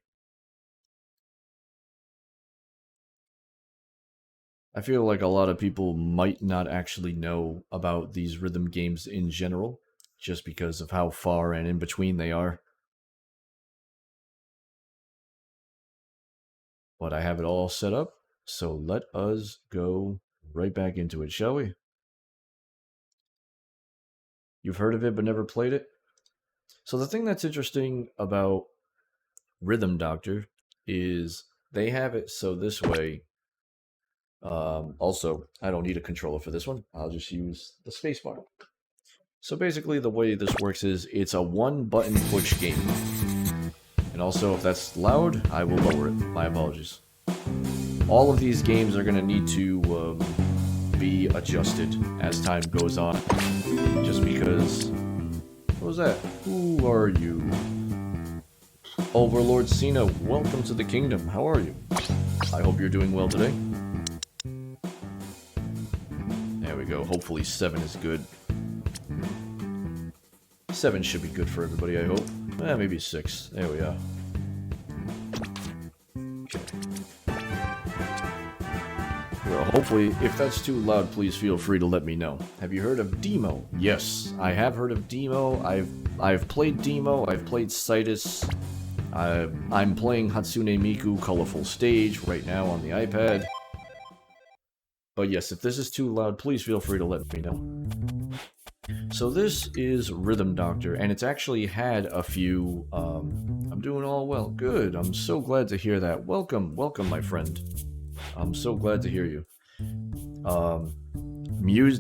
I feel like a lot of people might not actually know about these rhythm games in general, just because of how far and in between they are. But I have it all set up, so let us go right back into it, shall we? You've heard of it but never played it? So the thing that's interesting about Rhythm Doctor is they have it so this way. Also, I don't need a controller for this one. I'll just use the spacebar. So basically the way this works is it's a one-button push game. And also, if that's loud, I will lower it. My apologies. All of these games are going to need to be adjusted as time goes on. Just because... What was that? Who are you? Overlord Cena, welcome to the kingdom. How are you? I hope you're doing well today. There we go. Hopefully 7 is good. 7 should be good for everybody, I hope. Maybe 6. There we are. Okay. Well, hopefully, if that's too loud, please feel free to let me know. Have you heard of Demo? Yes, I have heard of Demo. I've played Demo. I've played Citus. I'm playing Hatsune Miku Colorful Stage right now on the iPad. But yes, if this is too loud, please feel free to let me know. So this is Rhythm Doctor, and it's actually had a few, I'm doing all well. Good, I'm so glad to hear that. Welcome, my friend. I'm so glad to hear you.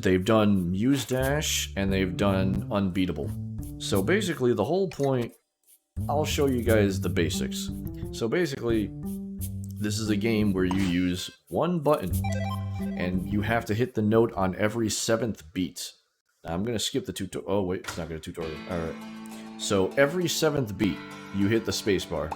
They've done Muse Dash, and they've done Unbeatable. So basically, the whole point, I'll show you guys the basics. So basically, this is a game where you use one button, and you have to hit the note on every 7th beat. I'm going to skip the tutorial. Oh, wait, it's not going to tutorial. Alright. So, every 7th beat, you hit the spacebar.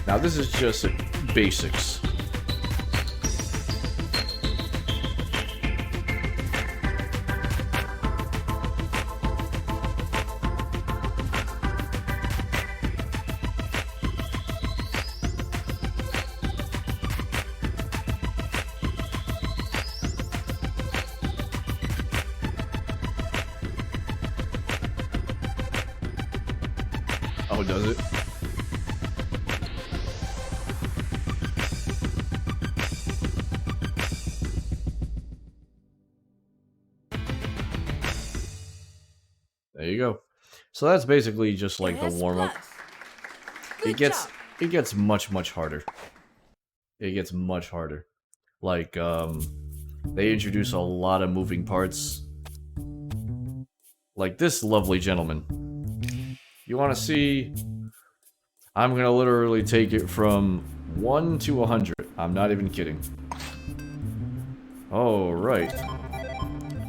Now this is just basics. it does it. There you go. So that's basically just like the warm-up. It gets much harder. It gets much harder. Like, they introduce a lot of moving parts. Like this lovely gentleman. You want to see? I'm gonna literally take it from 1 to 100. I'm not even kidding. Alright.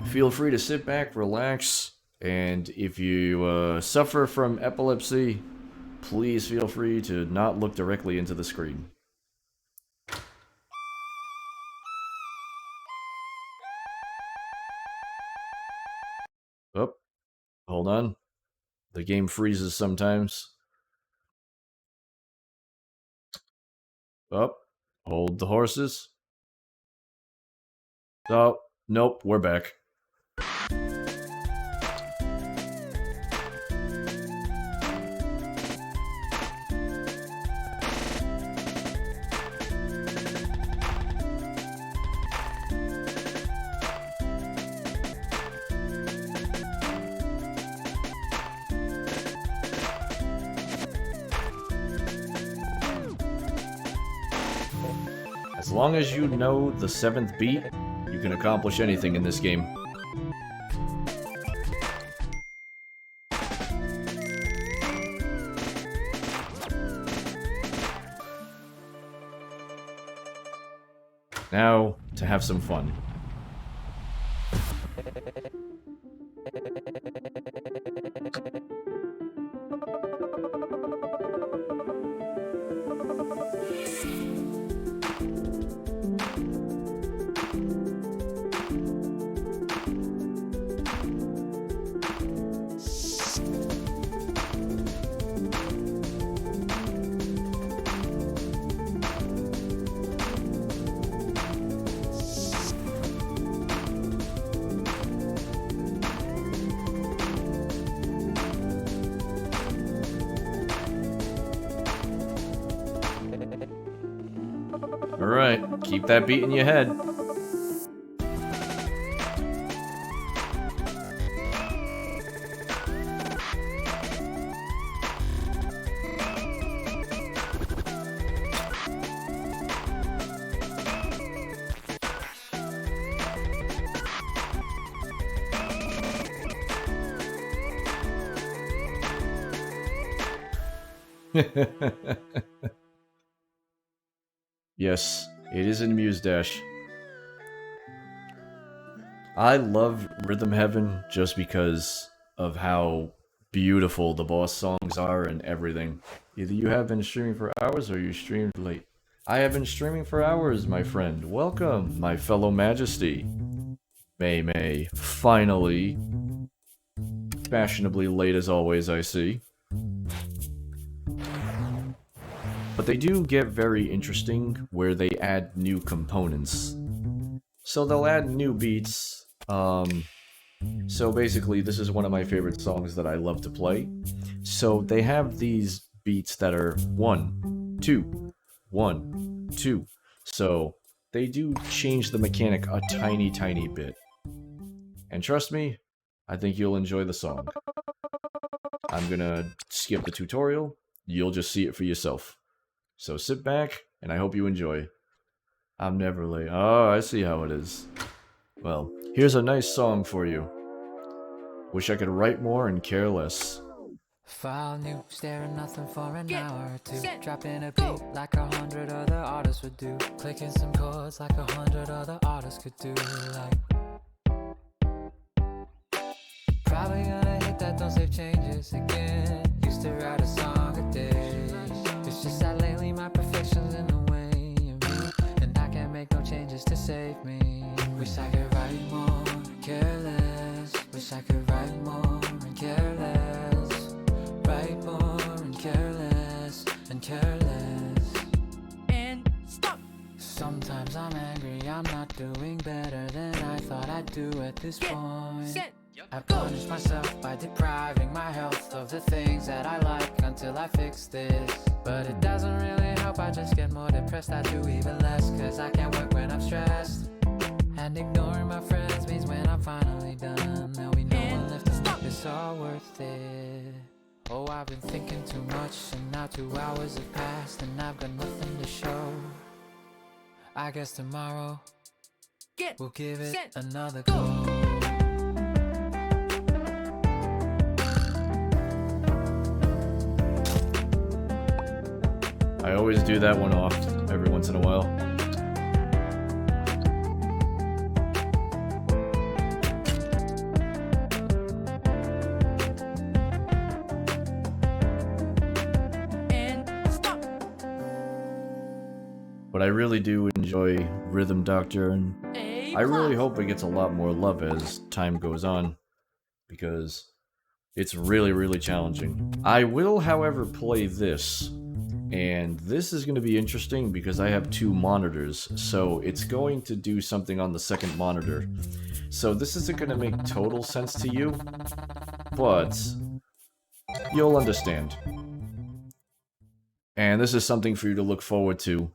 Feel free to sit back, relax, and if you suffer from epilepsy, please feel free to not look directly into the screen. Oh, hold on. The game freezes sometimes. Oh, hold the horses. Oh, nope, we're back. As long as you know the 7th beat, you can accomplish anything in this game. Now, to have some fun. Alright, keep that beat in your head. Yes, it is in Muse Dash. I love Rhythm Heaven just because of how beautiful the boss songs are and everything. Either you have been streaming for hours or you streamed late. I have been streaming for hours, my friend. Welcome, my fellow majesty. May, finally. Fashionably late as always, I see. But they do get very interesting where they add new components. So they'll add new beats. So basically this is one of my favorite songs that I love to play. So they have these beats that are 1, 2, 1, 2. So they do change the mechanic a tiny bit. And trust me, I think you'll enjoy the song. I'm gonna skip the tutorial. You'll just see it for yourself. So sit back, and I hope you enjoy. I'm never late. Oh, I see how it is. Well, here's a nice song for you. Wish I could write more and care less. File new, staring nothing for an hour or two. Dropping a beat like 100 other artists would do. Clicking some chords like 100 other artists could do. Probably gonna hit that, don't save changes again. Used to write a song a day. It's just that lately my perfection's in the way of me, and I can't make no changes to save me. Wish I could write more, care less. Wish I could write more and care less. Write more and care less and care less. And stop. Sometimes I'm angry, I'm not doing better than I thought I'd do at this point. I punish myself by depriving my health of the things that I like until I fix this. But it doesn't really help, I just get more depressed. I do even less, cause I can't work when I'm stressed. And ignoring my friends means when I'm finally done, there'll be no one left to stop. It's all worth it. Oh, I've been thinking too much, and now 2 hours have passed, and I've got nothing to show. I guess tomorrow we'll give it another go. I always do that one off every once in a while. And stop. But I really do enjoy Rhythm Doctor, and I really hope it gets a lot more love as time goes on, because it's really, really challenging. I will, however, play this, and this is going to be interesting because I have 2 monitors, so it's going to do something on the second monitor. So this isn't going to make total sense to you, but you'll understand. And this is something for you to look forward to.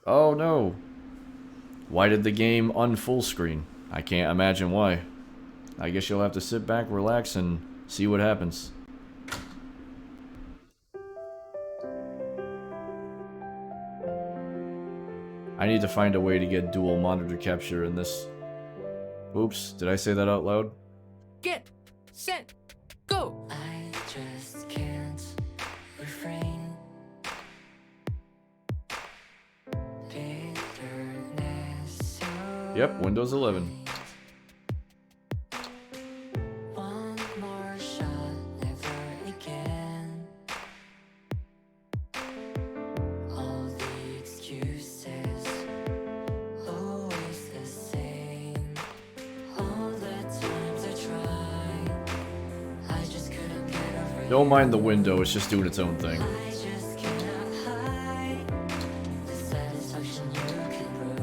Oh no! Why did the game unfull screen? I can't imagine why. I guess you'll have to sit back, relax, and see what happens. I need to find a way to get dual monitor capture in this. Oops, did I say that out loud? Get set go. I just can't refrain. Bitterness. Yep, Windows 11. One more shot, never again. All the excuses, always the same. All the times I tried, I just couldn't get over you. Don't mind the window, it's just doing its own thing. I just cannot hide the satisfaction you can prove.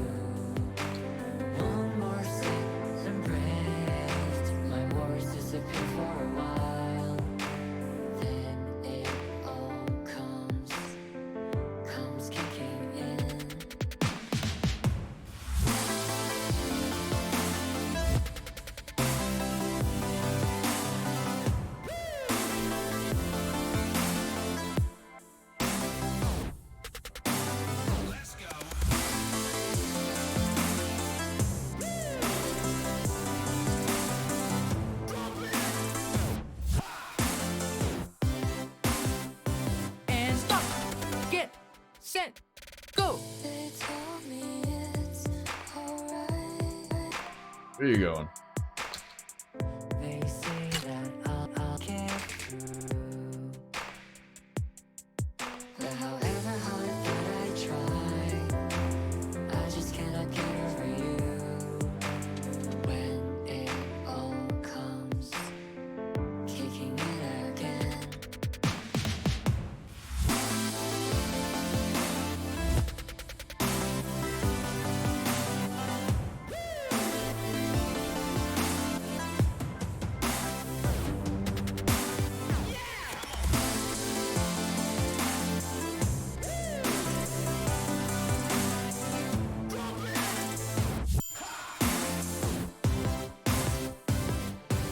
One more sip and breath, my worries disappear for a while. Then it all comes kicking in. And stop. Get set go. They told me it's alright. Where are you going? They say that I'll get through. But however hard that I try, I just cannot get over you. When it all comes kicking in again.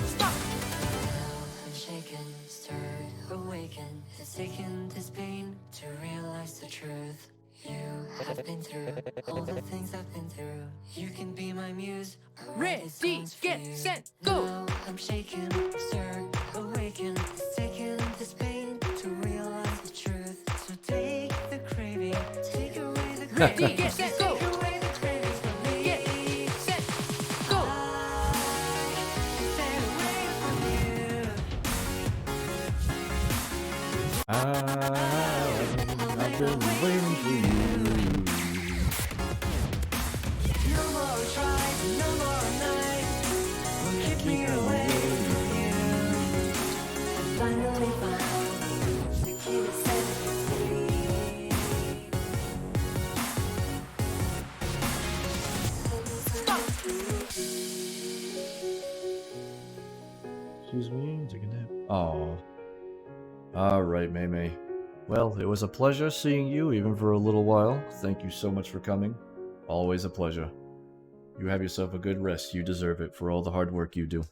Stop. I'm shaken, stirred, awakened. It's taken this pain to realize the truth. You have been through all the things I've been through. You can be my muse. I'll write these Ready, songs for get you. set go. Now I'm shaken, stirred, awakened. It's taken this pain to realize the truth. So take the craving, take away the Ready, craving. get set go. Take away the cravings from me. Get set go. Stay away from you. I've been waiting for you. No more tries, no more nights will keep me away from you. I finally found the key to set me free. Stop. Oh. Alright, Mei Mei. Well, it was a pleasure seeing you, even for a little while. Thank you so much for coming. Always a pleasure. You have yourself a good rest. You deserve it for all the hard work you do.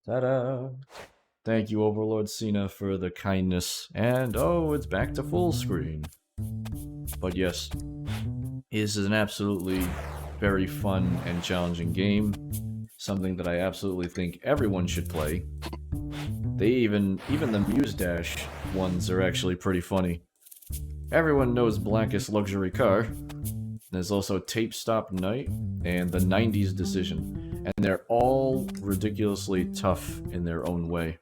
Ta-da! Thank you, Overlord Cena, for the kindness. And, oh, it's back to full screen. But yes, this is an absolutely very fun and challenging game. Something that I absolutely think everyone should play. They even the Muse Dash ones are actually pretty funny. Everyone knows Blackest Luxury Car. There's also Tape Stop Night and the 90s Decision. And they're all ridiculously tough in their own way.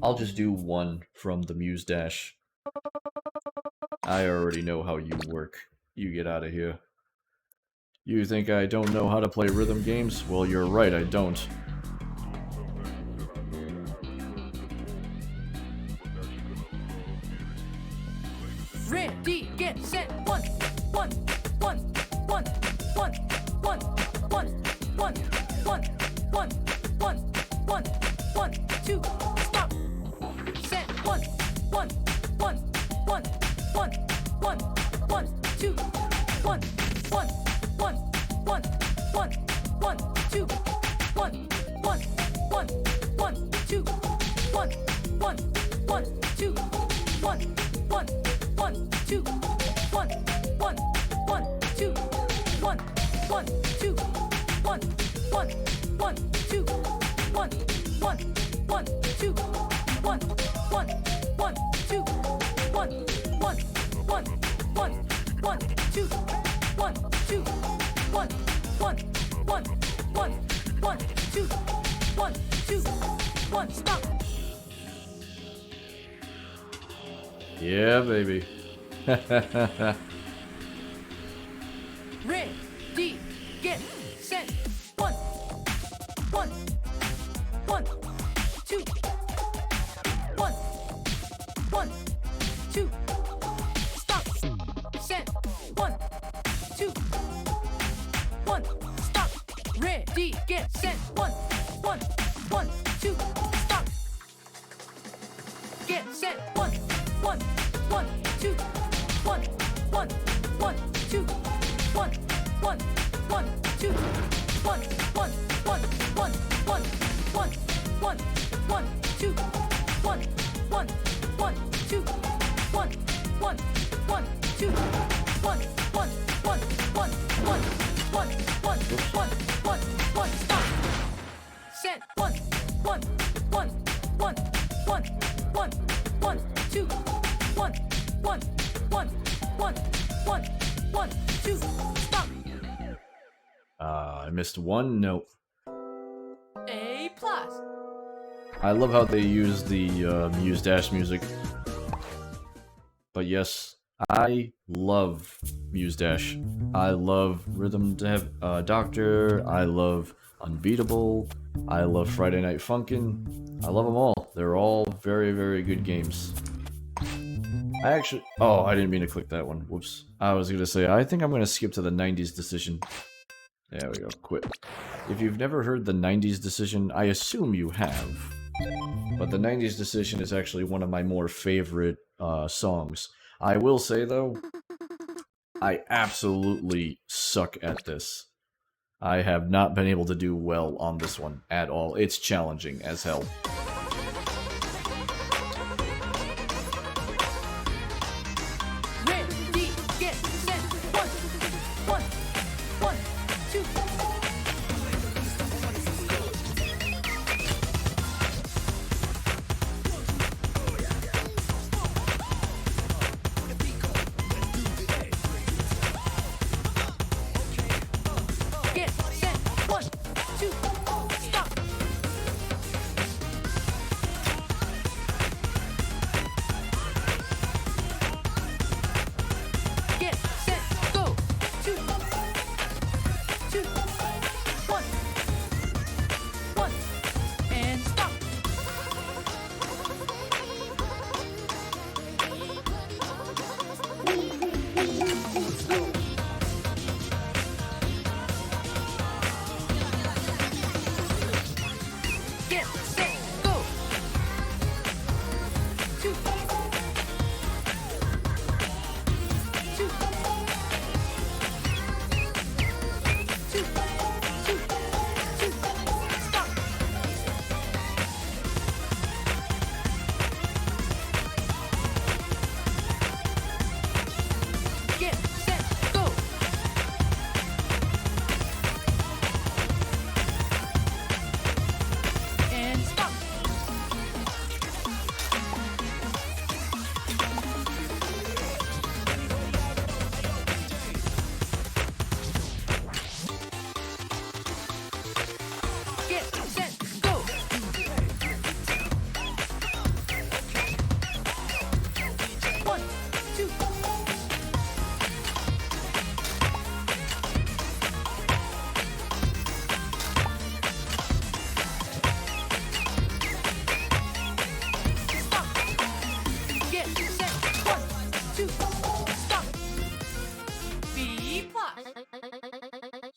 I'll just do one from the Muse Dash. I already know how you work. You get out of here. You think I don't know how to play rhythm games? Well, you're right, I don't. Ready, get set, one, one, one, one, one, one, one, one, one, one, one, one, one, two, stop. Set, one, one, one, one, one, one, one, two, one, one, one, one, one, one, two, one, one, one, one, two, one, one, one, two, one, one, one, two, one, one, one, two, one, one, two, one, one, one, two, one, one, one, two, one, one, one, two, one, one, one, one, one, two, one, two, one, one, one, one, one, two, one, two, one, stop. Yeah, baby. Ready, get set, one, one, one, two, one, one, two, stop, set, one, two, one, stop, ready, get set, one, one, one, two, stop, get set, one, one, one, two, one, one, one, two, one, one, one, two, one, one, one, one, one, one, one, one, two, one, one, one, two, one, one, one, two, one, one, one, one, one, one, one, one, one, stop. Set, one, one, one, one, one, one, one, two, one, one, one, one, one, one, two, stop. I missed one note. A plus. I love how they use the Muse Dash music. But yes, I love Muse Dash. I love Rhythm Doctor. I love Unbeatable. I love Friday Night Funkin'. I love them all. They're all very, very good games. Oh, I didn't mean to click that one. Whoops. I was gonna say, I think I'm gonna skip to the 90s Decision. There we go, quit. If you've never heard the 90s Decision, I assume you have. But the 90s Decision is actually one of my more favorite songs. I will say, though, I absolutely suck at this. I have not been able to do well on this one at all. It's challenging as hell. Ready, get set, one, one, one, two. Get set, one, two, stop.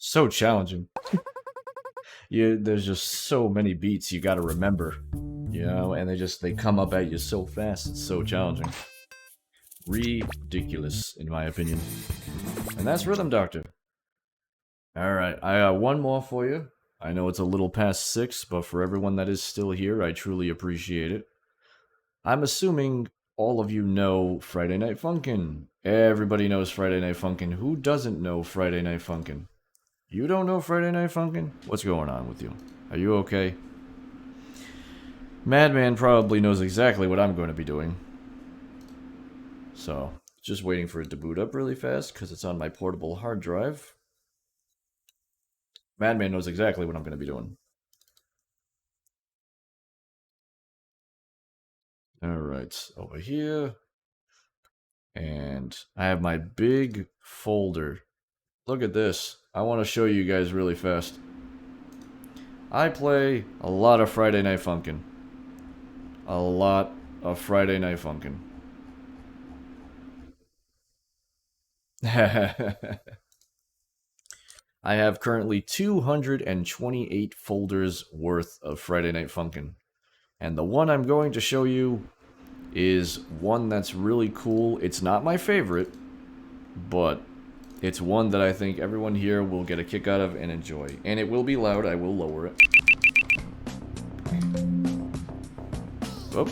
So challenging. There's just so many beats you gotta remember. You know, and they come up at you so fast, it's so challenging. Ridiculous, in my opinion. And that's Rhythm Doctor. Alright, I got one more for you. I know it's a little past 6, but for everyone that is still here, I truly appreciate it. I'm assuming all of you know Friday Night Funkin'. Everybody knows Friday Night Funkin'. Who doesn't know Friday Night Funkin'? You don't know Friday Night Funkin'? What's going on with you? Are you okay? Madman probably knows exactly what I'm going to be doing. So, just waiting for it to boot up really fast, because it's on my portable hard drive. Madman knows exactly what I'm going to be doing. Alright, over here. And I have my big folder. Look at this. I want to show you guys really fast. I play a lot of Friday Night Funkin'. A lot of Friday Night Funkin'. I have currently 228 folders worth of Friday Night Funkin'. And the one I'm going to show you is one that's really cool. It's not my favorite, but it's one that I think everyone here will get a kick out of and enjoy. And it will be loud, I will lower it. Oh,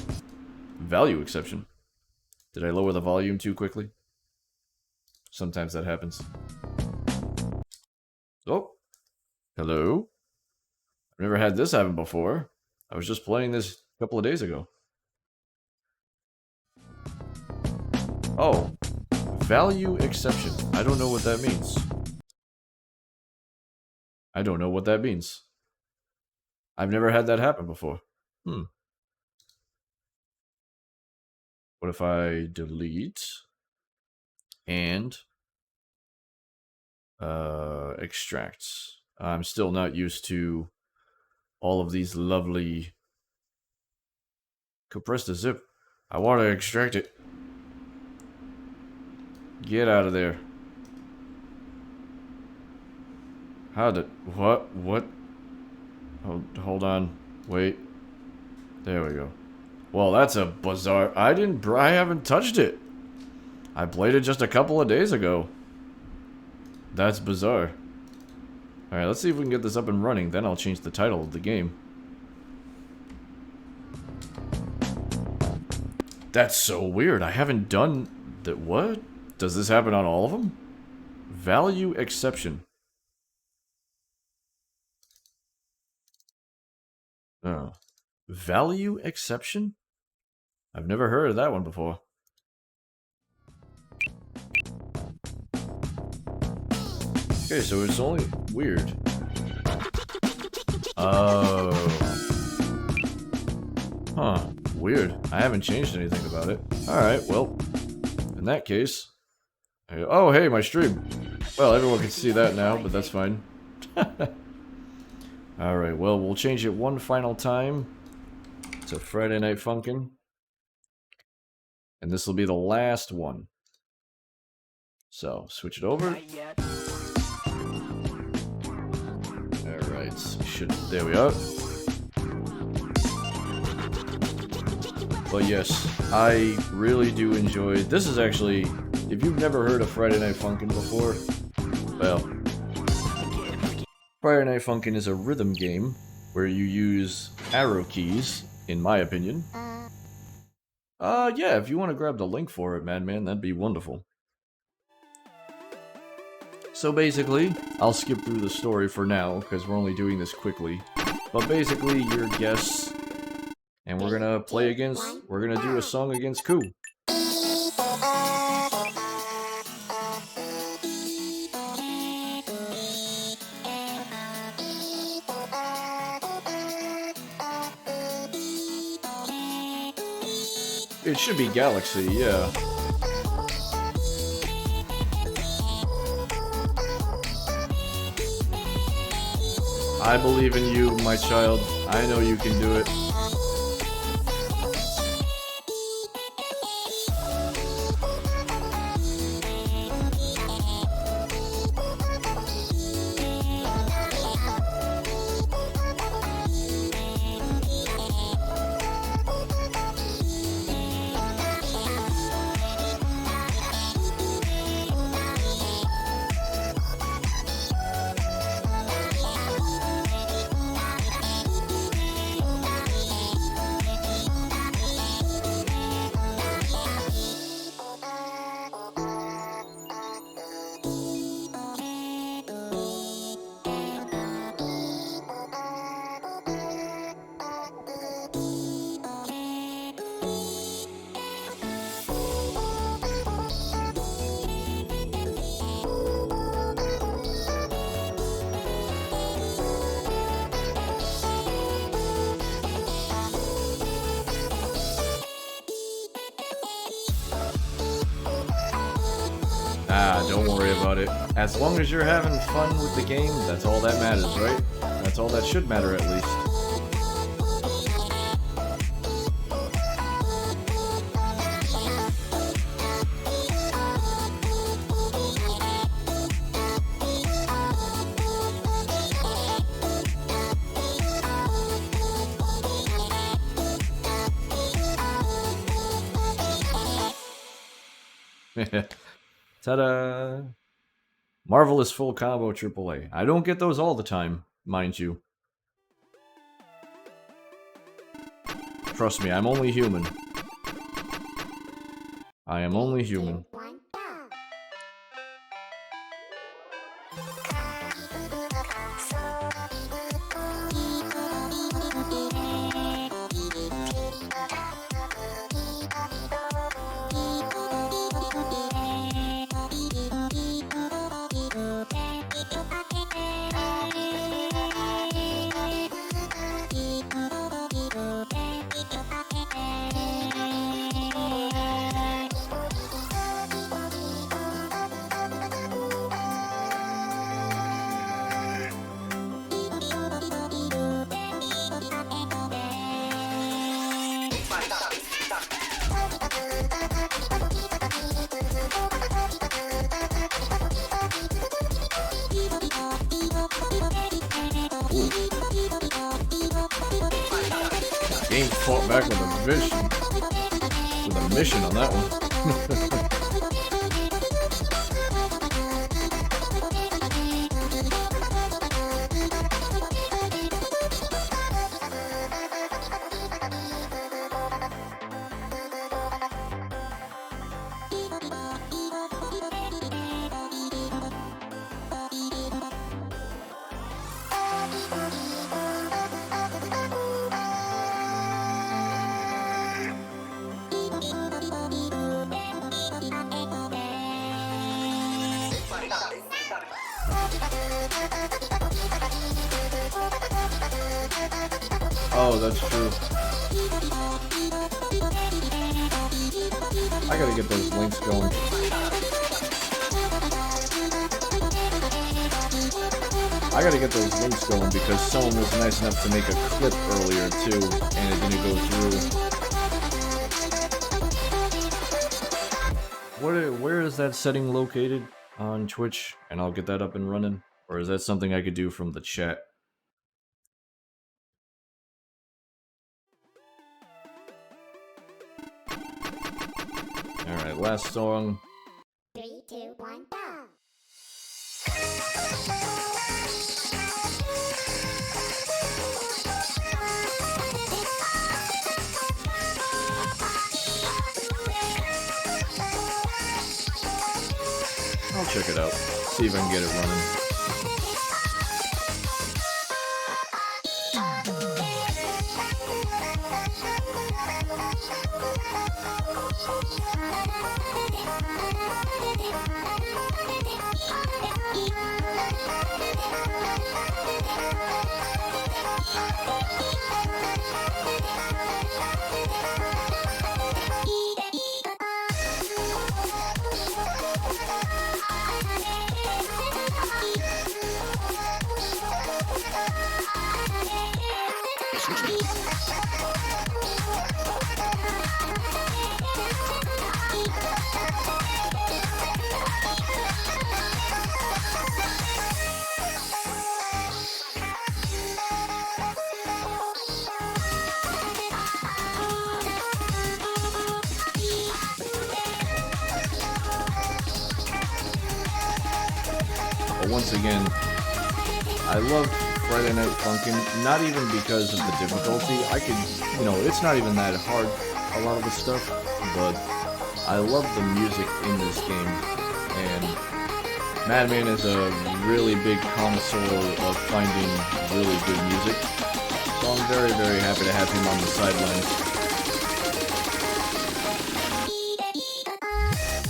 value exception. Did I lower the volume too quickly? Sometimes that happens. Oh, hello? I've never had this happen before. I was just playing this a couple of days ago. Oh, value exception. I don't know what that means. I don't know what that means. I've never had that happen before. What if I delete and extract? I'm still not used to all of these lovely compressed to zip. I want to extract it. Get out of there. How did... What? Hold on. Wait. There we go. Well, that's a bizarre... I haven't touched it. I played it just a couple of days ago. That's bizarre. Alright, let's see if we can get this up and running. Then I'll change the title of the game. That's so weird. I haven't done... that. What? Does this happen on all of them? Value exception. Oh. Value exception? I've never heard of that one before. Okay, so it's only weird. Oh. Huh. Weird. I haven't changed anything about it. Alright, well. In that case... Oh, hey, my stream. Well, everyone can see that now, but that's fine. Alright, well, we'll change it one final time to Friday Night Funkin'. And this will be the last one. So, switch it over. Alright, there we are. But yes, I really do enjoy... This is actually... If you've never heard of Friday Night Funkin' before, well... Friday Night Funkin' is a rhythm game where you use arrow keys, in my opinion. Yeah, if you want to grab the link for it, Madman, that'd be wonderful. So basically, I'll skip through the story for now, because we're only doing this quickly. But basically, you're guests, and we're gonna play against... We're gonna do a song against Koo. It should be Galaxy, yeah. I believe in you, my child. I know you can do it. Ah, don't worry about it. As long as you're having fun with the game, that's all that matters, right? That's all that should matter, at least. Ta-da! Marvelous full combo AAA. I don't get those all the time, mind you. Trust me, I'm only human. I am only human. Game fought back with a vision. With a mission on that one. Oh, that's true. I gotta get those links going. I gotta get those links going because someone was nice enough to make a clip earlier too, and it didn't go through. Where is that setting located on Twitch? And I'll get that up and running. Or is that something I could do from the chat? Alright, last song. 3, 2, 1, go! I'll check it out. See if I can get it running. But once again, I love Friday Night Funkin', not even because of the difficulty. I could, it's not even that hard, a lot of the stuff, but I love the music in this game, and Madman is a really big connoisseur of finding really good music, so I'm very, very happy to have him on the sidelines.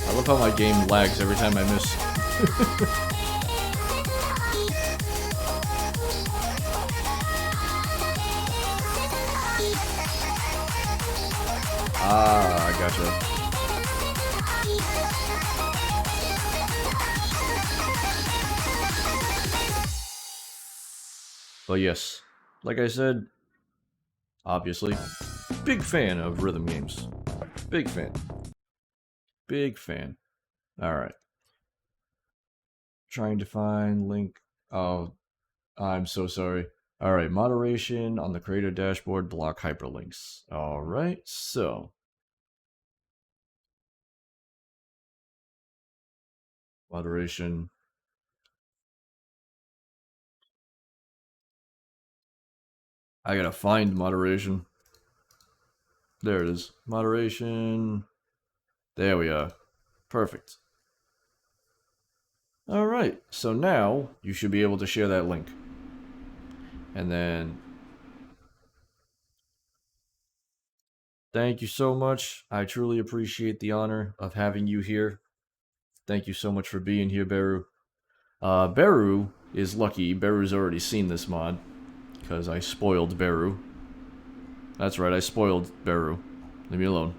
I love how my game lags every time I miss. Ah, I gotcha. But yes, like I said, obviously, big fan of rhythm games. Big fan. Big fan. Alright. Trying to find link. Oh, I'm so sorry. Alright, moderation on the creator dashboard, block hyperlinks. Alright, so. Moderation. I gotta find moderation. There it is. Moderation. There we are. Perfect. Alright, so now you should be able to share that link. And then... Thank you so much. I truly appreciate the honor of having you here. Thank you so much for being here, Beru. Beru is lucky. Beru's already seen this mod. Because I spoiled Beru. That's right, I spoiled Beru. Leave me alone.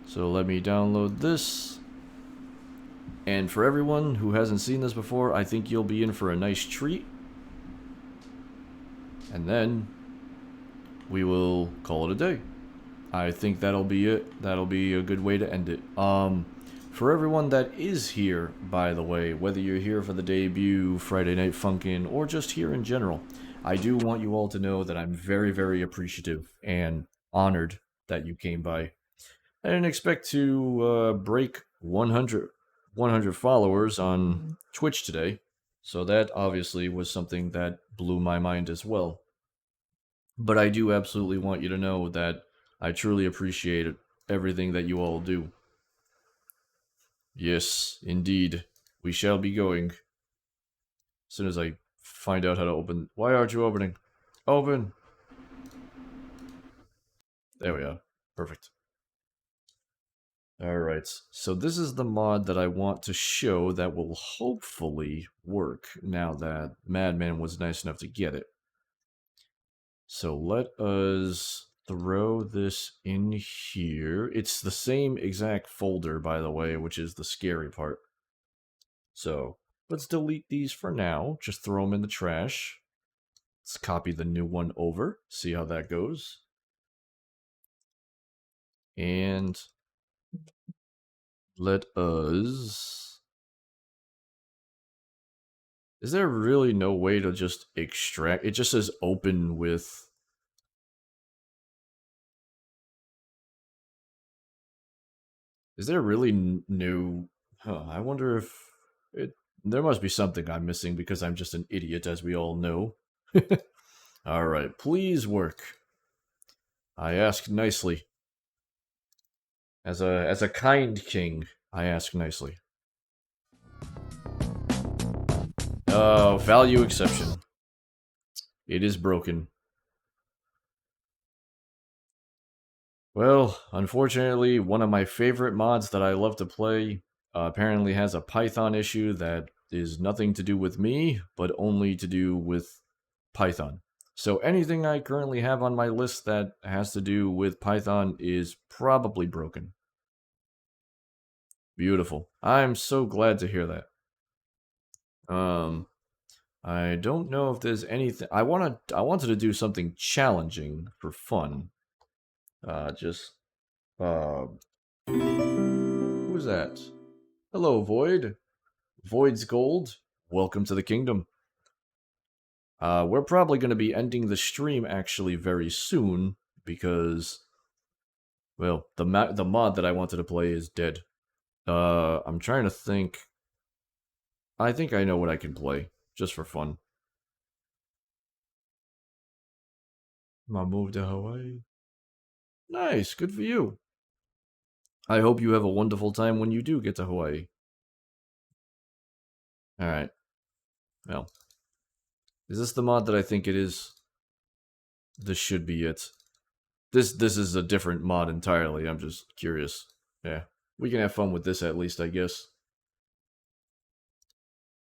So let me download this. And for everyone who hasn't seen this before, I think you'll be in for a nice treat. And then we will call it a day. I think that'll be it. That'll be a good way to end it. For everyone that is here, by the way, whether you're here for the debut, Friday Night Funkin', or just here in general, I do want you all to know that I'm very, very appreciative and honored that you came by. I didn't expect to break 100 followers on Twitch today, so that obviously was something that blew my mind as well. But I do absolutely want you to know that I truly appreciate everything that you all do. Yes, indeed. We shall be going. As soon as I find out how to open... Why aren't you opening? Open! There we are. Perfect. Alright, so this is the mod that I want to show that will hopefully work now that Madman was nice enough to get it. So let us throw this in here. It's the same exact folder, by the way, which is the scary part. So let's delete these for now. Just throw them in the trash. Let's copy the new one over. See how that goes. And let us... Is there really no way to just extract? It just says open with... Is there really no... Huh, I wonder if... There must be something I'm missing because I'm just an idiot, as we all know. Alright, please work. I ask nicely. As a kind king, I ask nicely. Oh, value exception. It is broken. Well, unfortunately, one of my favorite mods that I love to play apparently has a Python issue that is nothing to do with me, but only to do with Python. So anything I currently have on my list that has to do with Python is probably broken. Beautiful. I'm so glad to hear that. I don't know if there's anything... I wanted to do something challenging for fun. Who's that? Hello, Void. Void's Gold. Welcome to the kingdom. We're probably going to be ending the stream actually very soon because, well, the mod that I wanted to play is dead. I'm trying to think. I think I know what I can play, just for fun. My move to Hawaii. Nice, good for you. I hope you have a wonderful time when you do get to Hawaii. Alright. Well. Is this the mod that I think it is? This should be it. This is a different mod entirely, I'm just curious. Yeah. We can have fun with this at least, I guess.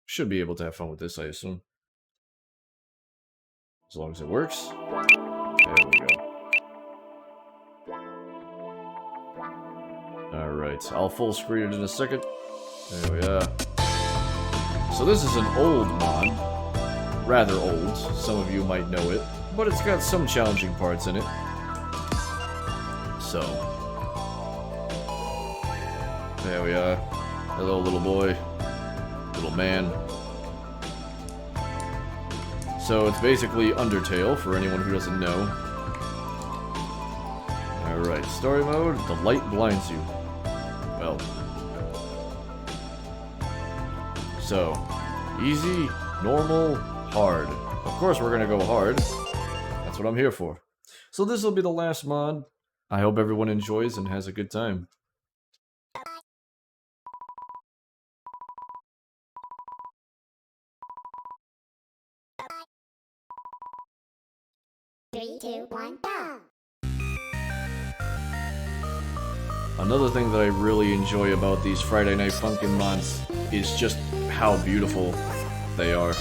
Should be able to have fun with this, I assume. As long as it works. There we go. Alright, I'll full screen it in a second. There we are. So this is an old mod. rather old. Some of you might know it, but it's got some challenging parts in it. So, there we are. Hello, little boy. Little man. So it's basically Undertale, for anyone who doesn't know. Alright, story mode, the light blinds you. Well. So, easy, normal, hard. Of course we're gonna go hard. That's what I'm here for. So this will be the last mod. I hope everyone enjoys and has a good time. 3, 2, 1, go! Another thing that I really enjoy about these Friday Night Funkin' mods is just how beautiful they are.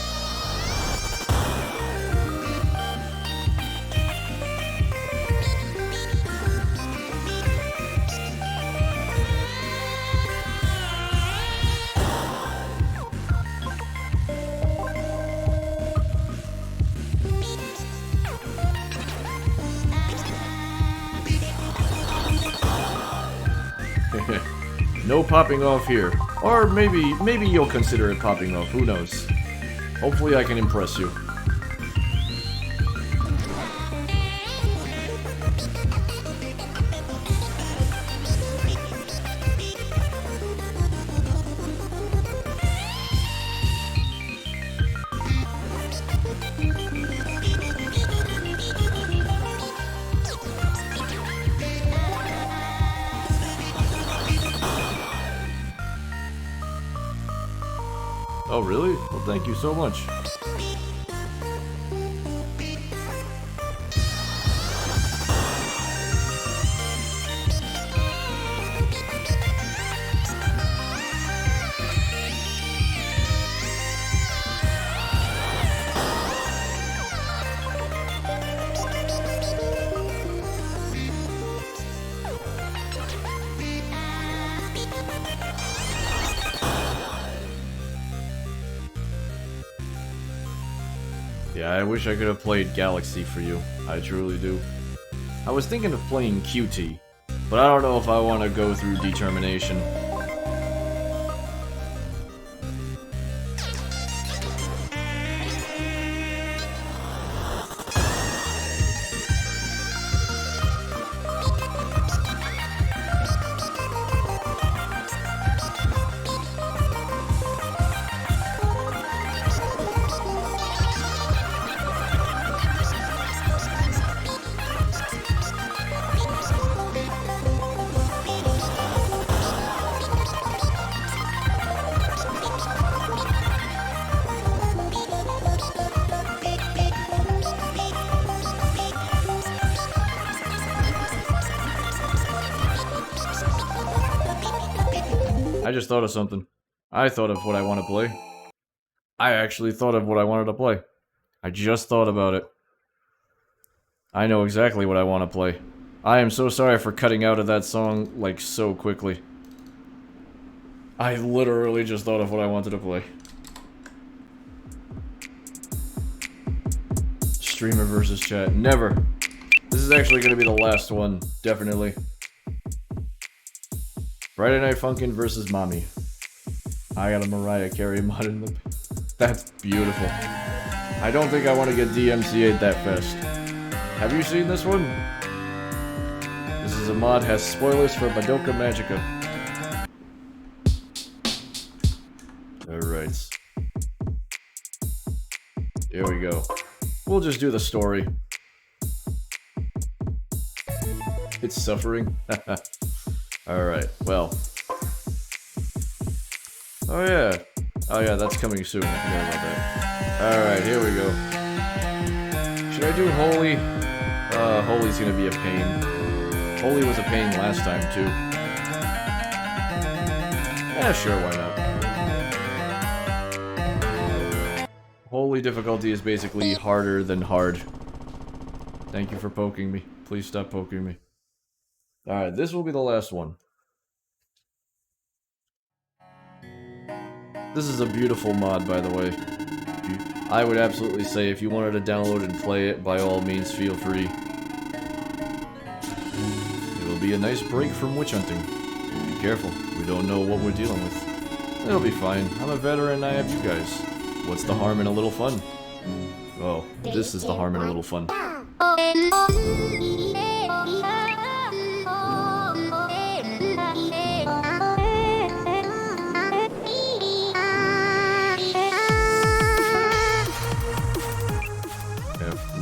No popping off here. Or maybe you'll consider it popping off, who knows. Hopefully I can impress you. Oh, really? Well, thank you so much. Yeah, I wish I could have played Galaxy for you. I truly do. I was thinking of playing QT, but I don't know if I want to go through Determination. I just thought of something. I thought of what I want to play. I actually thought of what I wanted to play. I just thought about it. I know exactly what I want to play. I am so sorry for cutting out of that song, like, so quickly. I literally just thought of what I wanted to play. Streamer versus chat. Never. This is actually going to be the last one, definitely. Friday Night Funkin' versus Mommy. I got a Mariah Carey mod in the... That's beautiful. I don't think I want to get DMCA'd that fast. Have you seen this one? This is a mod, has spoilers for Madoka Magica. Alright. Here we go. We'll just do the story. It's suffering. Alright, well. Oh yeah. Oh yeah, that's coming soon. I forgot about that. Alright, here we go. Should I do Holy? Holy's gonna be a pain. Holy was a pain last time, too. Yeah, sure, why not? Holy difficulty is basically harder than hard. Thank you for poking me. Please stop poking me. Alright, this will be the last one. This is a beautiful mod, by the way. I would absolutely say if you wanted to download and play it, by all means, feel free. It will be a nice break from witch hunting. Be careful, we don't know what we're dealing with. It'll be fine. I'm a veteran and I have you guys. What's the harm in a little fun? Oh, this is the harm in a little fun.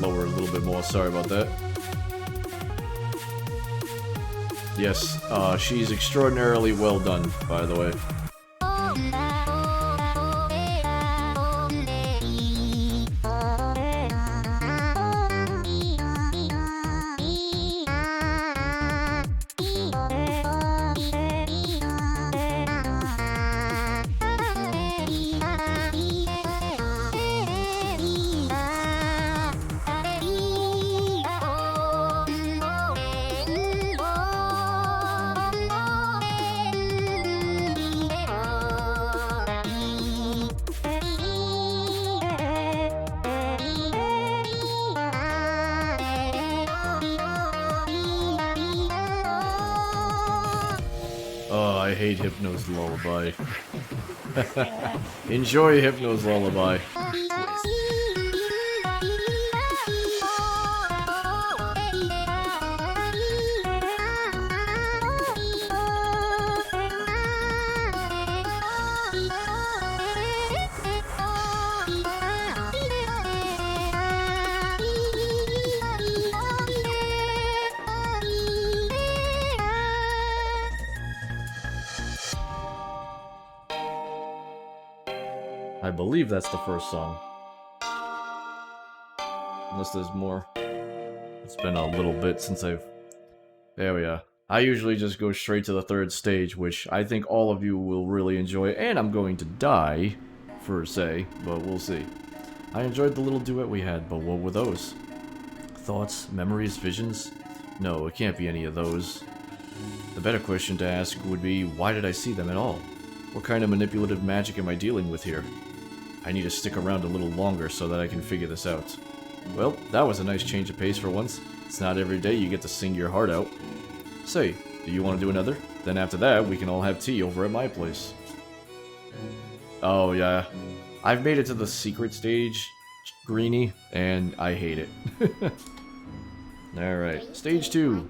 Lower a little bit more, sorry about that. Yes, she's extraordinarily well done, by the way. Oh, I hate Hypno's Lullaby. Enjoy Hypno's Lullaby. I believe that's the first song. Unless there's more. It's been a little bit since I've... There we are. I usually just go straight to the third stage, which I think all of you will really enjoy, and I'm going to die, per se, but we'll see. I enjoyed the little duet we had, but what were those? Thoughts, memories, visions? No, it can't be any of those. The better question to ask would be, why did I see them at all? What kind of manipulative magic am I dealing with here? I need to stick around a little longer so that I can figure this out. Well, that was a nice change of pace for once. It's not every day you get to sing your heart out. Say, do you want to do another? Then after that, we can all have tea over at my place. Oh, yeah. I've made it to the secret stage, Greenie, and I hate it. Alright, stage 2.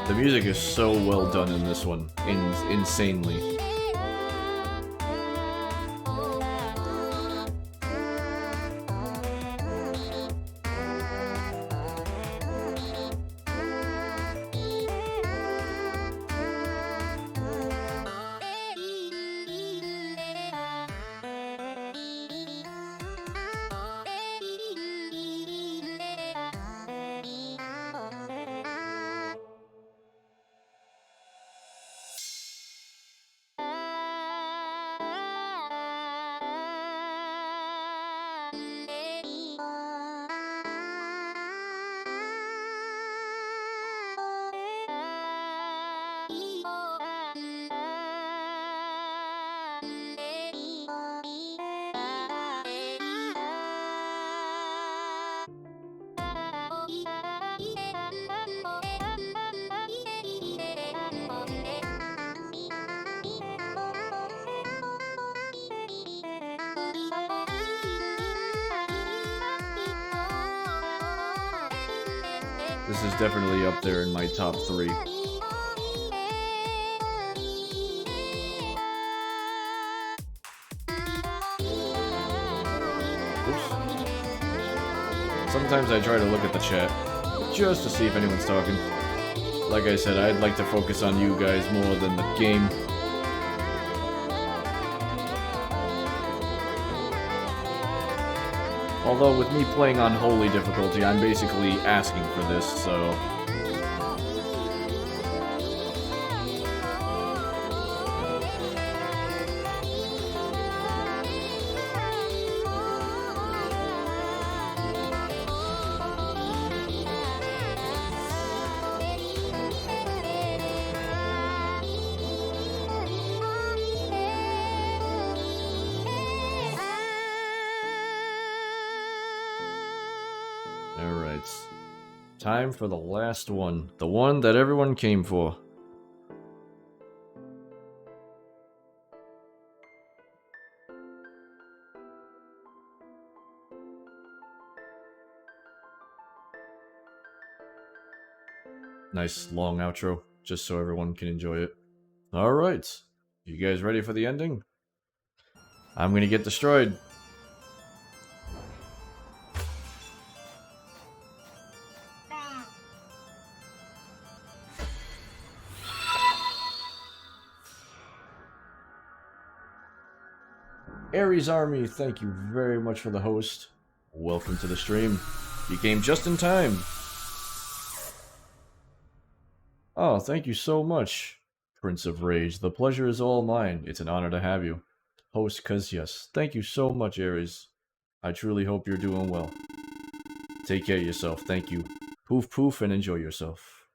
The music is so well done in this one, insanely. This is definitely up there in my top 3. Sometimes I try to look at the chat, just to see if anyone's talking. Like I said, I'd like to focus on you guys more than the game. Although with me playing on holy difficulty, I'm basically asking for this, so... Alright. Time for the last one. The one that everyone came for. Nice long outro, just so everyone can enjoy it. Alright. You guys ready for the ending? I'm gonna get destroyed. Ares Army, thank you very much for the host. Welcome to the stream. You came just in time. Oh, thank you so much, Prince of Rage. The pleasure is all mine. It's an honor to have you. Host Kazias, thank you so much, Ares. I truly hope you're doing well. Take care of yourself, thank you. Poof poof and enjoy yourself.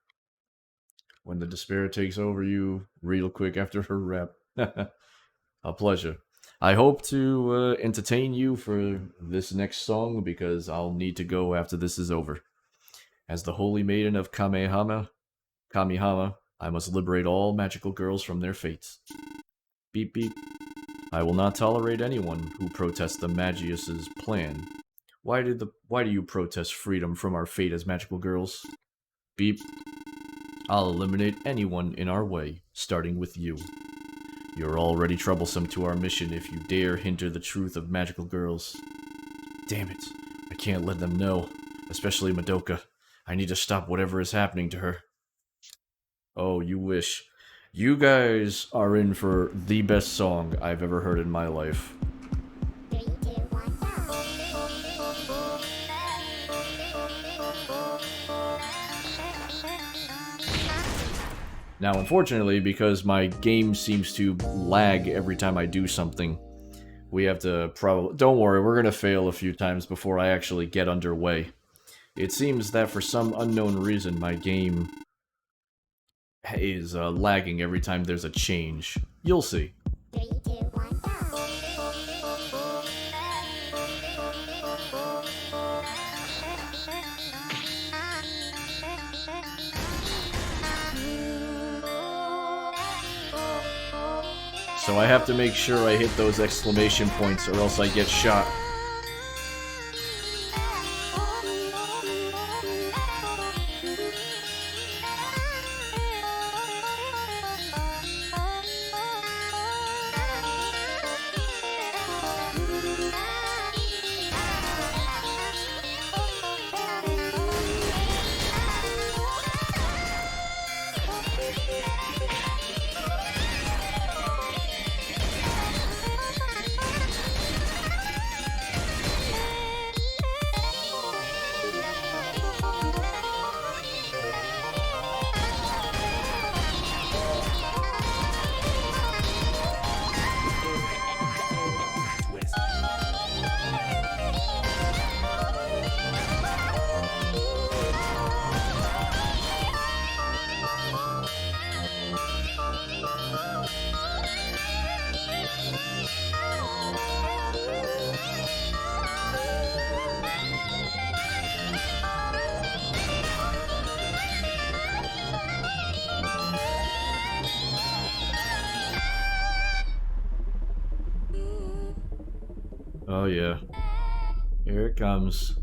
When the despair takes over you, real quick after her rap. A pleasure. I hope to entertain you for this next song because I'll need to go after this is over. As the Holy Maiden of Kamehama, I must liberate all magical girls from their fates. Beep beep. I will not tolerate anyone who protests the Magius's plan. Why do you protest freedom from our fate as magical girls? Beep. I'll eliminate anyone in our way, starting with you. You're already troublesome to our mission if you dare hinder the truth of magical girls. Damn it. I can't let them know. Especially Madoka. I need to stop whatever is happening to her. Oh, you wish. You guys are in for the best song I've ever heard in my life. 3, 2, 1, go! Now, unfortunately, because my game seems to lag every time I do something, we have to probably... Don't worry, we're gonna fail a few times before I actually get underway. It seems that for some unknown reason, my game is lagging every time there's a change. You'll see. 3, 2, 1, go! So I have to make sure I hit those exclamation points or else I get shot. Oh yeah. Here it comes.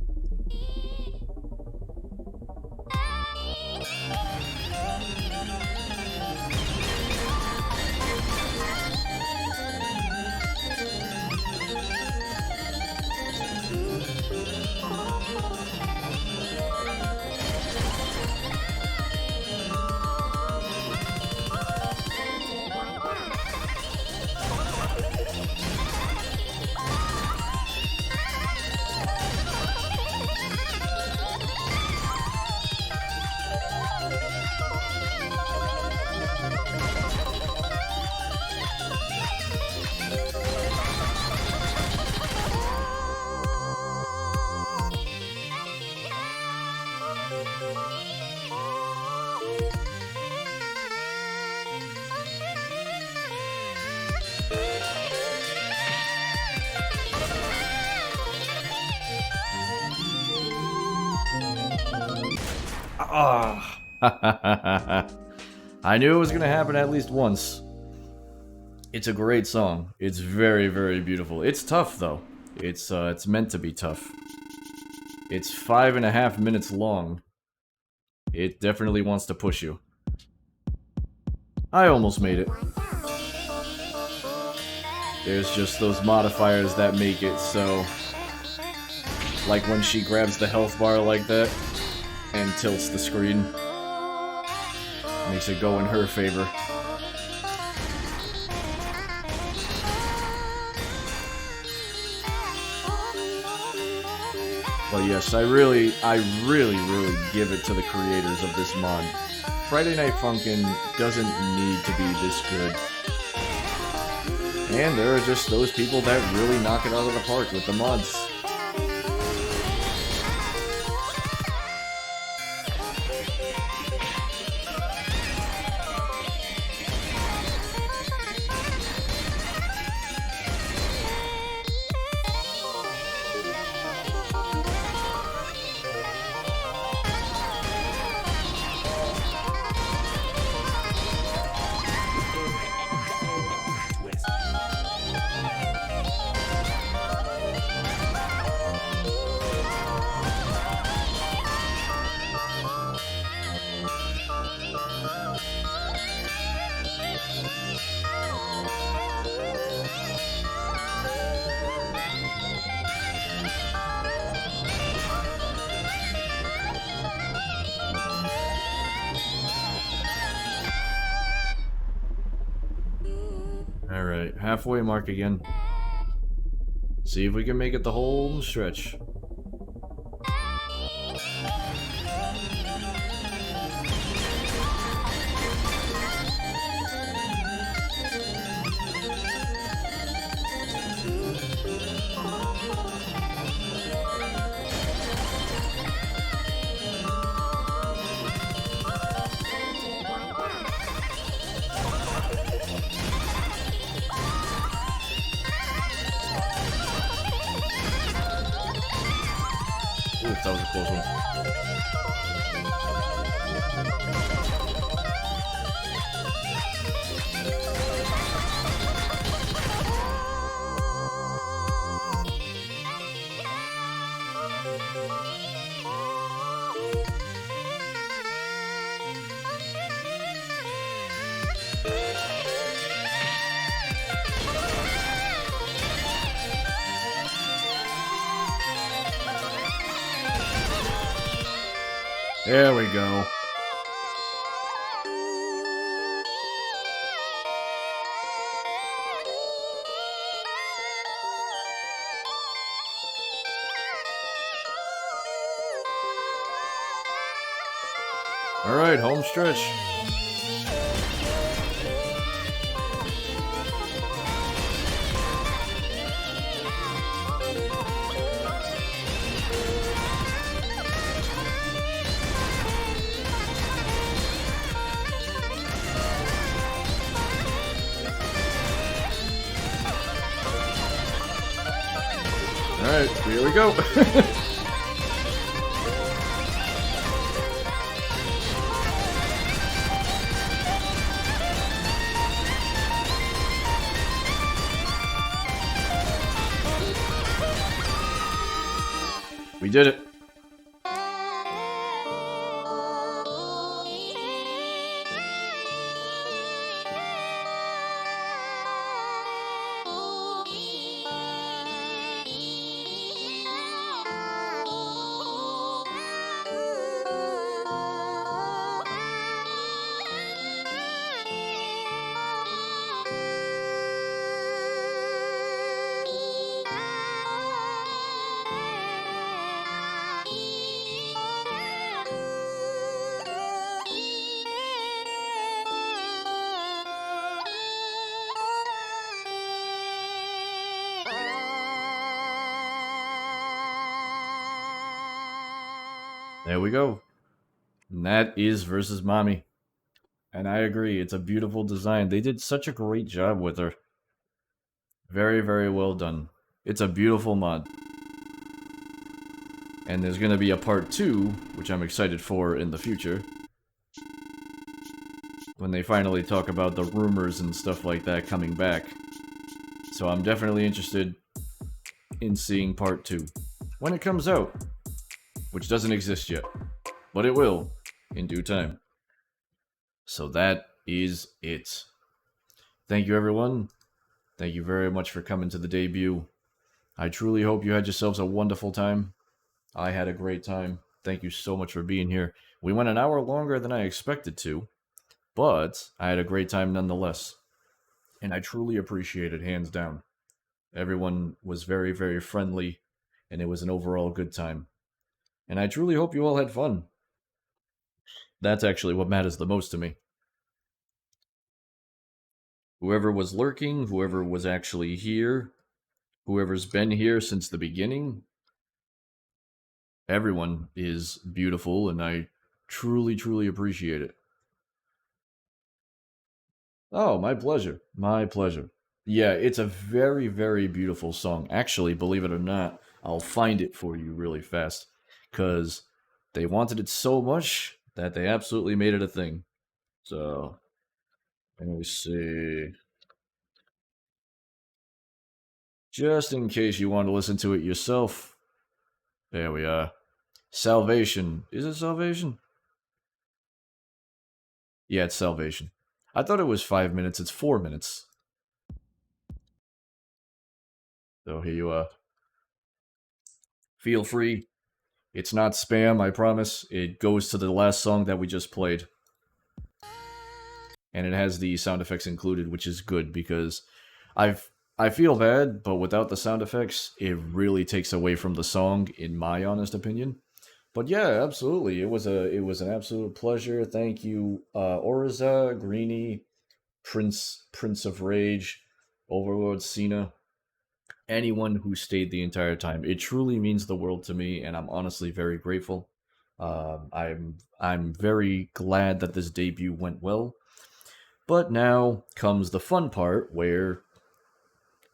Ah. I knew it was gonna happen at least once. It's a great song. It's very, very beautiful. It's tough though. It's meant to be tough. It's 5.5 minutes long. It definitely wants to push you. I almost made it. There's just those modifiers that make it so... Like when she grabs the health bar like that and tilts the screen. Makes it go in her favor. But yes, I really give it to the creators of this mod. Friday Night Funkin' doesn't need to be this good. And there are just those people that really knock it out of the park with the mods. Alright, halfway mark again. See if we can make it the whole stretch. Ooh, that was a close one. There we go. All right, home stretch. Alright, here we go. We did it. There we go. And that is versus Mommy. And I agree, it's a beautiful design. They did such a great job with her. Very, very well done. It's a beautiful mod. And there's going to be a part 2, which I'm excited for in the future. When they finally talk about the rumors and stuff like that coming back. So I'm definitely interested in seeing part 2. When it comes out. Which doesn't exist yet. But it will. In due time. So that is it. Thank you, everyone. Thank you very much for coming to the debut. I truly hope you had yourselves a wonderful time. I had a great time. Thank you so much for being here. We went an hour longer than I expected to, but I had a great time nonetheless. And I truly appreciate it, hands down. Everyone was very, very friendly, and it was an overall good time. And I truly hope you all had fun. That's actually what matters the most to me. Whoever was lurking, whoever was actually here, whoever's been here since the beginning, everyone is beautiful, and I truly, truly appreciate it. Oh, my pleasure. My pleasure. Yeah, it's a very, very beautiful song. Actually, believe it or not, I'll find it for you really fast. Because they wanted it so much that they absolutely made it a thing. So, let me see. Just in case you want to listen to it yourself. There we are. Salvation. Is it Salvation? Yeah, it's Salvation. I thought it was 5 minutes. It's 4 minutes. So here you are. Feel free. It's not spam, I promise. It goes to the last song that we just played. And it has the sound effects included, which is good because I feel bad, but without the sound effects, it really takes away from the song, in my honest opinion. But yeah, absolutely. It was an absolute pleasure. Thank you, Oriza, Greeny, Prince of Rage, Overlord Cena, anyone who stayed the entire time. It truly means the world to me, and I'm honestly very grateful. I'm very glad that this debut went well. But now comes the fun part, where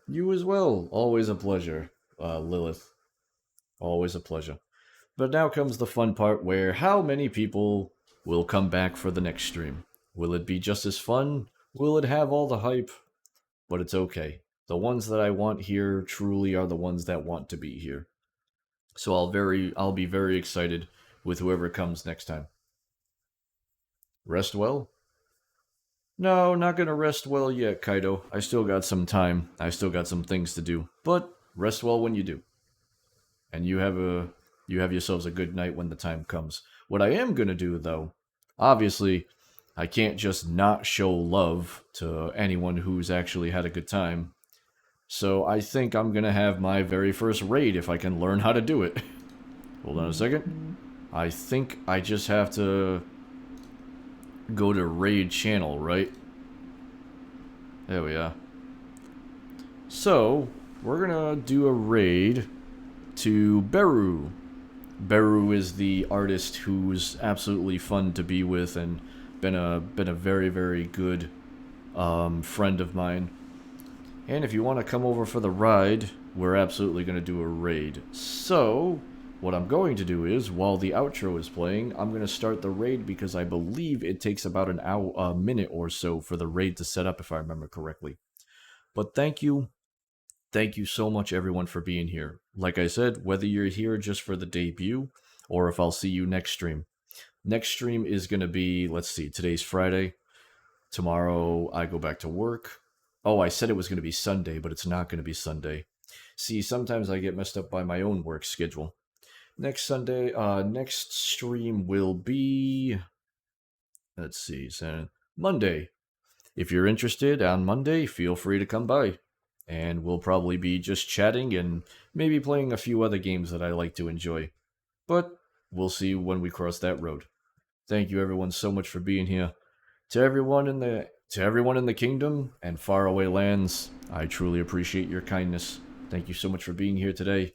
you as well. Always a pleasure, Lilith. Always a pleasure. But now comes the fun part, where how many people will come back for the next stream? Will it be just as fun? Will it have all the hype? But it's okay. The ones that I want here truly are the ones that want to be here. So I'll be very excited with whoever comes next time. Rest well? No, not gonna rest well yet, Kaido. I still got some time. I still got some things to do. But rest well when you do. And you have yourselves a good night when the time comes. What I am gonna do, though, obviously, I can't just not show love to anyone who's actually had a good time. So I think I'm gonna have my very first raid if I can learn how to do it. Hold on a second. I think I just have to go to raid channel, right? There we are. So, we're gonna do a raid to Beru. Beru is the artist who's absolutely fun to be with and been a very, very good friend of mine. And if you want to come over for the ride, we're absolutely going to do a raid. So, what I'm going to do is, while the outro is playing, I'm going to start the raid because I believe it takes about a minute or so for the raid to set up, if I remember correctly. But thank you. Thank you so much, everyone, for being here. Like I said, whether you're here just for the debut, or if I'll see you next stream. Next stream is going to be, let's see, today's Friday. Tomorrow, I go back to work. Oh, I said it was going to be Sunday, but it's not going to be Sunday. See, sometimes I get messed up by my own work schedule. Next Sunday, next stream will be, let's see, Monday. If you're interested on Monday, feel free to come by. And we'll probably be just chatting and maybe playing a few other games that I like to enjoy. But we'll see when we cross that road. Thank you everyone so much for being here. To everyone in the kingdom and faraway lands, I truly appreciate your kindness. Thank you so much for being here today.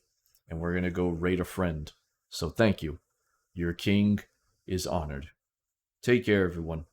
And we're going to go raid a friend. So thank you. Your king is honored. Take care, everyone.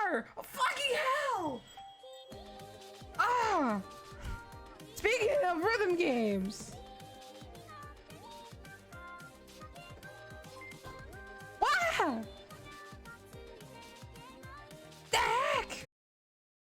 Oh, fucking hell! Ah! Speaking of rhythm games,